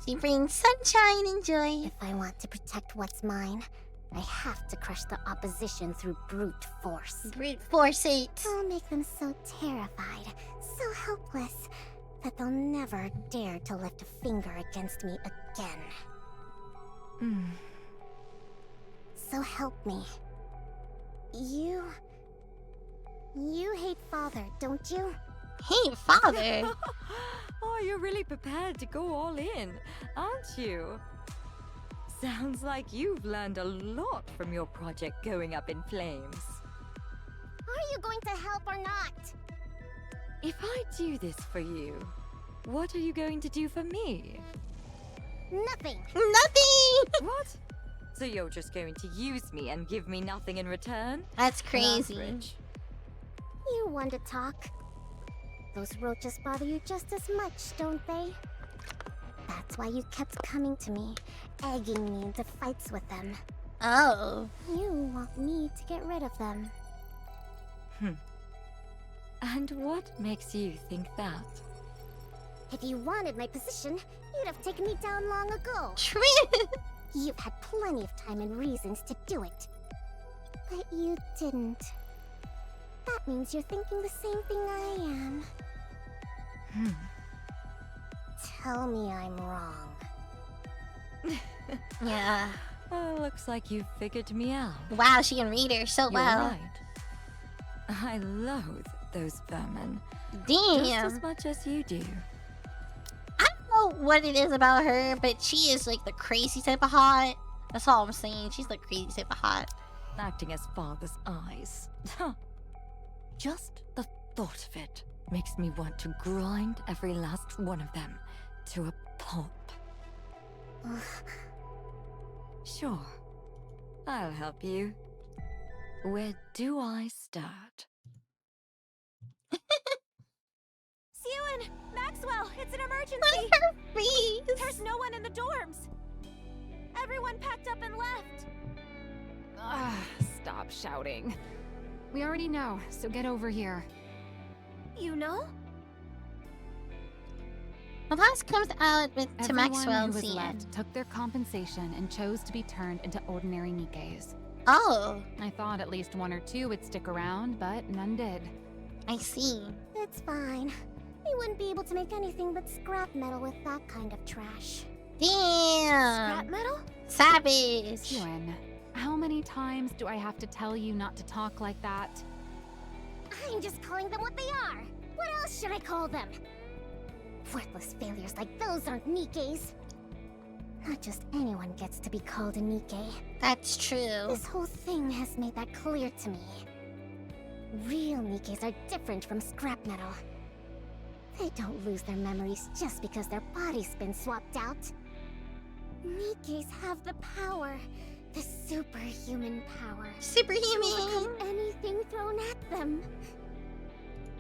She brings sunshine and joy. If I want to protect what's mine, I have to crush the opposition through brute force. Brute force it. I'll make them so terrified, so helpless, that they'll never dare to lift a finger against me again. So help me. You hate Father, don't you? Hate Father? Oh, you're really prepared to go all in, aren't you? Sounds like you've learned a lot from your project going up in flames. Are you going to help or not? If I do this for you, what are you going to do for me? Nothing! Nothing! What? So you're just going to use me and give me nothing in return? That's crazy. Rich. You want to talk? Those roaches bother you just as much, don't they? That's why you kept coming to me, egging me into fights with them. Oh. You want me to get rid of them. And what makes you think that? If you wanted my position, you'd have taken me down long ago. True. You've had plenty of time and reasons to do it. But you didn't. That means you're thinking the same thing I am. Tell me I'm wrong. Yeah. Well, looks like you've figured me out. Wow, she can read her so You're well. right. I loathe those vermin. Damn. Just as much as you do. I don't know what it is about her, but she is like the crazy type of hot. That's all I'm saying. She's the crazy type of hot. Acting as Father's eyes. Just the thought of it makes me want to grind every last one of them to a pulp. Sure, I'll help you. Where do I start? Sewan! Maxwell! It's an emergency! Look at her face! There's no one in the dorms! Everyone packed up and left! Stop shouting. We already know, so get over here. You know? The last comes out with to Everyone Maxwell who was CN. left took their compensation and chose to be turned into ordinary Nikkes. Oh, I thought at least one or two would stick around, but none did. I see. It's fine. We wouldn't be able to make anything but scrap metal with that kind of trash. Damn. Scrap metal? Savage. Ewan, how many times do I have to tell you not to talk like that? I'm just calling them what they are. What else should I call them? Worthless failures like those aren't Nikkes. Not just anyone gets to be called a Nikke. That's true. This whole thing has made that clear to me. Real Nikkes are different from scrap metal. They don't lose their memories just because their body's been swapped out. Nikkes have the power. The superhuman power. To Superhuman. overcome anything thrown at them.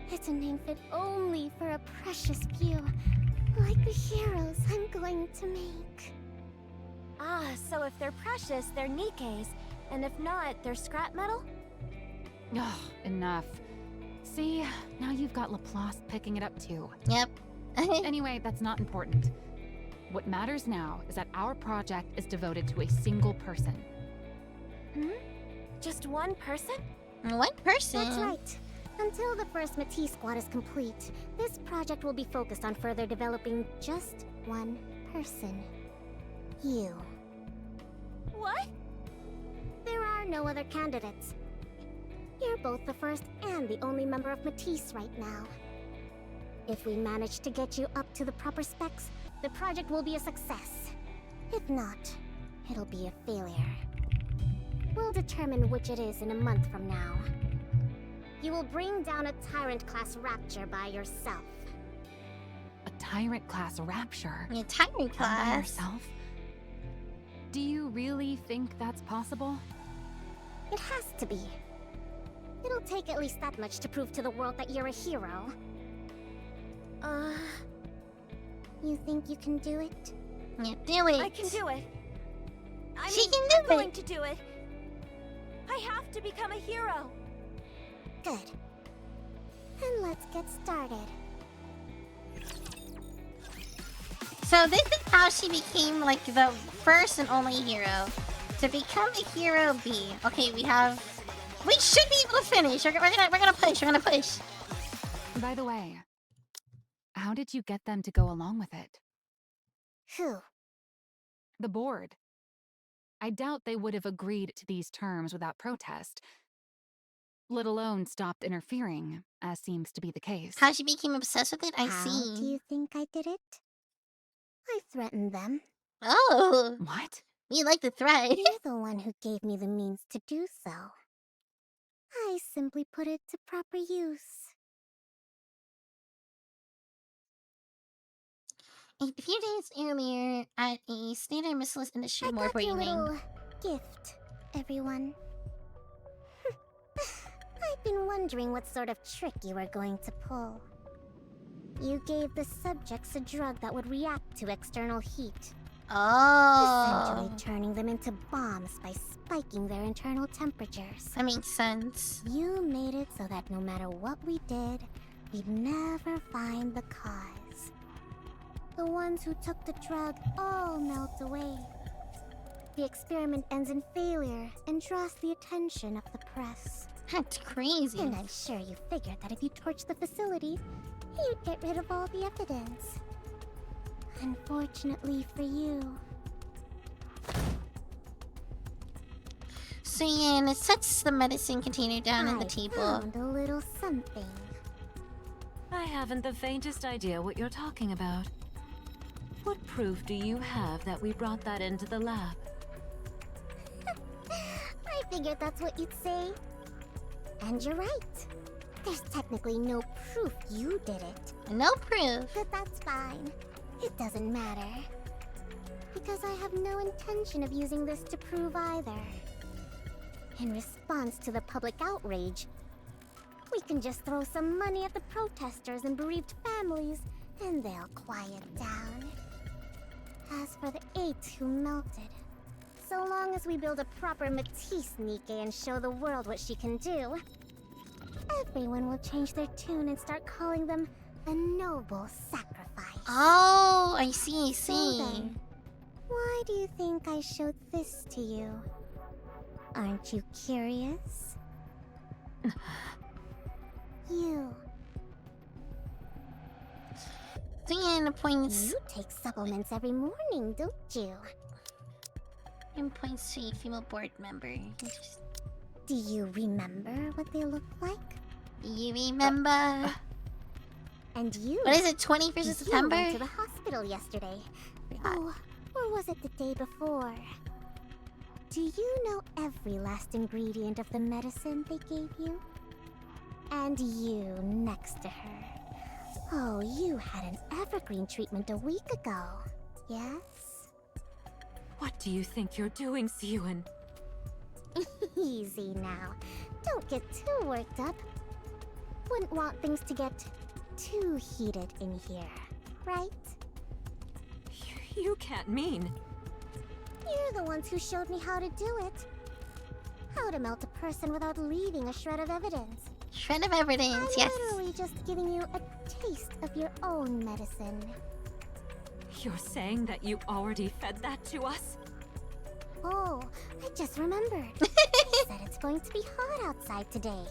It's a name fit only for a precious few, like the heroes I'm going to make. Ah, so if they're precious, they're Nikkes, and if not, they're scrap metal? Ugh, enough. See, now you've got Laplace picking it up too. Yep. Anyway, that's not important. What matters now is that our project is devoted to a single person. Just one person? One person. That's right. Until the first Matisse squad is complete, this project will be focused on further developing just one person. You. What? There are no other candidates. You're both the first and the only member of Matisse right now. If we manage to get you up to the proper specs, the project will be a success. If not, it'll be a failure. We'll determine which it is in a month from now. You will bring down a Tyrant-class Rapture by yourself. A Tyrant-class Rapture? Your Tyrant All by class. yourself? Do you really think that's possible? It has to be. It'll take at least that much to prove to the world that you're a hero. You think you can do it? Yeah, do it. I can do it. She can I'm do going it. to do it. I have to become a hero. Good. Then let's get started. So this is how she became like the first and only hero. To become a hero B. Okay, we should be able to finish. We're gonna push. We're gonna push. By the way, how did you get them to go along with it? Who? The board. I doubt they would have agreed to these terms without protest, let alone stopped interfering, as seems to be the case. How she became obsessed with it? I How see. do you think I did it? I threatened them. Oh, What? you like the threat. You're the one who gave me the means to do so. I simply put it to proper use. A few days earlier, at a standard missiles industry I more got you a briefing. little gift, everyone. I've been wondering what sort of trick you were going to pull. You gave the subjects a drug that would react to external heat, Oh, essentially turning them into bombs by spiking their internal temperatures. that makes sense. You made it so that no matter what we did, we'd never find the cause. The ones who took the drug all melt away. The experiment ends in failure and draws the attention of the press. That's crazy. And I'm sure you figured that if you torched the facility, you'd get rid of all the evidence. Unfortunately for you. So yeah, and it sets the medicine container down on the I table. found a little something. I haven't the faintest idea what you're talking about. What proof do you have that we brought that into the lab? I figured that's what you'd say. And you're right. There's technically no proof you did it. No proof. But that's fine. It doesn't matter. Because I have no intention of using this to prove either. In response to the public outrage, we can just throw some money at the protesters and bereaved families, and they'll quiet down. As for the 8 who melted, so long as we build a proper Matisse Nikke and show the world what she can do, everyone will change their tune and start calling them a noble sacrifice. Oh, I see, So then, why do you think I showed this to you? Aren't you curious? You. Suyin points. You take supplements every morning, don't you? And points to a female board member. Do you remember what they look like? You remember? And you? What is it, 21st of September? You went to the hospital yesterday. Oh, or was it the day before? Do you know every last ingredient of the medicine they gave you? And you next to her. Oh, you had an evergreen treatment a week ago. Yes? What do you think you're doing, Siyun? Easy now. Don't get too worked up. Wouldn't want things to get too heated in here, right? You can't mean... You're the ones who showed me how to do it. How to melt a person without leaving a shred of evidence. Shred of evidence, yes. I'm literally just giving you a taste of your own medicine. You're saying that you already fed that to us? Oh, I just remembered. I said it's going to be hot outside today.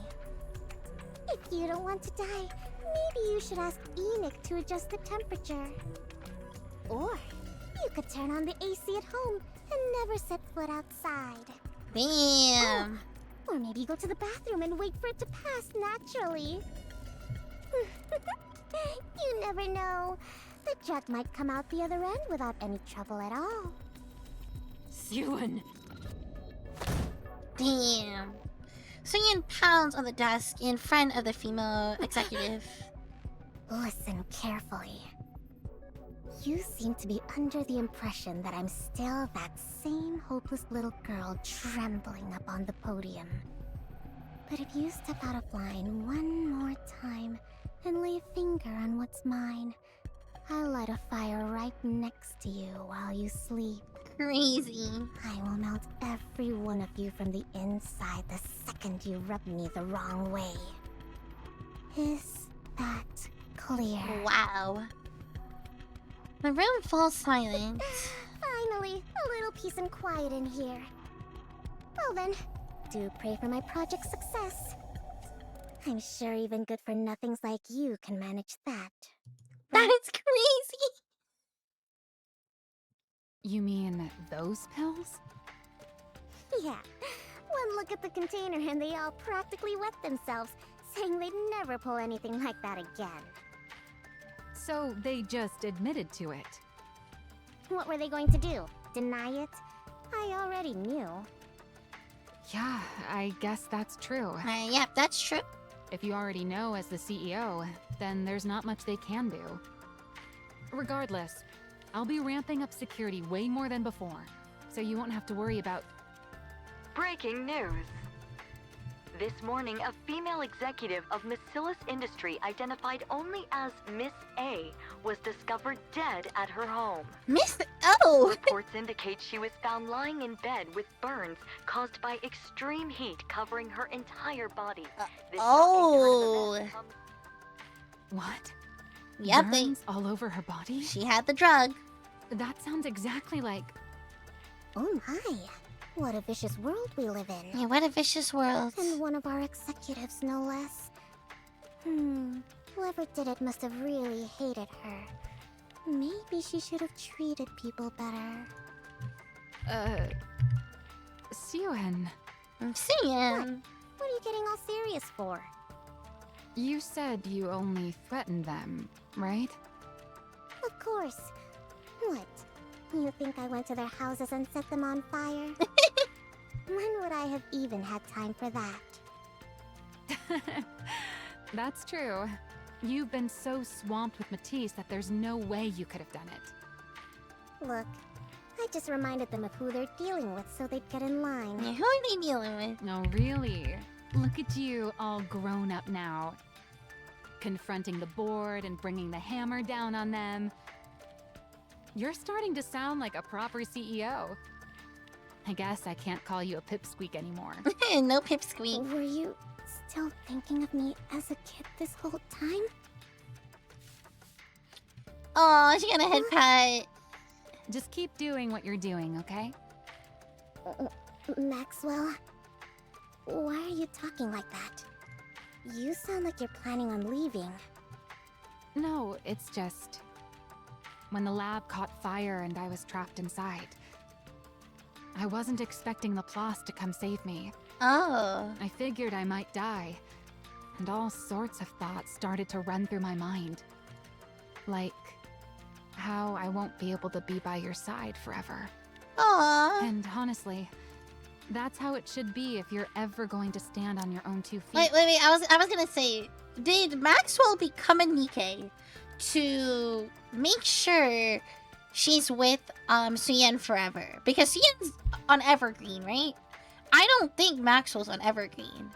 If you don't want to die, maybe you should ask Enoch to adjust the temperature. Or you could turn on the AC at home and never set foot outside. Damn. Oh, or maybe go to the bathroom and wait for it to pass naturally. You never know. The jug might come out the other end without any trouble at all. Siyun! Damn. Suyin pounds on the desk in front of the female executive. Listen carefully. You seem to be under the impression that I'm still that same hopeless little girl trembling up on the podium. But if you step out of line one more time and lay a finger on what's mine, I'll light a fire right next to you while you sleep. Crazy. I will melt every one of you from the inside the second you rub me the wrong way. Is that clear? Wow. The room falls silent. Finally, a little peace and quiet in here. Well then, do pray for my project's success. I'm sure even good-for-nothings like you can manage that. That is crazy! You mean those pills? Yeah. One look at the container and they all practically wet themselves, saying they'd never pull anything like that again. So they just admitted to it. What were they going to do? Deny it? I already knew. Yeah, I guess that's true. Yep, that's true. If you already know as the CEO, then there's not much they can do. Regardless, I'll be ramping up security way more than before, so you won't have to worry about... Breaking news. This morning, a female executive of Macillus Industry identified only as Miss A was discovered dead at her home. Miss O! Reports indicate she was found lying in bed with burns caused by extreme heat covering her entire body. This oh! shocking turn of events comes- What? Yep, Burns all over her body? she had the drug. That sounds exactly like... Oh my. What a vicious world we live in. Yeah, what a vicious world. And one of our executives, no less. Whoever did it must have really hated her. Maybe she should have treated people better. Siyun, I'm seeing. What are you getting all serious for? you said you only threatened them, right? Of course. What? You think I went to their houses and set them on fire? When would I have even had time for that? That's true. You've been so swamped with Matisse that there's no way you could have done it. Look, I just reminded them of who they're dealing with so they'd get in line. Yeah, who are they dealing with? No, really. Look at you, all grown up now. Confronting the board and bringing the hammer down on them. You're starting to sound like a proper CEO. I guess I can't call you a pipsqueak anymore. No pipsqueak. Were you still thinking of me as a kid this whole time? Oh, she got a head pat. Just keep doing what you're doing, okay? Maxwell, why are you talking like that? You sound like you're planning on leaving. No, it's just... when the lab caught fire and I was trapped inside, I wasn't expecting Laplace to come save me. Oh. I figured I might die, and all sorts of thoughts started to run through my mind. Like, how I won't be able to be by your side forever. Aww. And honestly, that's how it should be if you're ever going to stand on your own 2 feet. Wait. I was gonna say, did Maxwell become a Nikke to make sure she's with Suyen forever? Because Suyen's on Evergreen, right? I don't think Maxwell's on Evergreen.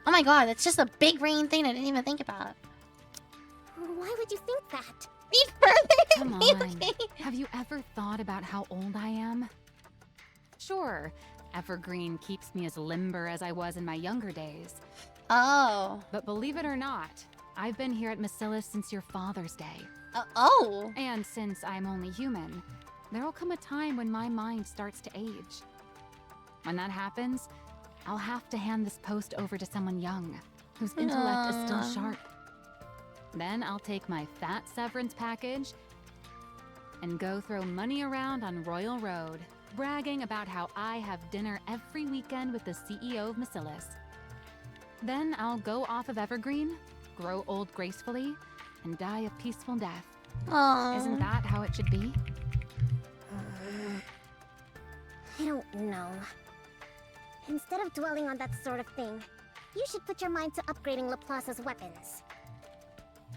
Oh my god, that's just a big brain thing I didn't even think about. Why would you think that? Be further. Come on. Have you ever thought about how old I am? Sure, Evergreen keeps me as limber as I was in my younger days. Oh. But believe it or not, I've been here at Macillus since your father's day. Oh. And since I'm only human, there'll come a time when my mind starts to age. When that happens, I'll have to hand this post over to someone young, whose intellect is still sharp. Then I'll take my fat severance package and go throw money around on Royal Road, bragging about how I have dinner every weekend with the CEO of Macillus. Then I'll go off of Evergreen, grow old gracefully, and die a peaceful death. Aww. Isn't that how it should be? I don't know. Instead of dwelling on that sort of thing, you should put your mind to upgrading Laplace's weapons.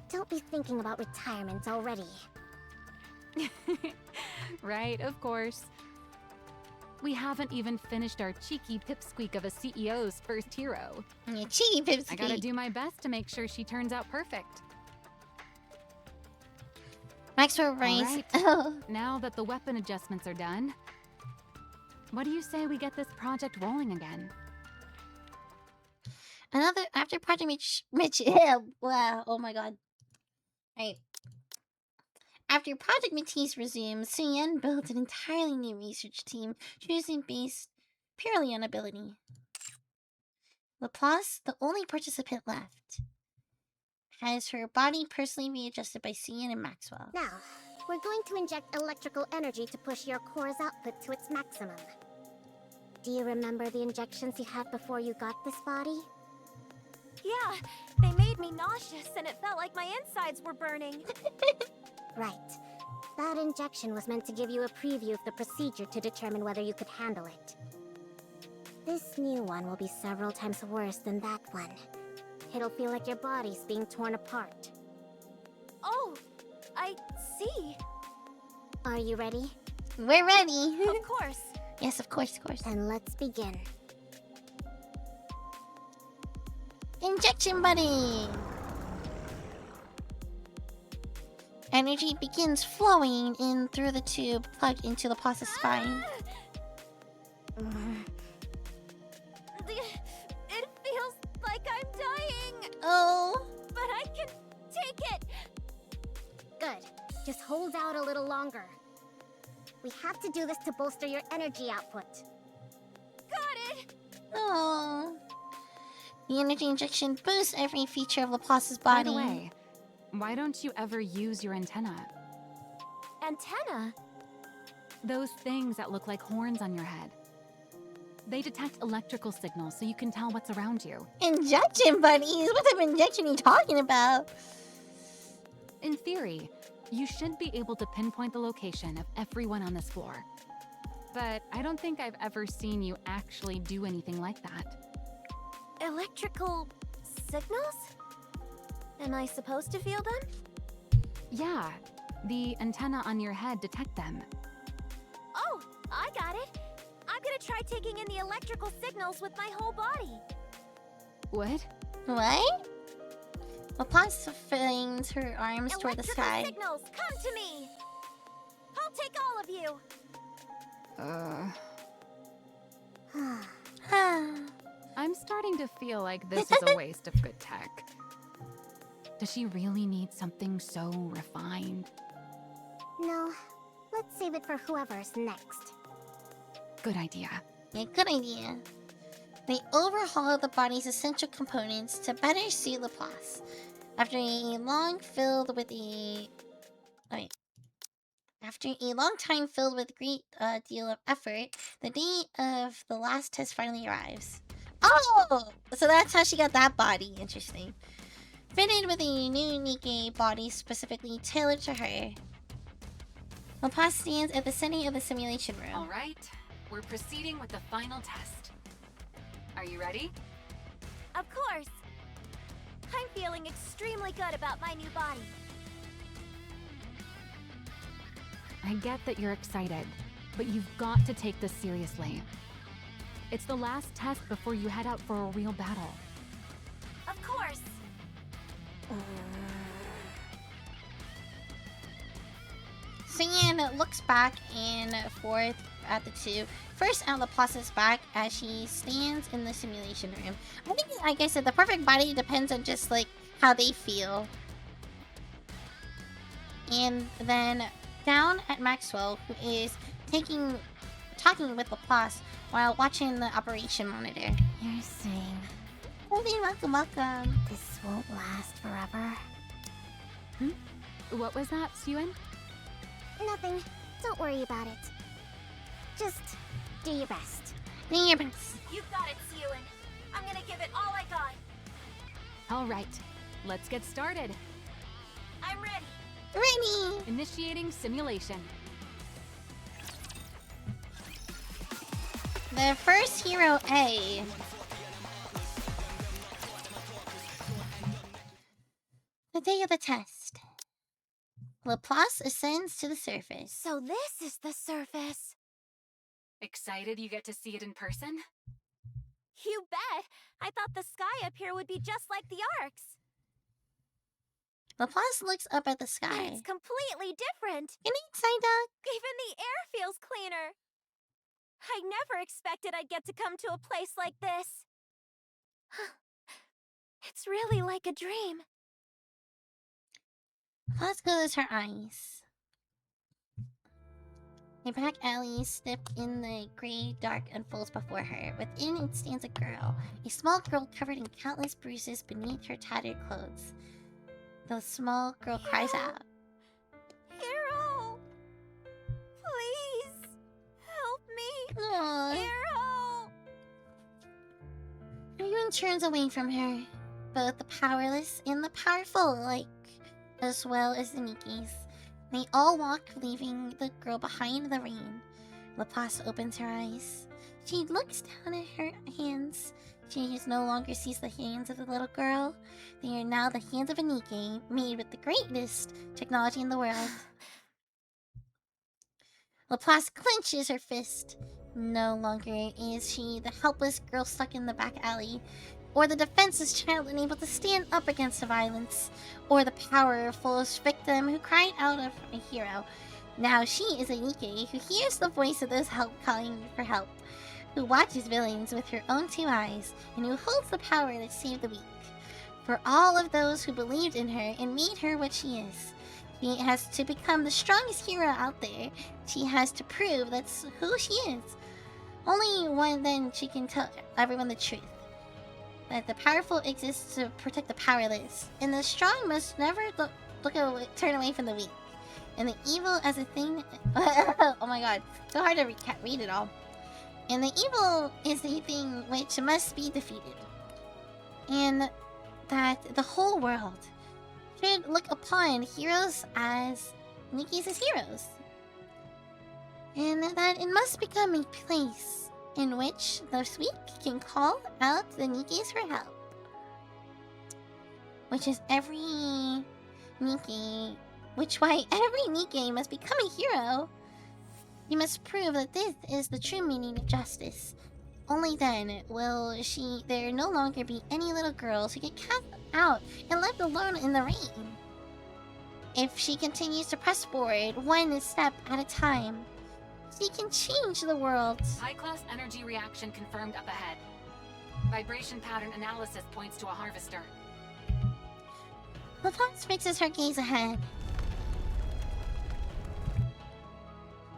Don't be thinking about retirement already. Right, of course. We haven't even finished our cheeky pipsqueak of a CEO's first hero. Yeah, cheeky pipsqueak. I gotta do my best to make sure she turns out perfect. Maxwell Rice. Right. Now that the weapon adjustments are done, what do you say we get this project rolling again? After Project Mitch. Yeah, wow. Oh my god. Right. After Project Matisse resumed, Suyen built an entirely new research team, choosing based purely on ability. Laplace, the only participant left, has her body personally readjusted by Suyen and Maxwell. Now, we're going to inject electrical energy to push your core's output to its maximum. Do you remember the injections you had before you got this body? Yeah, they made me nauseous and it felt like my insides were burning. Right. That injection was meant to give you a preview of the procedure to determine whether you could handle it. This new one will be several times worse than that one. It'll feel like your body's being torn apart. Oh, I see. Are you ready? We're ready. Of course. Yes, of course. Then let's begin. Injection buddy! Energy begins flowing in through the tube plugged into Laplace's spine. It feels like I'm dying. Oh. But I can take it. Good. Just hold out a little longer. We have to do this to bolster your energy output. Got it. Oh. The energy injection boosts every feature of Laplace's body. By the way, why don't you ever use your antenna? Antenna? Those things that look like horns on your head. They detect electrical signals so you can tell what's around you. Injection buddies? What type of injection are you talking about? In theory, you should be able to pinpoint the location of everyone on this floor. But I don't think I've ever seen you actually do anything like that. Electrical signals? Am I supposed to feel them? Yeah, the antenna on your head detect them. Oh, I got it. I'm gonna try taking in the electrical signals with my whole body. What? What? Laplace flings her arms toward the sky. Electrical signals, come to me! I'll take all of you! I'm starting to to feel like this is a waste of good tech. Does she really need something so refined? No, let's save it for whoever's next. Good idea. Yeah, good idea. They overhaul the body's essential components to better suit Laplace. After a long time filled with great deal of effort, the day of the last test finally arrives. Oh! So that's how she got that body. Interesting. Fitted with a new Nikkei body specifically tailored to her. Laplace stands at the center of the simulation room. All right, we're proceeding with the final test. Are you ready? Of course. I'm feeling extremely good about my new body. I get that you're excited, but you've got to take this seriously. It's the last test before you head out for a real battle. Of course. Cyan looks back and forth at the two. First at Laplace's back as she stands in the simulation room. I think, like I said, the perfect body depends on just like how they feel. And then down at Maxwell, who is talking with Laplace while watching the operation monitor. You're saying Welcome. this won't last forever? What was that, Suen? Nothing. Don't worry about it. Just do your best. Do your best. You got it, Suen. I'm gonna give it all I got. All right, let's get started. I'm ready. Ready. Initiating simulation. The first hero A. The day of the test. Laplace ascends to the surface. So this is the surface. Excited you get to see it in person? You bet. I thought the sky up here would be just like the Arcs. Laplace looks up at the sky. It's completely different. Good night, Psyduck. Even the air feels cleaner. I never expected I'd get to come to a place like this. It's really like a dream. Laplace closes her eyes. A back alley stepped in the gray dark unfolds before her. Within it stands a girl. A small girl covered in countless bruises beneath her tattered clothes. The small girl cries out. Hero! Please! Help me! Aww. Hero! Everyone turns away from her. Both the powerless and the powerful alike, as well as the Nikis. They all walk, leaving the girl behind in the rain. Laplace opens her eyes. She looks down at her hands. She no longer sees the hands of the little girl. They are now the hands of a Nikkei, made with the greatest technology in the world. Laplace clenches her fist. No longer is she the helpless girl stuck in the back alley, or the defenseless child unable to stand up against the violence, or the powerful victim who cried out of a hero. Now she is a Nikkei who hears the voice of those calling for help, who watches villains with her own two eyes, and who holds the power to save the weak. For all of those who believed in her and made her what she is, she has to become the strongest hero out there. She has to prove that's who she is. Only one then she can tell everyone the truth. That the powerful exist to protect the powerless, and the strong must never turn away from the weak. And the evil as a thing... oh my god, so hard to read it all. And the evil is a thing which must be defeated. And that the whole world should look upon heroes as Nikkis as heroes. And that it must become a place in which the weak can call out the Nikkis for help. Which is every Nikkei... why every Nikkei must become a hero. You must prove that this is the true meaning of justice. Only then will there no longer be any little girls who get cast out and left alone in the rain. If she continues to press forward, one step at a time, she can change the world. High-class energy reaction confirmed up ahead. Vibration pattern analysis points to a harvester. LaPlante fixes her gaze ahead.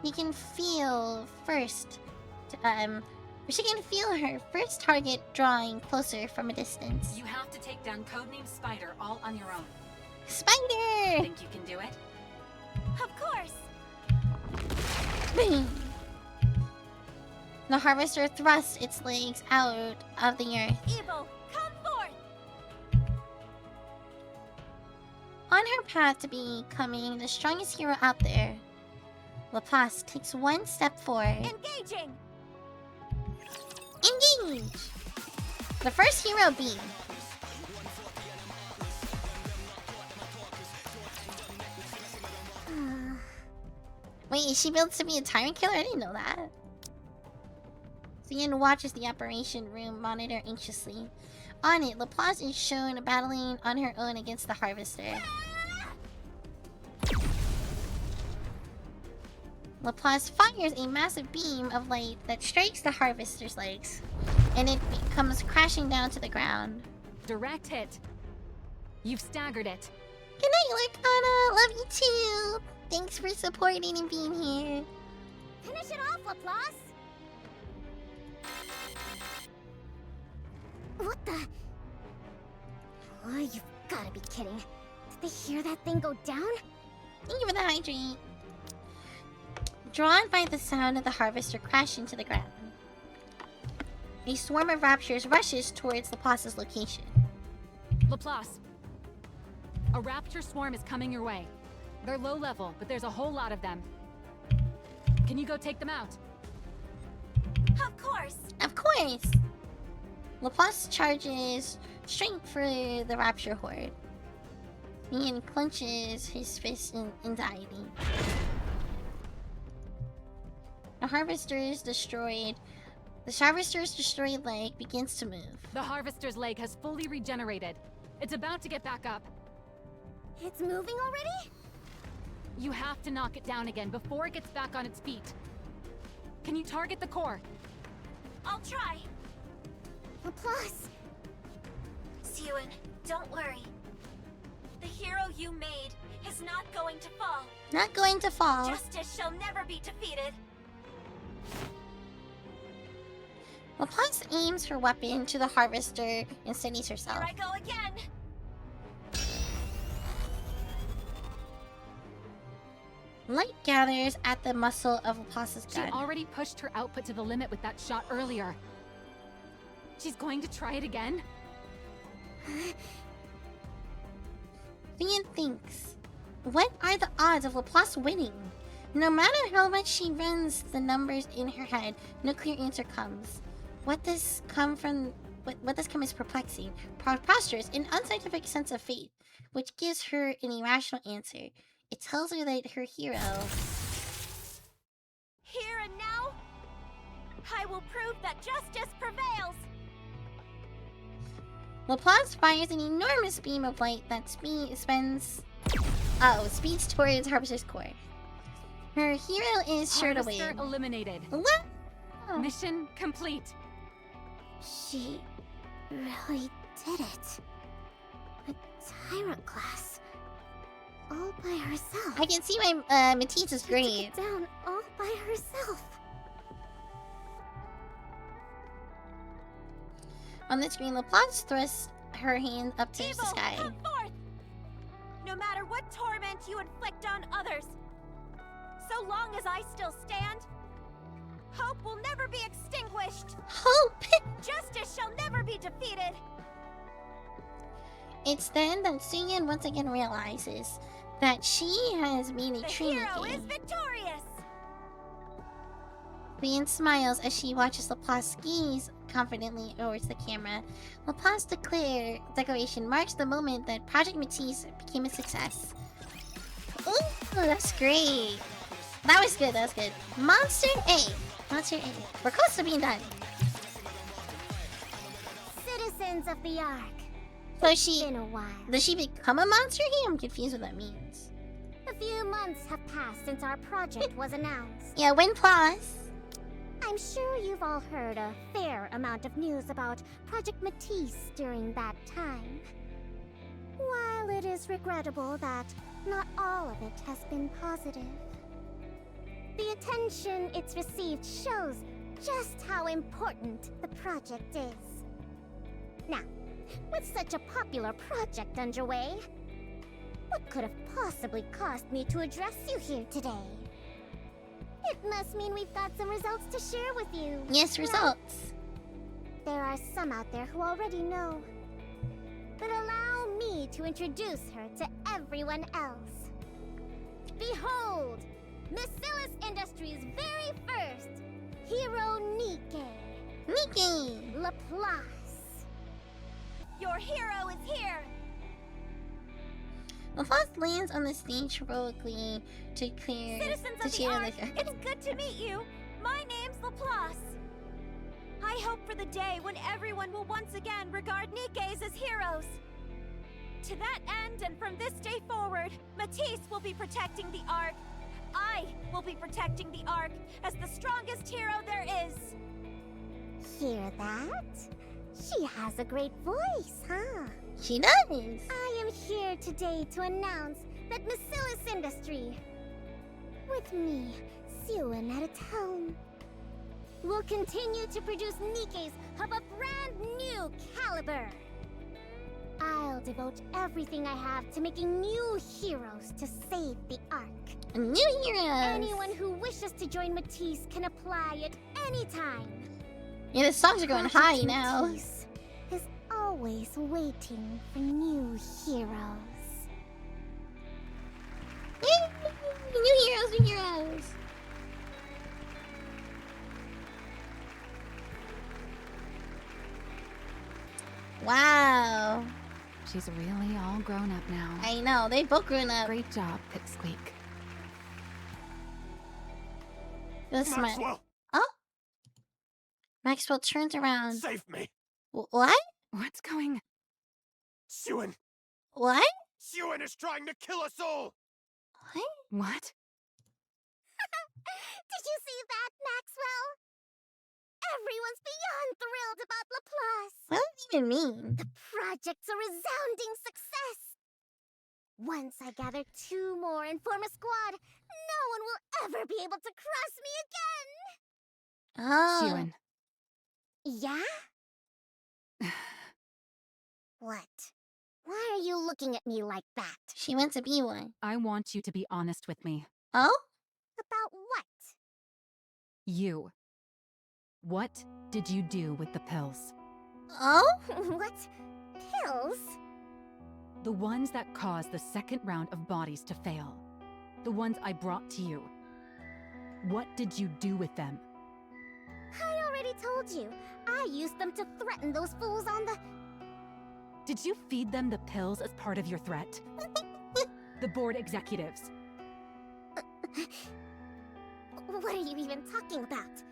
You can feel she can feel her first target drawing closer from a distance. You have to take down codename Spider all on your own. Spider! Think you can do it? Of course! Boom! The harvester thrusts its legs out of the earth. Evil, come forth! On her path to becoming the strongest hero out there, LaPlante takes one step forward. Engaging! Engage! The first hero beam. Wait, is she built to be a tyrant killer? I didn't know that. Cian watches the operation room monitor anxiously. On it, LaPlante is shown battling on her own against the harvester. LaPlante fires a massive beam of light that strikes the harvester's legs, and it comes crashing down to the ground. Direct hit. You've staggered it. Good night, Lurkana. Love you too. Thanks for supporting and being here. Finish it off, Laplace! What the? Oh, you've gotta be kidding. Did they hear that thing go down? Thank you for the hydrate. Drawn by the sound of the harvester crashing to the ground, a swarm of raptors rushes towards LaPlace's location. LaPlace, a raptor swarm is coming your way. They're low level, but there's a whole lot of them. Can you go take them out? Of course! Of course! LaPlace charges straight for the rapture horde. Ian clenches his fist in anxiety. The harvester's destroyed leg begins to move. The harvester's leg has fully regenerated. It's about to get back up. It's moving already? You have to knock it down again before it gets back on its feet. Can you target the core? I'll try. Laplace! Siwan, don't worry. The hero you made is not going to fall. Not going to fall. Justice shall never be defeated. LaPlace aims her weapon to the harvester and steadies herself. Here I go again. Light gathers at the muzzle of LaPlace's She gun. already pushed her output to the limit with that shot earlier. She's going to try it again? Thean thinks, what are the odds of LaPlace winning? No matter how much she runs the numbers in her head, no clear answer comes. What does come is perplexing, preposterous, an unscientific sense of fate, which gives her an irrational answer. It tells her that her hero... Here and now, I will prove that justice prevails! LaPlace fires an enormous beam of light that speeds towards Harvester's core. Her hero is sure to Harvester win. eliminated. What? Mission complete. She really did it. A tyrant class. All by herself. I can see my Matisse is She great. took it down all by herself. On the screen, LaPlace thrusts her hand up to the Evil, sky. come forth! No matter what torment you inflict on others, so long as I still stand, hope will never be extinguished. Hope! Justice shall never be defeated. It's then that Suyin once again realizes that she has made a The training hero is game. victorious. Leanne smiles as she watches LaPlace gaze confidently towards the camera. LaPlace's declaration marks the moment that Project Matisse became a success. Ooh, that's great. That was good, that was good. Monster A. Monster A. We're close to being done. Citizens of the Ark. So It's been a while. does she become a monster here? I'm confused what that means. A few months have passed since our project was announced. Yeah, win plus. I'm sure you've you've all heard a fair amount of news about Project Matisse during that time. While it is regrettable that not all of it has been positive, the attention it's received shows just how important the project is. Now, with such a popular project underway, what could have possibly caused me to address you here today? It must mean we've got some results to share with you. Yes, results. There are some out there who already know. But allow me to introduce her to everyone else. Behold, Miscellaneous Industries' very first hero, Nike. Nike! Laplace. Your hero is here! LaFosse lands on the stage heroically to clear Citizens to of the cheer Ark, the it's good to meet you. My name's Laplace. I hope for the day when everyone will once again regard Nikes as heroes. To that end, and from this day forward, Matisse will be protecting the Ark. I will be protecting the Ark as the strongest hero there is. Hear that? She has a great voice, huh? She does! I am here today to announce that Miscellaneous Industry, with me, Siwan at its helm, will continue to produce Nikes of a brand new caliber. I'll devote everything I have to making new heroes to save the Ark. New heroes! Anyone who wishes to join Matisse can apply at any time. Yeah, the stocks are going high Project now. Matisse is always waiting for new heroes. Yay! New heroes, new heroes! Wow. She's really all grown up now. I know, they both grown up. Great job, Pipsqueak. That's smart. Maxwell, Oh? Maxwell turns around. save me! What? What's going... Siwan! What? Siwan is trying to kill us all! What? What? Did you see that, Maxwell? Everyone's beyond thrilled about Laplace. What does it even mean? The project's a resounding success. Once I gather 2 more and form a squad, no one will ever be able to cross me again. Oh. Siwan. Yeah? What? Why are you looking at me like that? She wants to be one. I want you to be honest with me. Oh? About what? You. What did you do with the pills? Oh? What? Pills? The ones that caused the second round of bodies to fail. The ones I brought to you. What did you do with them? I already told you. I used them to threaten those fools on the... Did you feed them the pills as part of your threat? The board executives. What are you even talking about?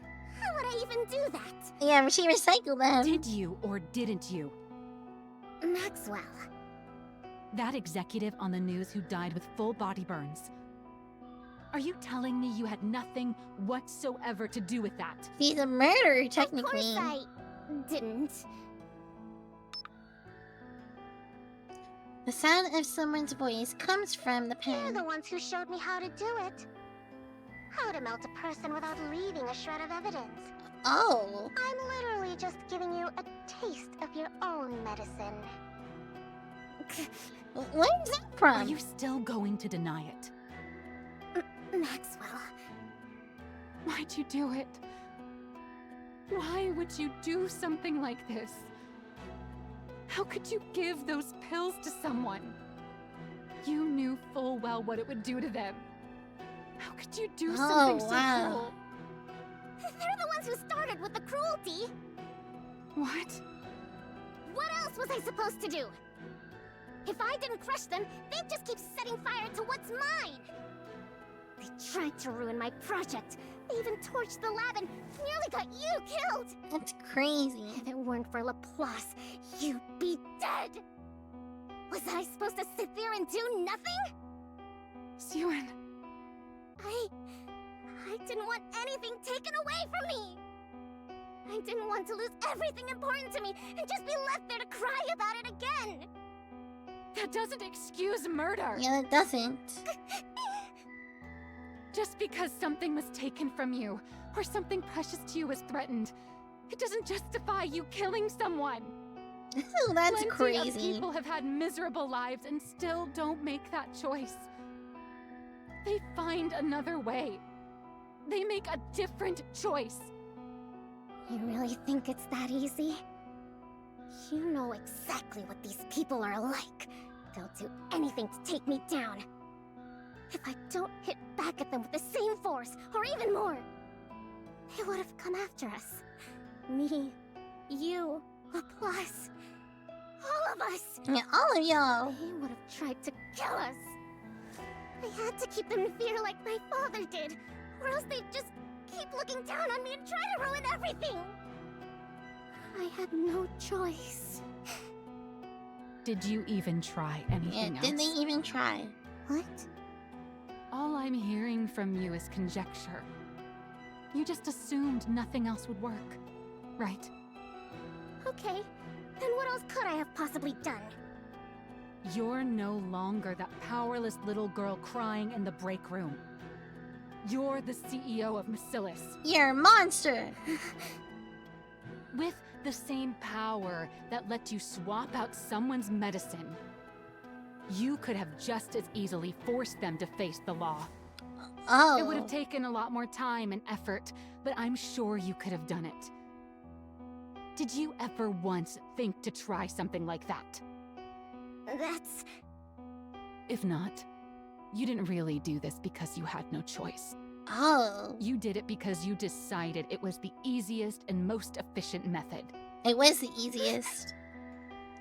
How would I even do that? Yeah, but she recycled them. Did you or didn't you? Maxwell. That executive on the news who died with full body burns. Are you telling me you had nothing whatsoever to do with that? He's a murderer, technically. Of course I didn't. The sound of someone's voice comes from the You're pen. the ones who showed me how to do it. How to melt a person without leaving a shred of evidence. Oh. I'm literally just giving you a taste of your own medicine. Where's that from? Are you still going to deny it? Maxwell. Why'd you do it? Why would you do something like this? How could you give those pills to someone? You knew full well what it would do to them. How could you do something so cruel? They're the ones who started with the cruelty. What? What else was I supposed to do? If I didn't crush them, they'd just keep setting fire to what's mine. They tried to ruin my project. They even torched the lab and nearly got you killed. That's crazy. If it weren't for Laplace, you'd be dead. Was I supposed to sit there and do nothing? Siwan. I didn't want anything taken away from me. I didn't want to lose everything important to me and just be left there to cry about it again. That doesn't excuse murder. Yeah, it doesn't. Just because something was taken from you, or something precious to you was threatened, it doesn't justify you killing someone. Ooh, that's Plenty crazy. of people have had miserable lives and still don't make that choice. They find another way. They make a different choice. You really think it's that easy? You know exactly what these people are like. They'll do anything to take me down. If I don't hit back at them with the same force, or even more, they would have come after us. Me, you, Laplace, all of us. Yeah, all of y'all. They would have tried to kill us. I had to keep them in fear like my father did, or else they'd just keep looking down on me and try to ruin everything. I had no choice. Did you even try Yeah, anything else? did they even try? What? All I'm hearing from you is conjecture. You just assumed nothing else would work, right? Okay, then what else could I have possibly done? You're no longer that powerless little girl crying in the break room. You're the CEO of Macillus. You're a monster. With the same power that let you swap out someone's medicine. You could have just as easily forced them to face the law. Oh. It would have taken a lot more time and effort, but I'm sure you could have done it. Did you ever once think to try something like that? That's... If not, you didn't really do this because you had no choice. Oh. You did it because you decided it was the easiest and most efficient method. It was the easiest.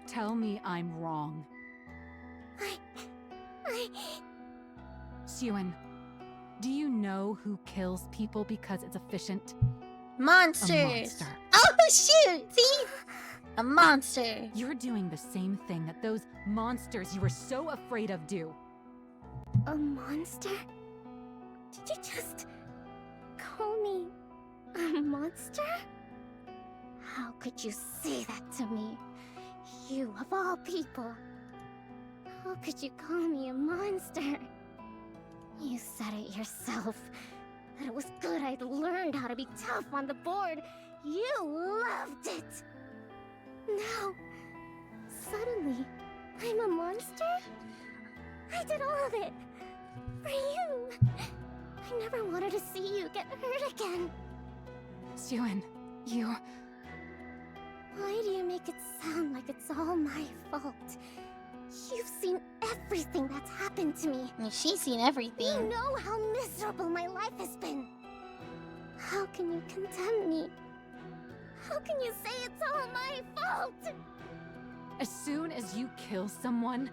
Tell me I'm wrong. Suen, do you know who kills people because it's efficient? Monsters. A monster. Oh, shoot. See? A monster. You're doing the same thing that those monsters you were so afraid of do. a monster? Did you just call me a monster? How could you say that to me? You of all people. How could you call me a monster? You said it yourself. That it was good I'd learned how to be tough on the board. You loved it. Now, suddenly, I'm a monster? I did all of it. For you. I never wanted to see you get hurt again. Suen, you... Why do you make it sound like it's all my fault? You've seen everything that's happened to me. I mean, she's seen everything. You know how miserable my life has been. How can you condemn me? How can you say it's all my fault? As soon as you kill someone,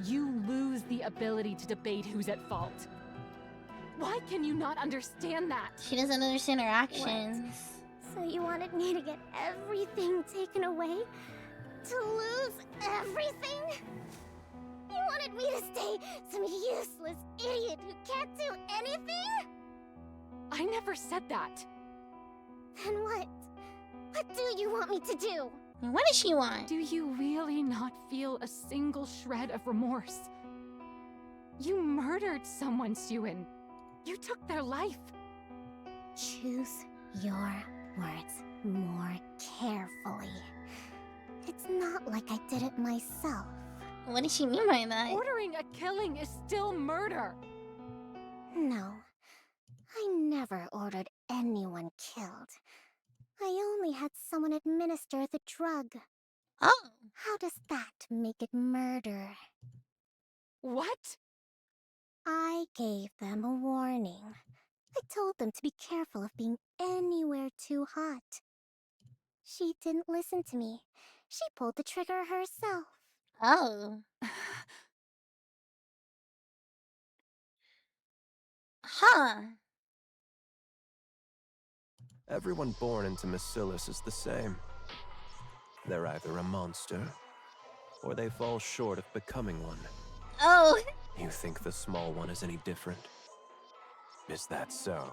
you lose the ability to debate who's at fault. Why can you not understand that? She doesn't understand her actions. So you wanted me to get everything taken away? To lose everything? You wanted me to stay some useless idiot who can't do anything? I never said that. Then what? What do you want me to do? What does she want? Do you really not feel a single shred of remorse? You murdered someone, Suen. You took their life. Choose your words more carefully. It's not like I did it myself. What does she mean by that? Ordering a killing is still murder. No, I never ordered anyone killed. I only had someone administer the drug. Oh. How does that make it murder? What? I gave them a warning. I told them to be careful of being anywhere too hot. She didn't listen to me. She pulled the trigger herself. Oh. Huh. Everyone born into Macillus is the same. They're either a monster, or they fall short of becoming one. Oh. You think the small one is any different? Is that so?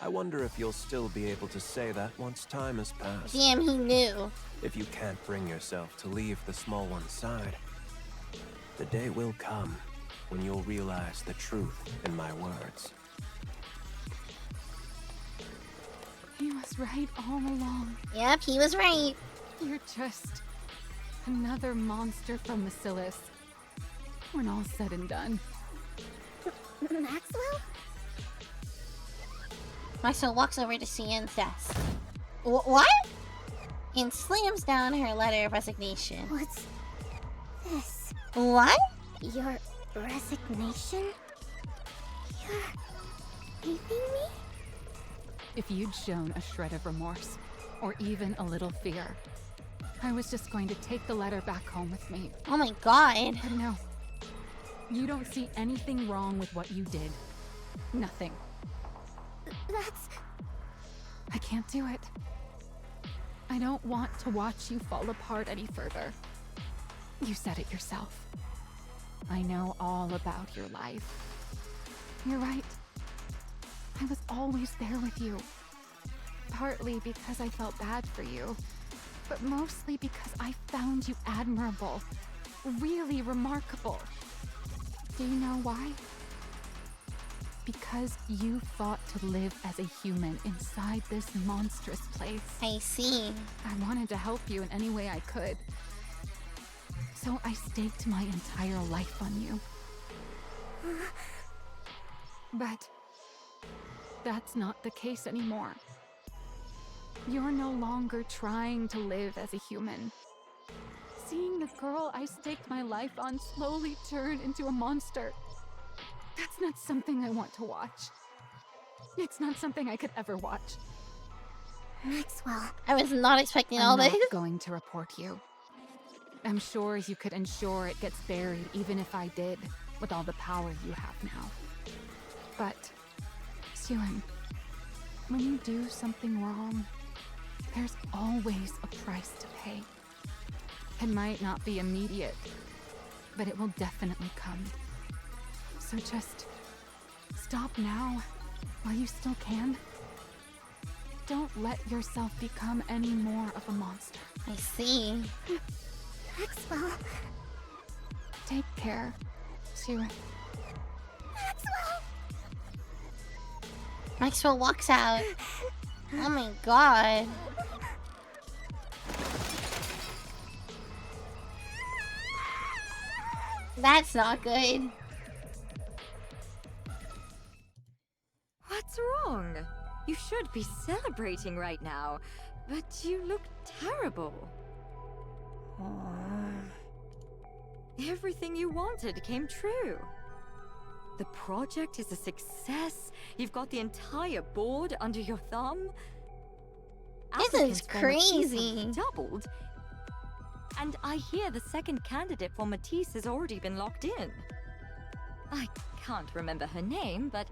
I wonder if you'll still be able to say that once time has passed. Damn, he knew. If you can't bring yourself to leave the small one's side, the day will come when you'll realize the truth in my words. He was right all along. Yep, he was right. You're just another monster from Bacillus. When all's said and done. Maxwell? Maxwell walks over to Cian's desk. What? And slams down her letter of resignation. What's this? What? Your resignation? You're leaving me? If you'd shown a shred of remorse, or even a little fear, I was just going to take the letter back home with me. Oh my god. But no. You don't see anything wrong with what you did. Nothing. That's... I can't do it. I don't want to watch you fall apart any further. You said it yourself. I know all about your life. You're right. I was always there with you. Partly because I felt bad for you, but mostly because I found you admirable. Really remarkable. Do you know why? Because you fought to live as a human inside this monstrous place. I see. I wanted to help you in any way I could. So I staked my entire life on you. But that's not the case anymore. You're no longer trying to live as a human. Seeing the girl I staked my life on slowly turn into a monster. That's not something I want to watch. It's not something I could ever watch. Maxwell. I was not expecting all this. I'm not going to report you. I'm sure you could ensure it gets buried even if I did, with all the power you have now. But, Suen, when you do something wrong, there's always a price to pay. It might not be immediate, but it will definitely come. So just stop now, while you still can. Don't let yourself become any more of a monster. I see. Maxwell. Take care, Suen. Maxwell. Maxwell walks out. Oh my god. That's not good. What's wrong? You should be celebrating right now, but you look terrible. Everything you wanted came true. The project is a success. You've got the entire board under your thumb. This is crazy. Doubled. And I hear the second candidate for Matisse has already been locked in. I can't remember her name, but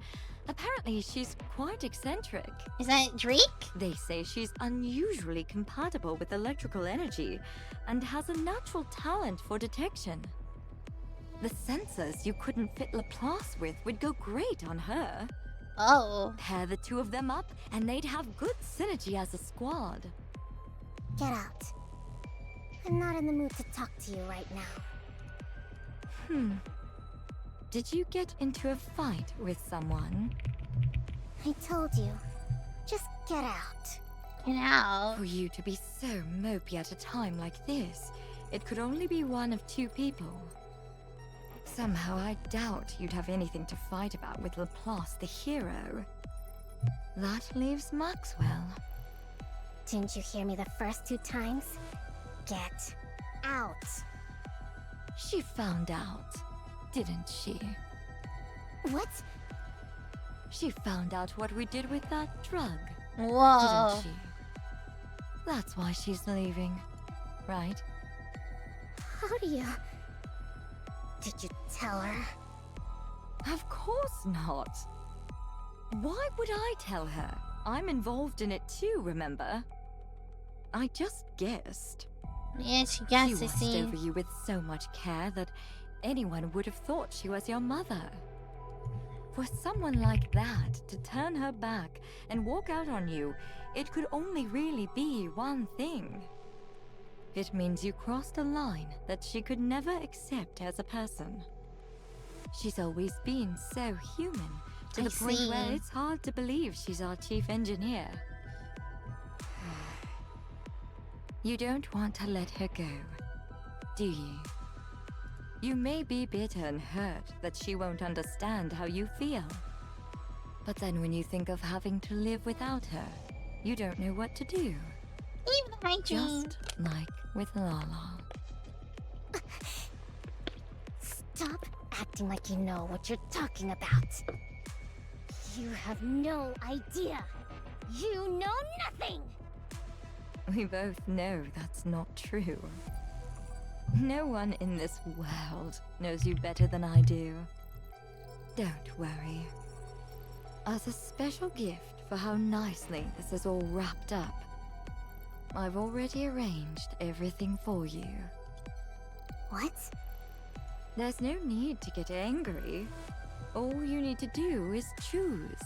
apparently she's quite eccentric. Is that Drake? They say she's unusually compatible with electrical energy and has a natural talent for detection. The sensors you couldn't fit Laplace with would go great on her. Oh. Pair the two of them up and they'd have good synergy as a squad. Get out. I'm not in the mood to talk to you right now. Did you get into a fight with someone? I told you. Just get out. Get out. For you to be so mopey at a time like this, it could only be one of two people. Somehow I doubt you'd have anything to fight about with Laplace the hero. That leaves Maxwell. Didn't you hear me the first two times? Get out. She found out, didn't she? What? She found out what we did with that drug. Whoa. Didn't she? That's why she's leaving, right? How do you... Did you tell her? Of course not. Why would I tell her? I'm involved in it too, remember? I just guessed. Yeah, she She gets to watched see. over you with so much care that anyone would have thought she was your mother. For someone like that to turn her back and walk out on you, it could only really be one thing. It means you crossed a line that she could never accept as a person. She's always been so human, to the point where it's hard to believe she's our chief engineer. You don't want to let her go, do you? You may be bitter and hurt that she won't understand how you feel. But then when you think of having to live without her, you don't know what to do. Even the hygiene. Just like with Lala. Stop acting like you know what you're talking about. You have no idea. You know nothing! We both know that's not true. No one in this world knows you better than I do. Don't worry. As a special gift for how nicely this is all wrapped up, I've already arranged everything for you. What? There's no need to get angry. All you need to do is choose.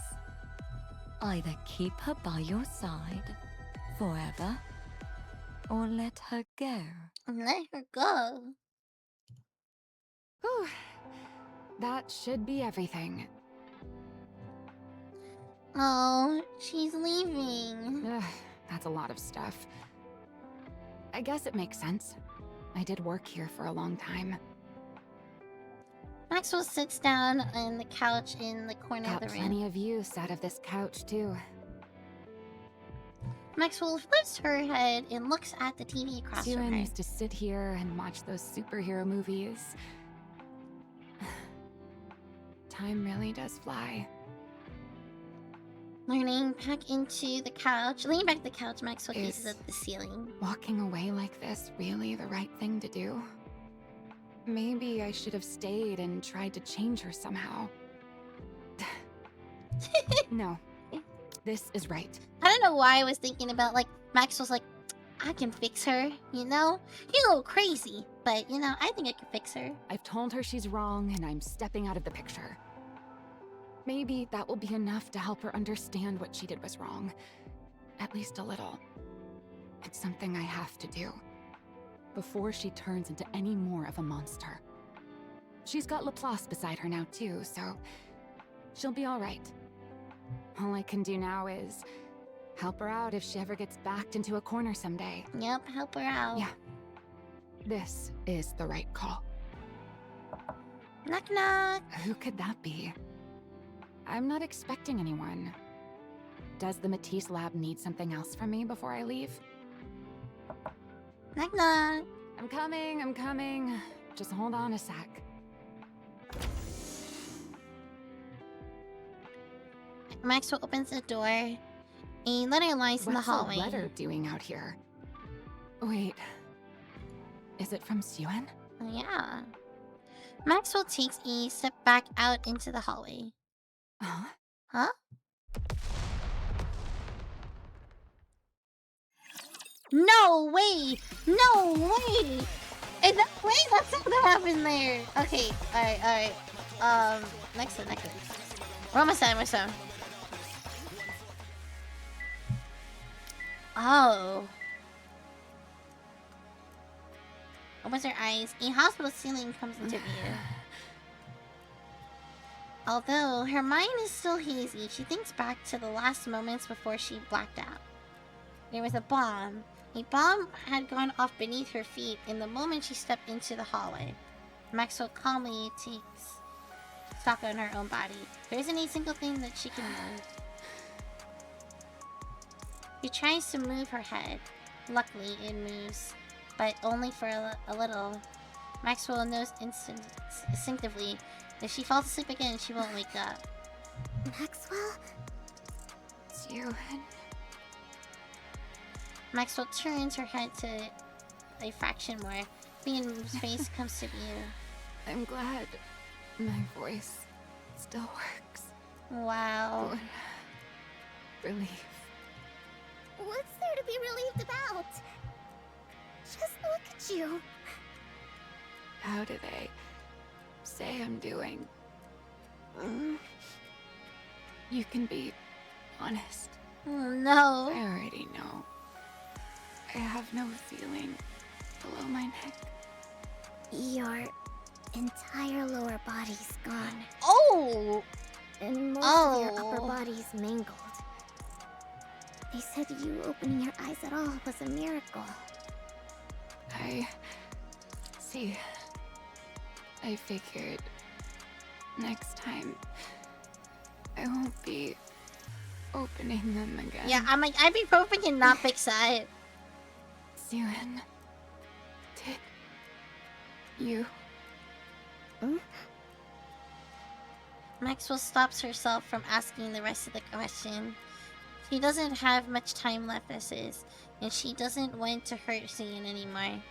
Either keep her by your side forever, or let her go. Let her go. Whew. That should be everything. Oh, she's leaving. Ugh, that's a lot of stuff. I guess it makes sense. I did work here for a long time. Maxwell sits down on the couch in the corner Got of the room. plenty of use out of this couch, too. Maxwell lifts her head and looks at the TV across from Suen her. used to sit here and watch those superhero movies. Time really does fly. Leaning back the couch, Maxwell gazes at the ceiling. Walking away like this really the right thing to do? Maybe I should have stayed and tried to change her somehow. No. This is right. I don't know why I was thinking about, like, Maxwell's like, I can fix her, you know? You're a little crazy, but, you know, I think I can fix her. I've told her she's wrong and I'm stepping out of the picture. Maybe that will be enough to help her understand what she did was wrong. At least a little. It's something I have to do. Before she turns into any more of a monster. She's got Laplace beside her now too, so she'll be alright. All I can do now is help her out if she ever gets backed into a corner someday. Yep, help her out. Yeah. This is the right call. Knock knock. Who could that be? I'm not expecting anyone. Does the Matisse lab need something else from me before I leave? Knock knock. I'm coming. Just hold on a sec. Maxwell opens the door. A letter lies in the hallway. What's a letter doing out here? Wait. Is it from Suen? Oh, yeah. Maxwell takes a step back out into the hallway. Huh? Huh? No way! No way! And that's not what happened there. Okay, alright. Next one. We're almost done. Oh. Opens her eyes. A hospital ceiling comes into view. Although her mind is still hazy, she thinks back to the last moments before she blacked out. There was a bomb. A bomb had gone off beneath her feet in the moment she stepped into the hallway. Maxwell calmly takes stock on her own body. There isn't a single thing that she can move. She tries to move her head. Luckily, it moves, but only for a little. Maxwell knows instinctively that if she falls asleep again, she won't wake up. Maxwell? Suen. Maxwell turns her head to a fraction more. Fionn's face comes to view. I'm glad my voice still works. Wow. Good. Relief. What's there to be relieved about? Just look at you. How do they say I'm doing? You can be honest. Oh no. I already know. I have no feeling below my neck. Your entire lower body's gone. Oh! And most of your upper body's mangled. They said you opening your eyes at all was a miracle. I figured next time I won't be opening them again. Yeah, I'm like, ibuprofen cannot fix that. Siren, did you? Maxwell stops herself from asking the rest of the question. She doesn't have much time left as is, and she doesn't want to hurt Sian anymore.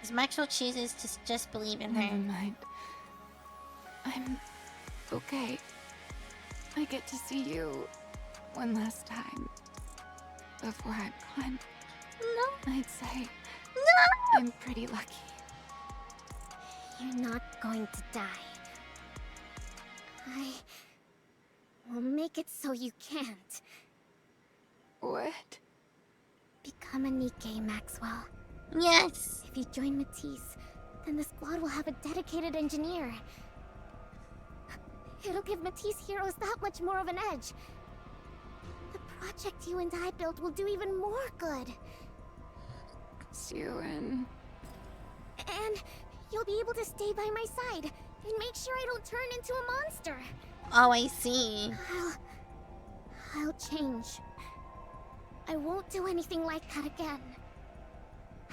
As Maxwell chooses to just believe in her. Never mind. I'm okay. I get to see you one last time before I'm gone. No. I'd say No! I'm pretty lucky. You're not going to die. I will make it so you can't. What? Become a Nikkei, Maxwell. Yes. If you join Matisse, then the squad will have a dedicated engineer. It'll give Matisse heroes that much more of an edge. The project you and I built will do even more good. Siren. And you'll be able to stay by my side and make sure I don't turn into a monster. Oh, I see. I'll change. I won't do anything like that again.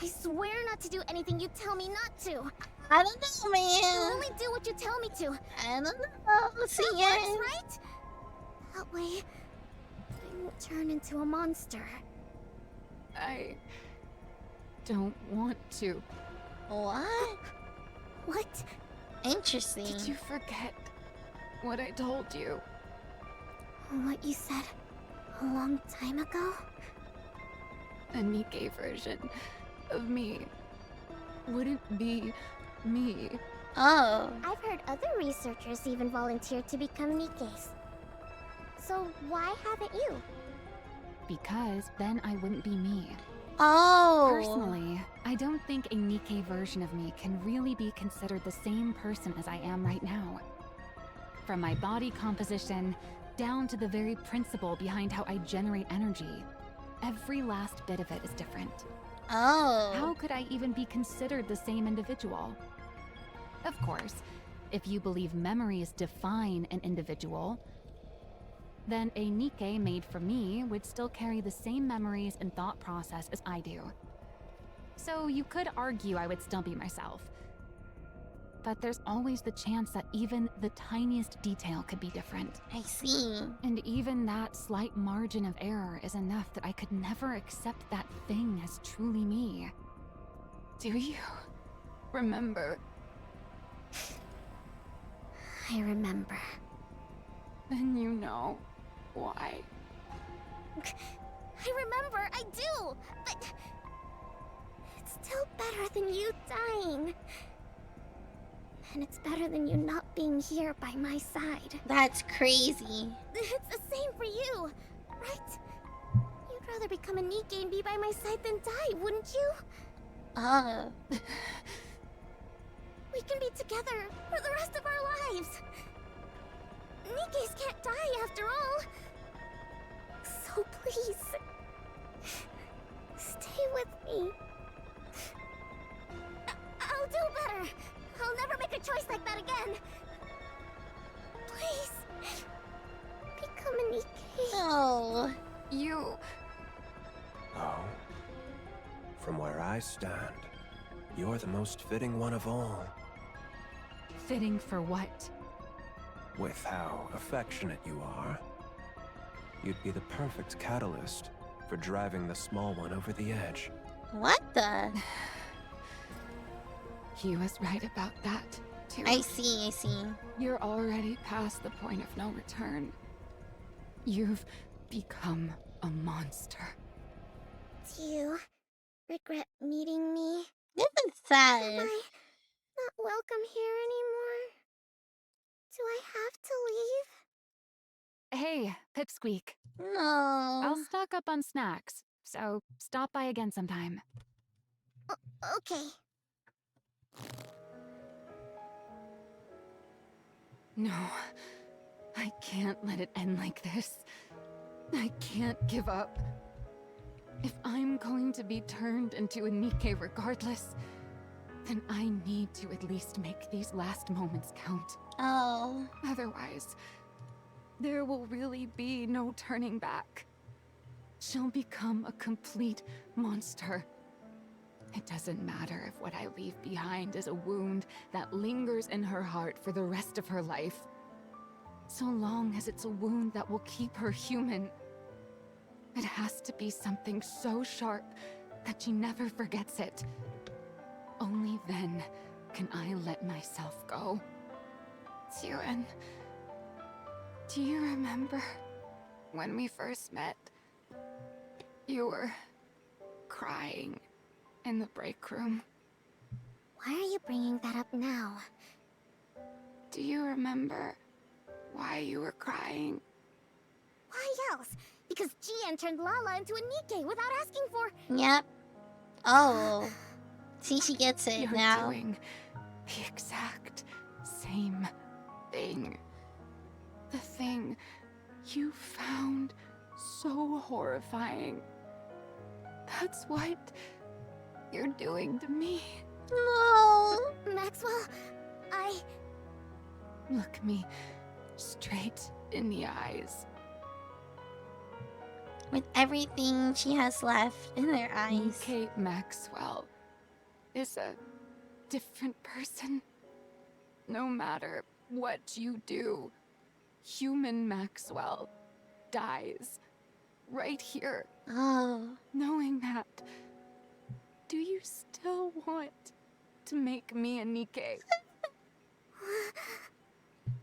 I swear not to do anything you tell me not to. I don't know, man. I'll only do what you tell me to. I don't know. See That ya. works, right? That way, I won't turn into a monster. I don't want to. What? What? Interesting. Did you forget what I told you? What you said a long time ago? A Nikkei version of me wouldn't be me. Oh. I've heard other researchers even volunteer to become Nikkeis. So why haven't you? Because then I wouldn't be me. Oh. Personally, I don't think a Nikkei version of me can really be considered the same person as I am right now. From my body composition, down to the very principle behind how I generate energy. Every last bit of it is different. Oh. How could I even be considered the same individual? Of course, if you believe memories define an individual, then a Nikkei made for me would still carry the same memories and thought process as I do. So you could argue I would still be myself. But there's always the chance that even the tiniest detail could be different. I see. And even that slight margin of error is enough that I could never accept that thing as truly me. Do you remember? I remember. Then you know why. I remember, I do! But it's still better than you dying. And it's better than you not being here by my side. That's crazy. It's the same for you, right? You'd rather become a Nikkei and be by my side than die, wouldn't you? Oh. We can be together for the rest of our lives. Nikkeis can't die after all. So please, stay with me. I'll do better. I'll never make a choice like that again. Please, become a Nikkei. Oh. You... Oh. From where I stand, you're the most fitting one of all. Fitting for what? With how affectionate you are, you'd be the perfect catalyst for driving the small one over the edge. What the? He was right about that, too. I see, I see. You're already past the point of no return. You've become a monster. Do you regret meeting me? This is sad. Am I not welcome here anymore? Do I have to leave? Hey, Pipsqueak. No. I'll stock up on snacks, so stop by again sometime. Okay. No, I can't let it end like this. I can't give up. If I'm going to be turned into a Nikke regardless, then I need to at least make these last moments count. Oh. Otherwise, there will really be no turning back. She'll become a complete monster. It doesn't matter if what I leave behind is a wound that lingers in her heart for the rest of her life. So long as it's a wound that will keep her human. It has to be something so sharp that she never forgets it. Only then can I let myself go. Xiuan, do you remember when we first met? You were crying in the break room. Why are you bringing that up now? Do you remember why you were crying? Why else? Because Jian turned Lala into a Nikke without asking for... Yep. Oh. See, she gets it You're now. doing the exact same thing. The thing you found so horrifying. That's what you're doing to me. No. Maxwell, Look me straight in the eyes. With everything she has left in her eyes. Kate Maxwell is a different person. No matter what you do, human Maxwell dies right here. Oh. Knowing that, do you still want to make me a Nikke?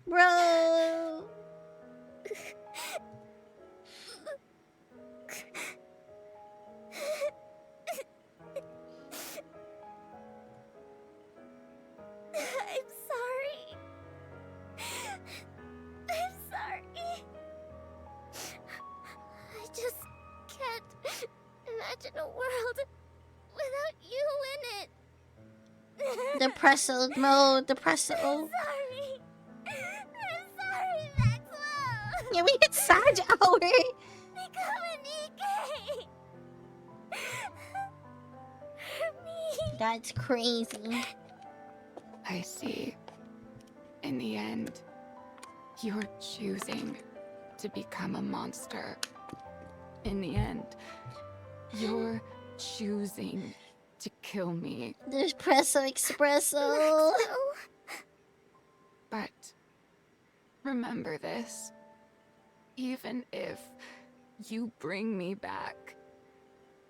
Bro. I'm sorry. I'm sorry. I just can't imagine a world without you in it. Depresso mode. Depresso. I'm sorry. I'm sorry, Maxwell. Yeah, we hit Sag Hour. Become a Nikke. For me. That's crazy. I see. In the end, you're choosing to become a monster. In the end, you're choosing to kill me. Depresso espresso. But remember this. Even if you bring me back,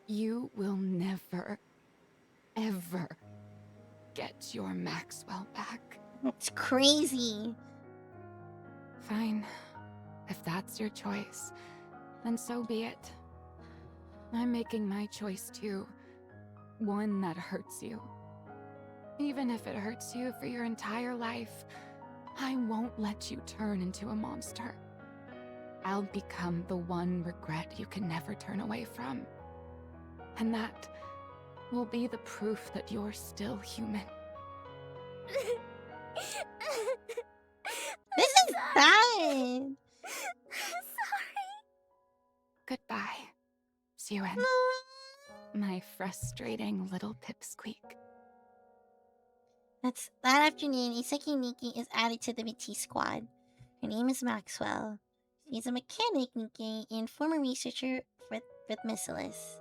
you will never, ever get your Maxwell back. It's crazy. Fine. If that's your choice, then so be it. I'm making my choice too. One that hurts you. Even if it hurts you for your entire life, I won't let you turn into a monster. I'll become the one regret you can never turn away from. And that will be the proof that you're still human. This is sad. I'm sorry. Goodbye, Xiuan. My frustrating little pipsqueak. That afternoon, Iseki Nikke is added to the VT squad. Her name is Maxwell. She's a mechanic Nikke and former researcher with Missilis.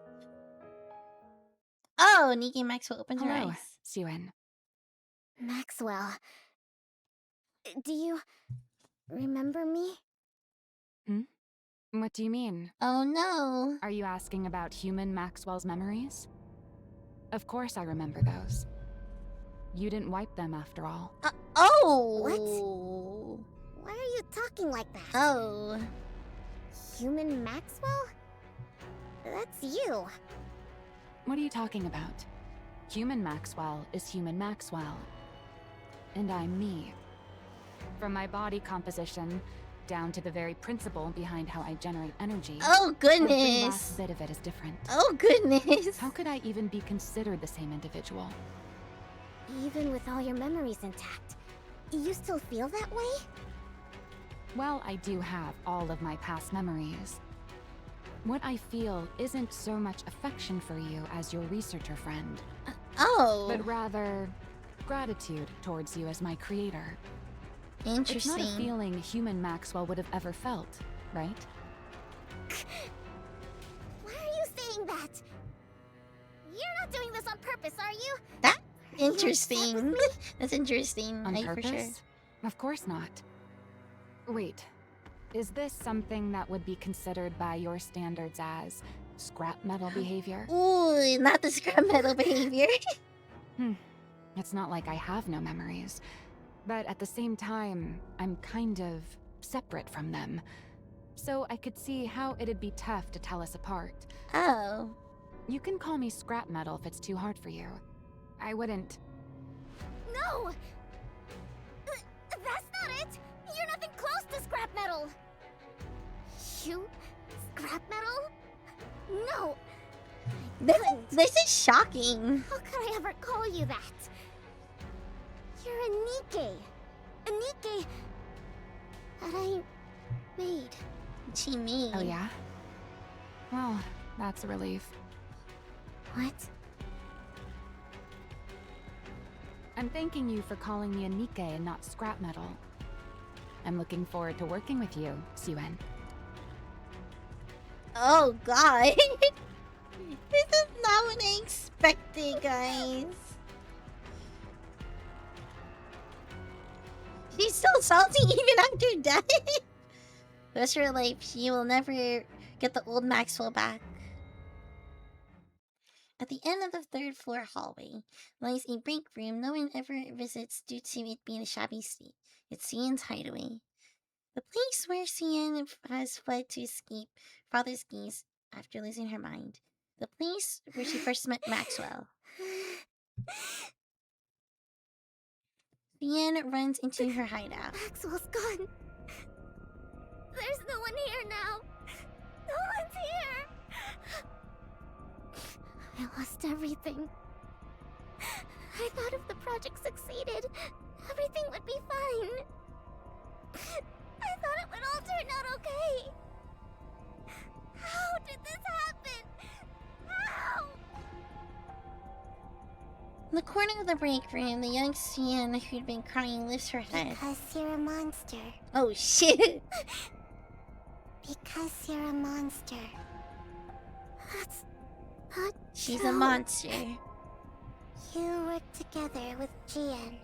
Oh, Nikke Maxwell opens her Hello, eyes. Xiuan. Maxwell. Do you remember me? What do you mean? Oh no. Are you asking about human Maxwell's memories? Of course I remember those. You didn't wipe them after all. Oh! Why are you talking like that? Oh. Human Maxwell? That's you. What are you talking about? Human Maxwell is human Maxwell. And I'm me. From my body composition, down to the very principle behind how I generate energy. Oh Every goodness. last bit of it is different. Oh goodness. How could I even be considered the same individual? Even with all your memories intact, you still feel that way? Well, I do have all of my past memories. What I feel isn't so much affection for you as your researcher friend, Oh. but rather gratitude towards you as my creator. Interesting. It's not a feeling human Maxwell would have ever felt, right? Why are you saying that? You're not doing this on purpose, are you? That Are you upset interesting. with me? That's interesting. On For purpose? sure. Of course not. Wait, is this something that would be considered by your standards as scrap metal behavior? Ooh, not the scrap metal behavior. It's not like I have no memories. But at the same time, I'm kind of separate from them. So I could see how it'd be tough to tell us apart. Oh. You can call me scrap metal if it's too hard for you. I wouldn't. No! That's not it! You're nothing close to scrap metal! You? Scrap metal? No! This is shocking. How could I ever call you that? You're a Nikkei. A Nikkei that I made. She made. Oh yeah? Well, that's a relief. What? I'm thanking you for calling me a Nikkei and not scrap metal. I'm looking forward to working with you, Suen. Oh god. This is not what I expected, guys. She's still salty even after death. Rest her life, she will never get the old Maxwell back. At the end of the third floor hallway lies a break room no one ever visits due to it being a shabby state. It's Cian's hideaway. The place where Cian has fled to escape father's gaze after losing her mind. The place where she first met Maxwell. Cian runs into her hideout. Maxwell's gone. There's no one here now. No one's here. I lost everything. I thought if the project succeeded, everything would be fine. I thought it would all turn out okay. How did this happen? How? In the corner of the break room, the young Cian who'd been crying lifts her head. Because you're a monster. Oh shit! Because you're a monster. That's not She's true. a monster. You worked together with Jian,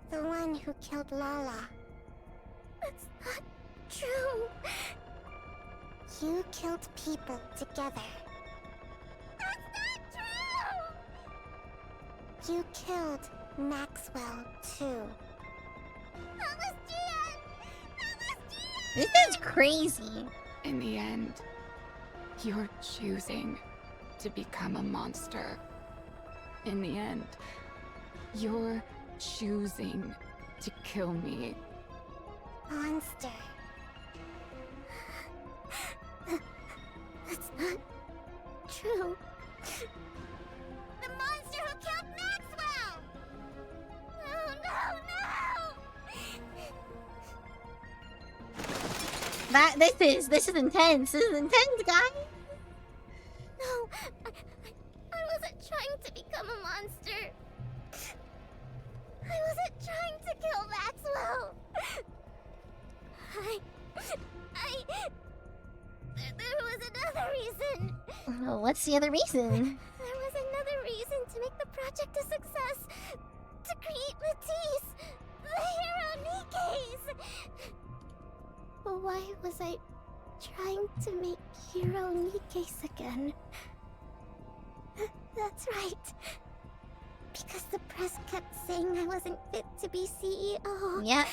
the one who killed Lala. That's not true. You killed people together. That's not true! You killed Maxwell, too. That was Jian! That was Jian! This is crazy. In the end, you're choosing to become a monster. In the end, you're choosing to kill me. Monster. That's not true. The monster who killed Maxwell! No, no, no! This is intense. This is intense, guys. No, I wasn't trying to become a monster. I wasn't trying to kill Maxwell. There was another reason. Oh, what's the other reason? There was another reason to make the project a success. To create Matisse, the hero Nikkeis. But why was I trying to make hero Nikkeis again? That's right. Because the press kept saying I wasn't fit to be CEO. Yeah.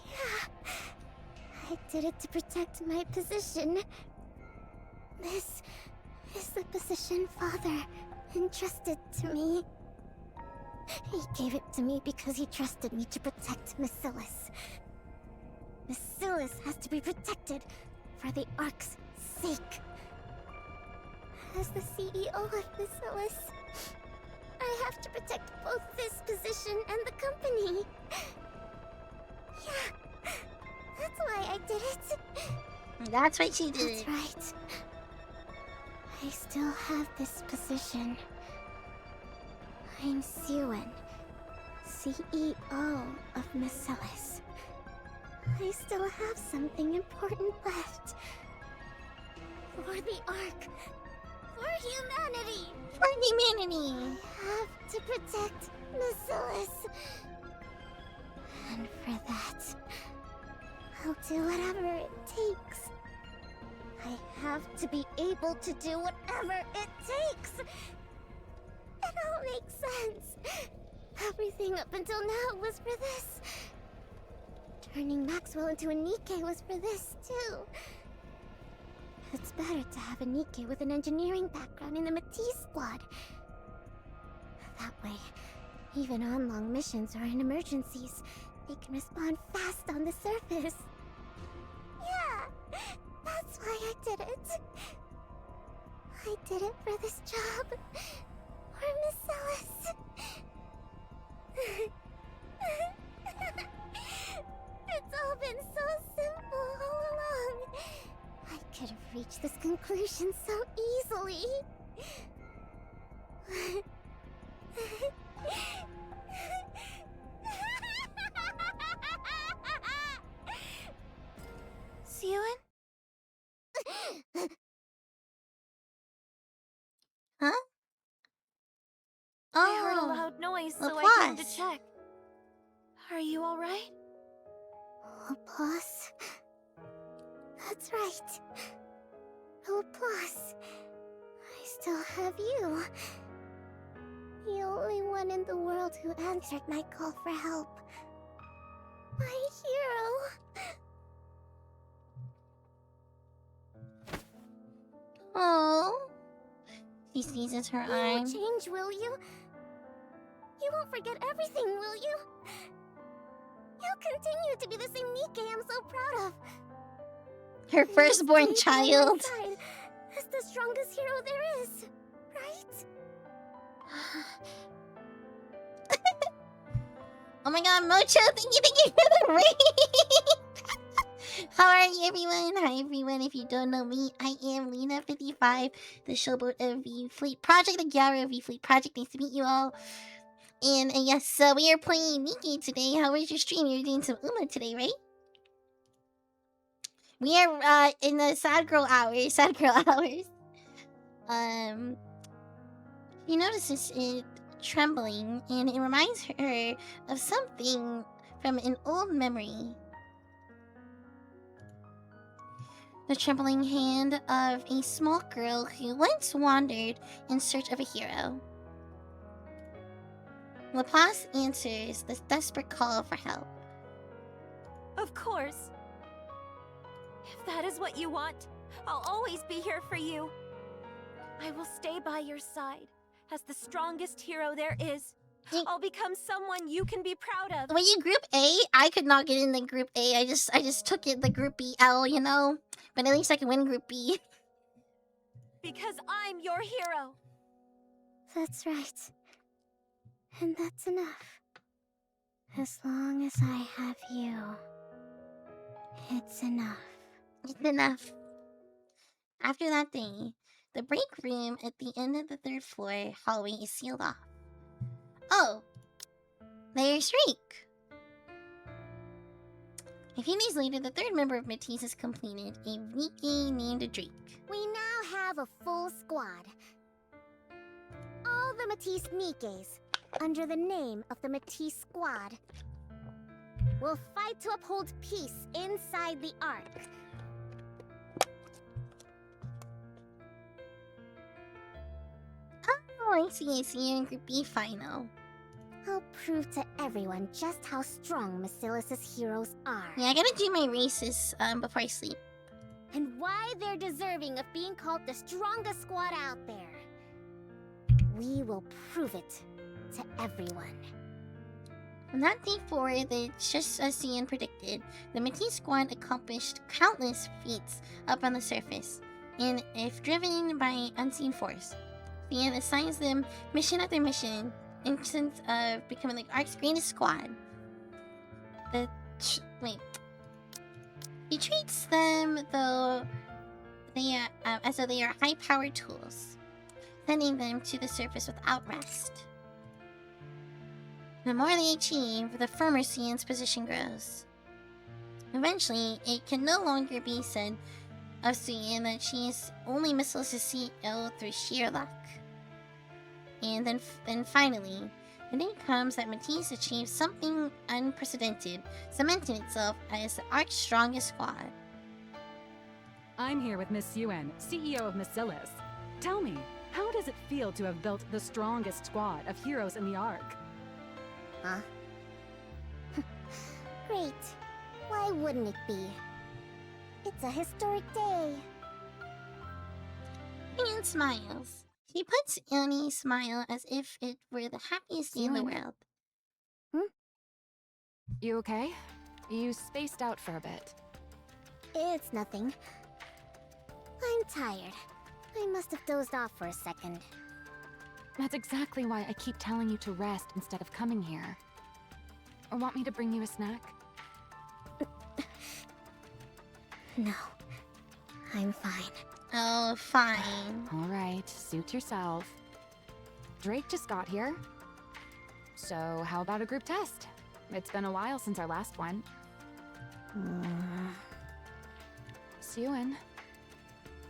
Yeah. I did it to protect my position. This is the position Father entrusted to me. He gave it to me because he trusted me to protect Macilis. Bacillus has to be protected for the Ark's sake. As the CEO of Bacillus, I have to protect both this position and the company. Yeah, that's why I did it. That's what she did. That's right. I still have this position. I'm Siwen, CEO of Bacillus. I still have something important left. For the Ark. For humanity. For humanity. I have to protect Bacillus. And for that, I'll do whatever it takes. I have to be able to do whatever it takes. It all makes sense. Everything up until now was for this. Turning Maxwell into a Nikke was for this, too. It's better to have a Nikke with an engineering background in the Matisse squad. That way, even on long missions or in emergencies, they can respond fast on the surface. Yeah, that's why I did it. I did it for this job. For Bacillus. It's all been so simple all along. I could have reached this conclusion so easily. Siwen? Huh? I heard a loud noise, so I came to Laplace. check. Are you alright? Laplace. That's right. Laplace. I still have you. The only one in the world who answered my call for help. My hero. Oh. She seizes her You arm. won't change, will you? You won't forget everything, will you? You'll continue to be the same Nikke I'm so proud of. Her And firstborn stay by my child. side as the strongest hero there is, right? Oh my god, Mocho, thank you for the raid! How are you, everyone? Hi, everyone. If you don't know me, I am Lena55, the showboat of VFLEET Project, the Gyara of VFLEET Project. Nice to meet you all. And yes, we are playing Nikke today. How was your stream? You're doing some Uma today, right? We are in the sad girl hours. Sad girl hours. She notices it trembling, and it reminds her of something from an old memory. The trembling hand of a small girl who once wandered in search of a hero. Laplace answers this desperate call for help. Of course. If that is what you want, I'll always be here for you. I will stay by your side as the strongest hero there is. I'll become someone you can be proud of. Were you Group A? I could not get in the Group A. I just took it the Group BL, you know? But at least I can win Group B. Because I'm your hero. That's right. And that's enough. As long as I have you, it's enough. It's enough. After that day, the break room at the end of the 3rd floor hallway is sealed off. Oh, there's Reek. A few days later, the 3rd member of Matisse has completed a Nikke named Drake. We now have a full squad. All the Matisse Nikkes, under the name of the Matisse Squad, will fight to uphold peace inside the Ark. Oh, I see. You're in Group B final. I'll prove to everyone just how strong Bacillus's heroes are. Yeah, I gotta do my races before I sleep. And why they're deserving of being called the strongest squad out there. We will prove it to everyone. On that day 4, just as Cian predicted, the Matisse squad accomplished countless feats up on the surface, and if driven by unseen force. Cian assigns them mission after mission, instance of becoming like ARC's greatest squad. He treats them though as though they are high-powered tools, sending them to the surface without rest. The more they achieve, the firmer Cian's position grows. Eventually, it can no longer be said of Cian that she is only missiles to CEO through sheer luck. And then finally, the day comes that Matisse achieves something unprecedented, cementing itself as the ARC's strongest squad. I'm here with Miss Yuen, CEO of Macilis. Tell me, how does it feel to have built the strongest squad of heroes in the ARC? Huh? Great. Why wouldn't it be? It's a historic day. Cian smiles. She puts on a smile as if it were the happiest day in the world. You okay? You spaced out for a bit. It's nothing. I'm tired. I must have dozed off for a second. That's exactly why I keep telling you to rest instead of coming here. Or want me to bring you a snack? No. I'm fine. Oh, fine. Alright, suit yourself. Drake just got here. So, how about a group test? It's been a while since our last one. Siwin.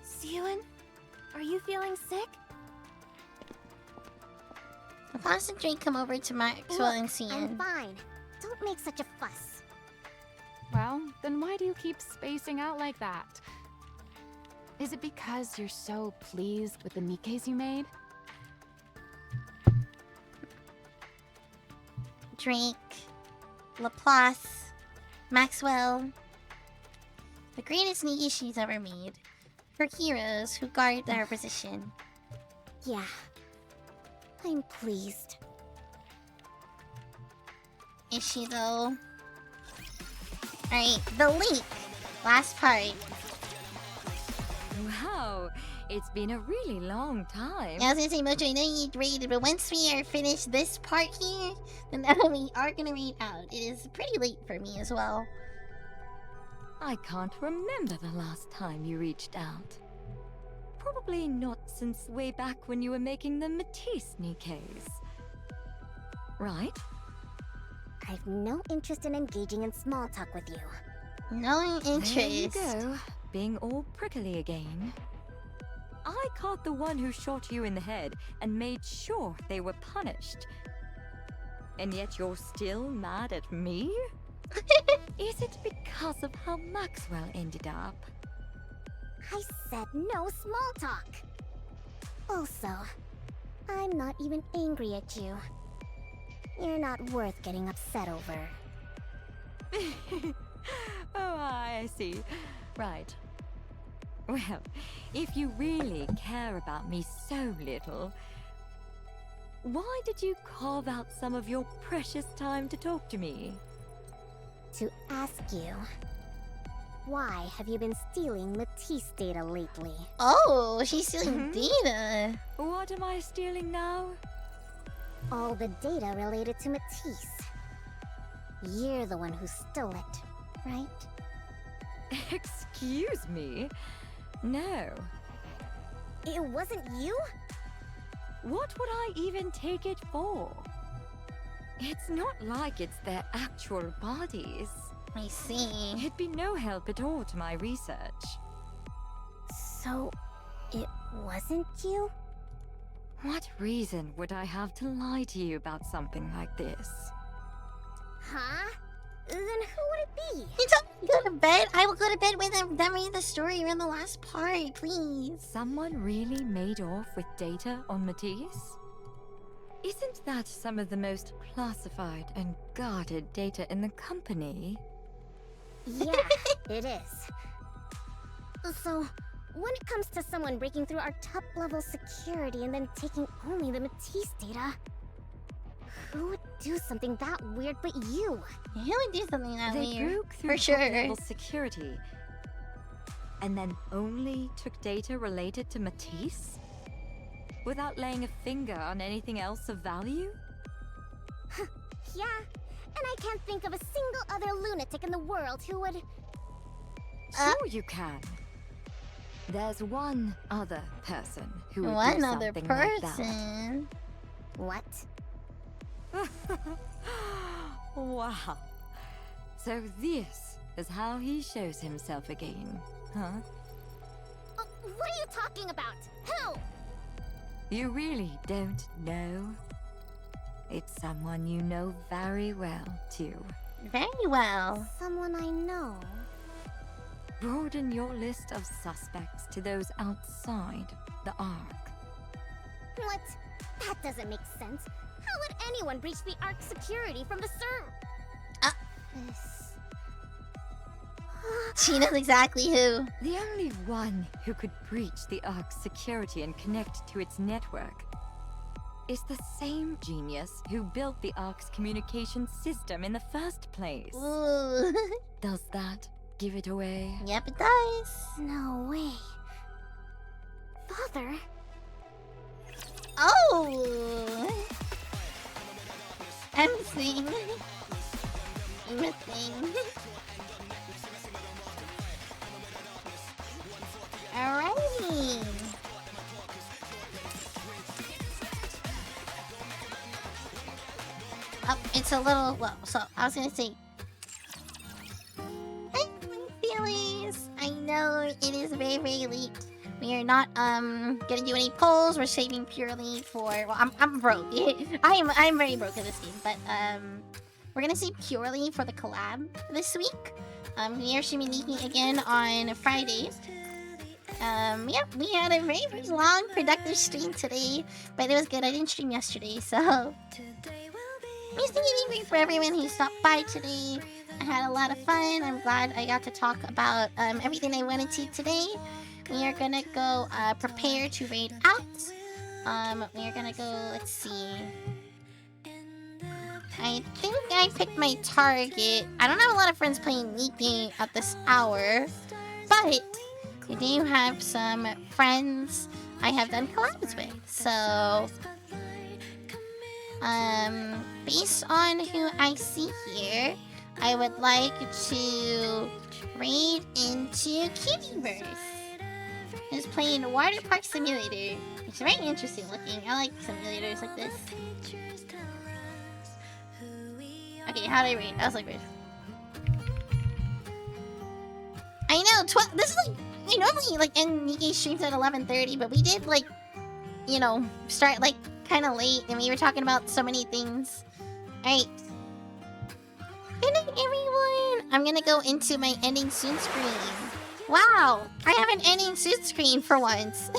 Siwin? Are you feeling sick? Foss and Drake come over to Maxwell and Cian. I'm fine. Don't make such a fuss. Well, then why do you keep spacing out like that? Is it because you're so pleased with the Nikkes you made? Drake, Laplace, Maxwell. The greatest Nikke she's ever made. Her heroes who guard their position. Yeah. I'm pleased. Is she though? Alright, the leak. Last part. Wow, it's been a really long time. Yeah, I was gonna say, Mojo, I know you rated, but once we are finished this part here, then we are gonna read out. It is pretty late for me as well. I can't remember the last time you reached out. Probably not since way back when you were making the Matisse Nikkes. Right? I've no interest in engaging in small talk with you. No interest. There you go, being all prickly again. I caught the one who shot you in the head and made sure they were punished. And yet you're still mad at me? Is it because of how Maxwell ended up? I said no small talk. Also, I'm not even angry at you. You're not worth getting upset over. Oh, I see. Right. Well, if you really care about me so little, why did you carve out some of your precious time to talk to me? To ask you, why have you been stealing Matisse data lately? Oh, she's stealing data. What am I stealing now? All the data related to Matisse. You're the one who stole it, right? Excuse me? No. It wasn't you? What would I even take it for? It's not like it's their actual bodies. I see. It'd be no help at all to my research. So, it wasn't you? What reason would I have to lie to you about something like this? Huh? Then who would it be? You told me to go to bed. I will go to bed with them. That read the story. We're in the last part, please. Someone really made off with data on Matisse? Isn't that some of the most classified and guarded data in the company? Yeah, it is. So, when it comes to someone breaking through our top-level security and then taking only the Matisse data, Who would do something that weird but you? Who would do something that They weird? broke through For sure. top-level security, and then only took data related to Matisse? Without laying a finger on anything else of value? Yeah, and I can't think of a single other lunatic in the world who would... Sure you can. There's one other person who would One do other something like that. person. What? Wow. So this is how he shows himself again, huh? What are you talking about? Who? You really don't know? It's someone you know very well, too. Very well. Someone I know. Broaden your list of suspects to those outside the Ark. What? That doesn't make sense. How would anyone breach the Ark security from the This... She knows exactly who. The only one who could breach the Ark's security and connect to its network is the same genius who built the Ark's communication system in the first place. Ooh. Does that give it away? Yep, it does. No way. Father? Oh! Everything. Everything. Alrighty. Oh, it's a little low, so I was gonna say. Hi, my feelings. I know it is very, very late. We are not gonna do any polls. We're saving purely for I'm broke. I'm very broke at this game, but we're gonna save purely for the collab this week. We are streaming Nikki again on Fridays. Yeah, we had a very, very long, productive stream today, but it was good. I didn't stream yesterday, so just thank you for everyone who stopped by today. I had a lot of fun. I'm glad I got to talk about everything I wanted to today. We are gonna go prepare to raid out. We are gonna go, let's see. I think I picked my target. I don't have a lot of friends playing Nikki at this hour, but we do have some friends I have done collabs with. So, based on who I see here, I would like to raid into Kittyverse. Who's playing Water Park Simulator. It's very interesting looking. I like simulators like this. Okay, how do I rate? I was like, wait. I know, this is like, we normally like end Nikkei streams at 11:30, but we did like, you know, start like kind of late, and we were talking about so many things. Alright. Good night, everyone! I'm gonna go into my ending soon screen. Wow! I have an ending soon screen for once.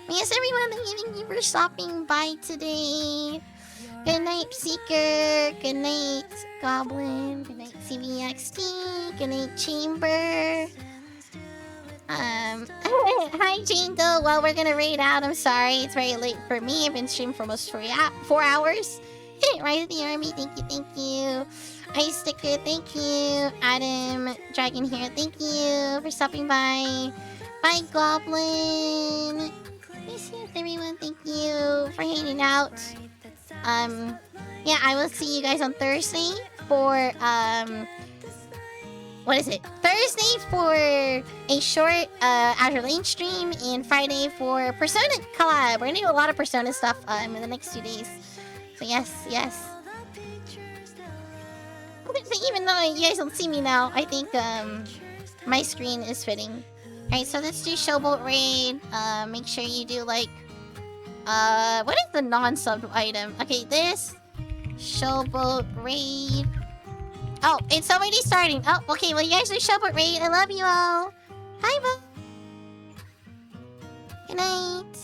Yes, everyone, thank you for stopping by today. Good night, Seeker. Good night, Goblin. Good night, CVXT. Good night, Chamber. Hi, Jane Doe. Well, we're gonna raid out. I'm sorry, it's very late for me. I've been streaming for almost 4 hours. Rise of the Army, thank you. Ice Sticker, thank you. Adam Dragon here, thank you for stopping by. Bye, Goblin. Peace out, everyone. Thank you for hanging out. Yeah, I will see you guys on Thursday for what is it? Thursday for a short Azure Lane stream, and Friday for Persona collab. We're gonna do a lot of Persona stuff in the next 2 days. So yes. Even though you guys don't see me now, I think my screen is fitting. Alright, so let's do Showboat Raid. Make sure you do like what is the non-sub item? Okay, this Showboat Raid. Oh, it's already starting. Oh, okay, well you guys do Showboat Raid. I love you all. Bye bye. Good night.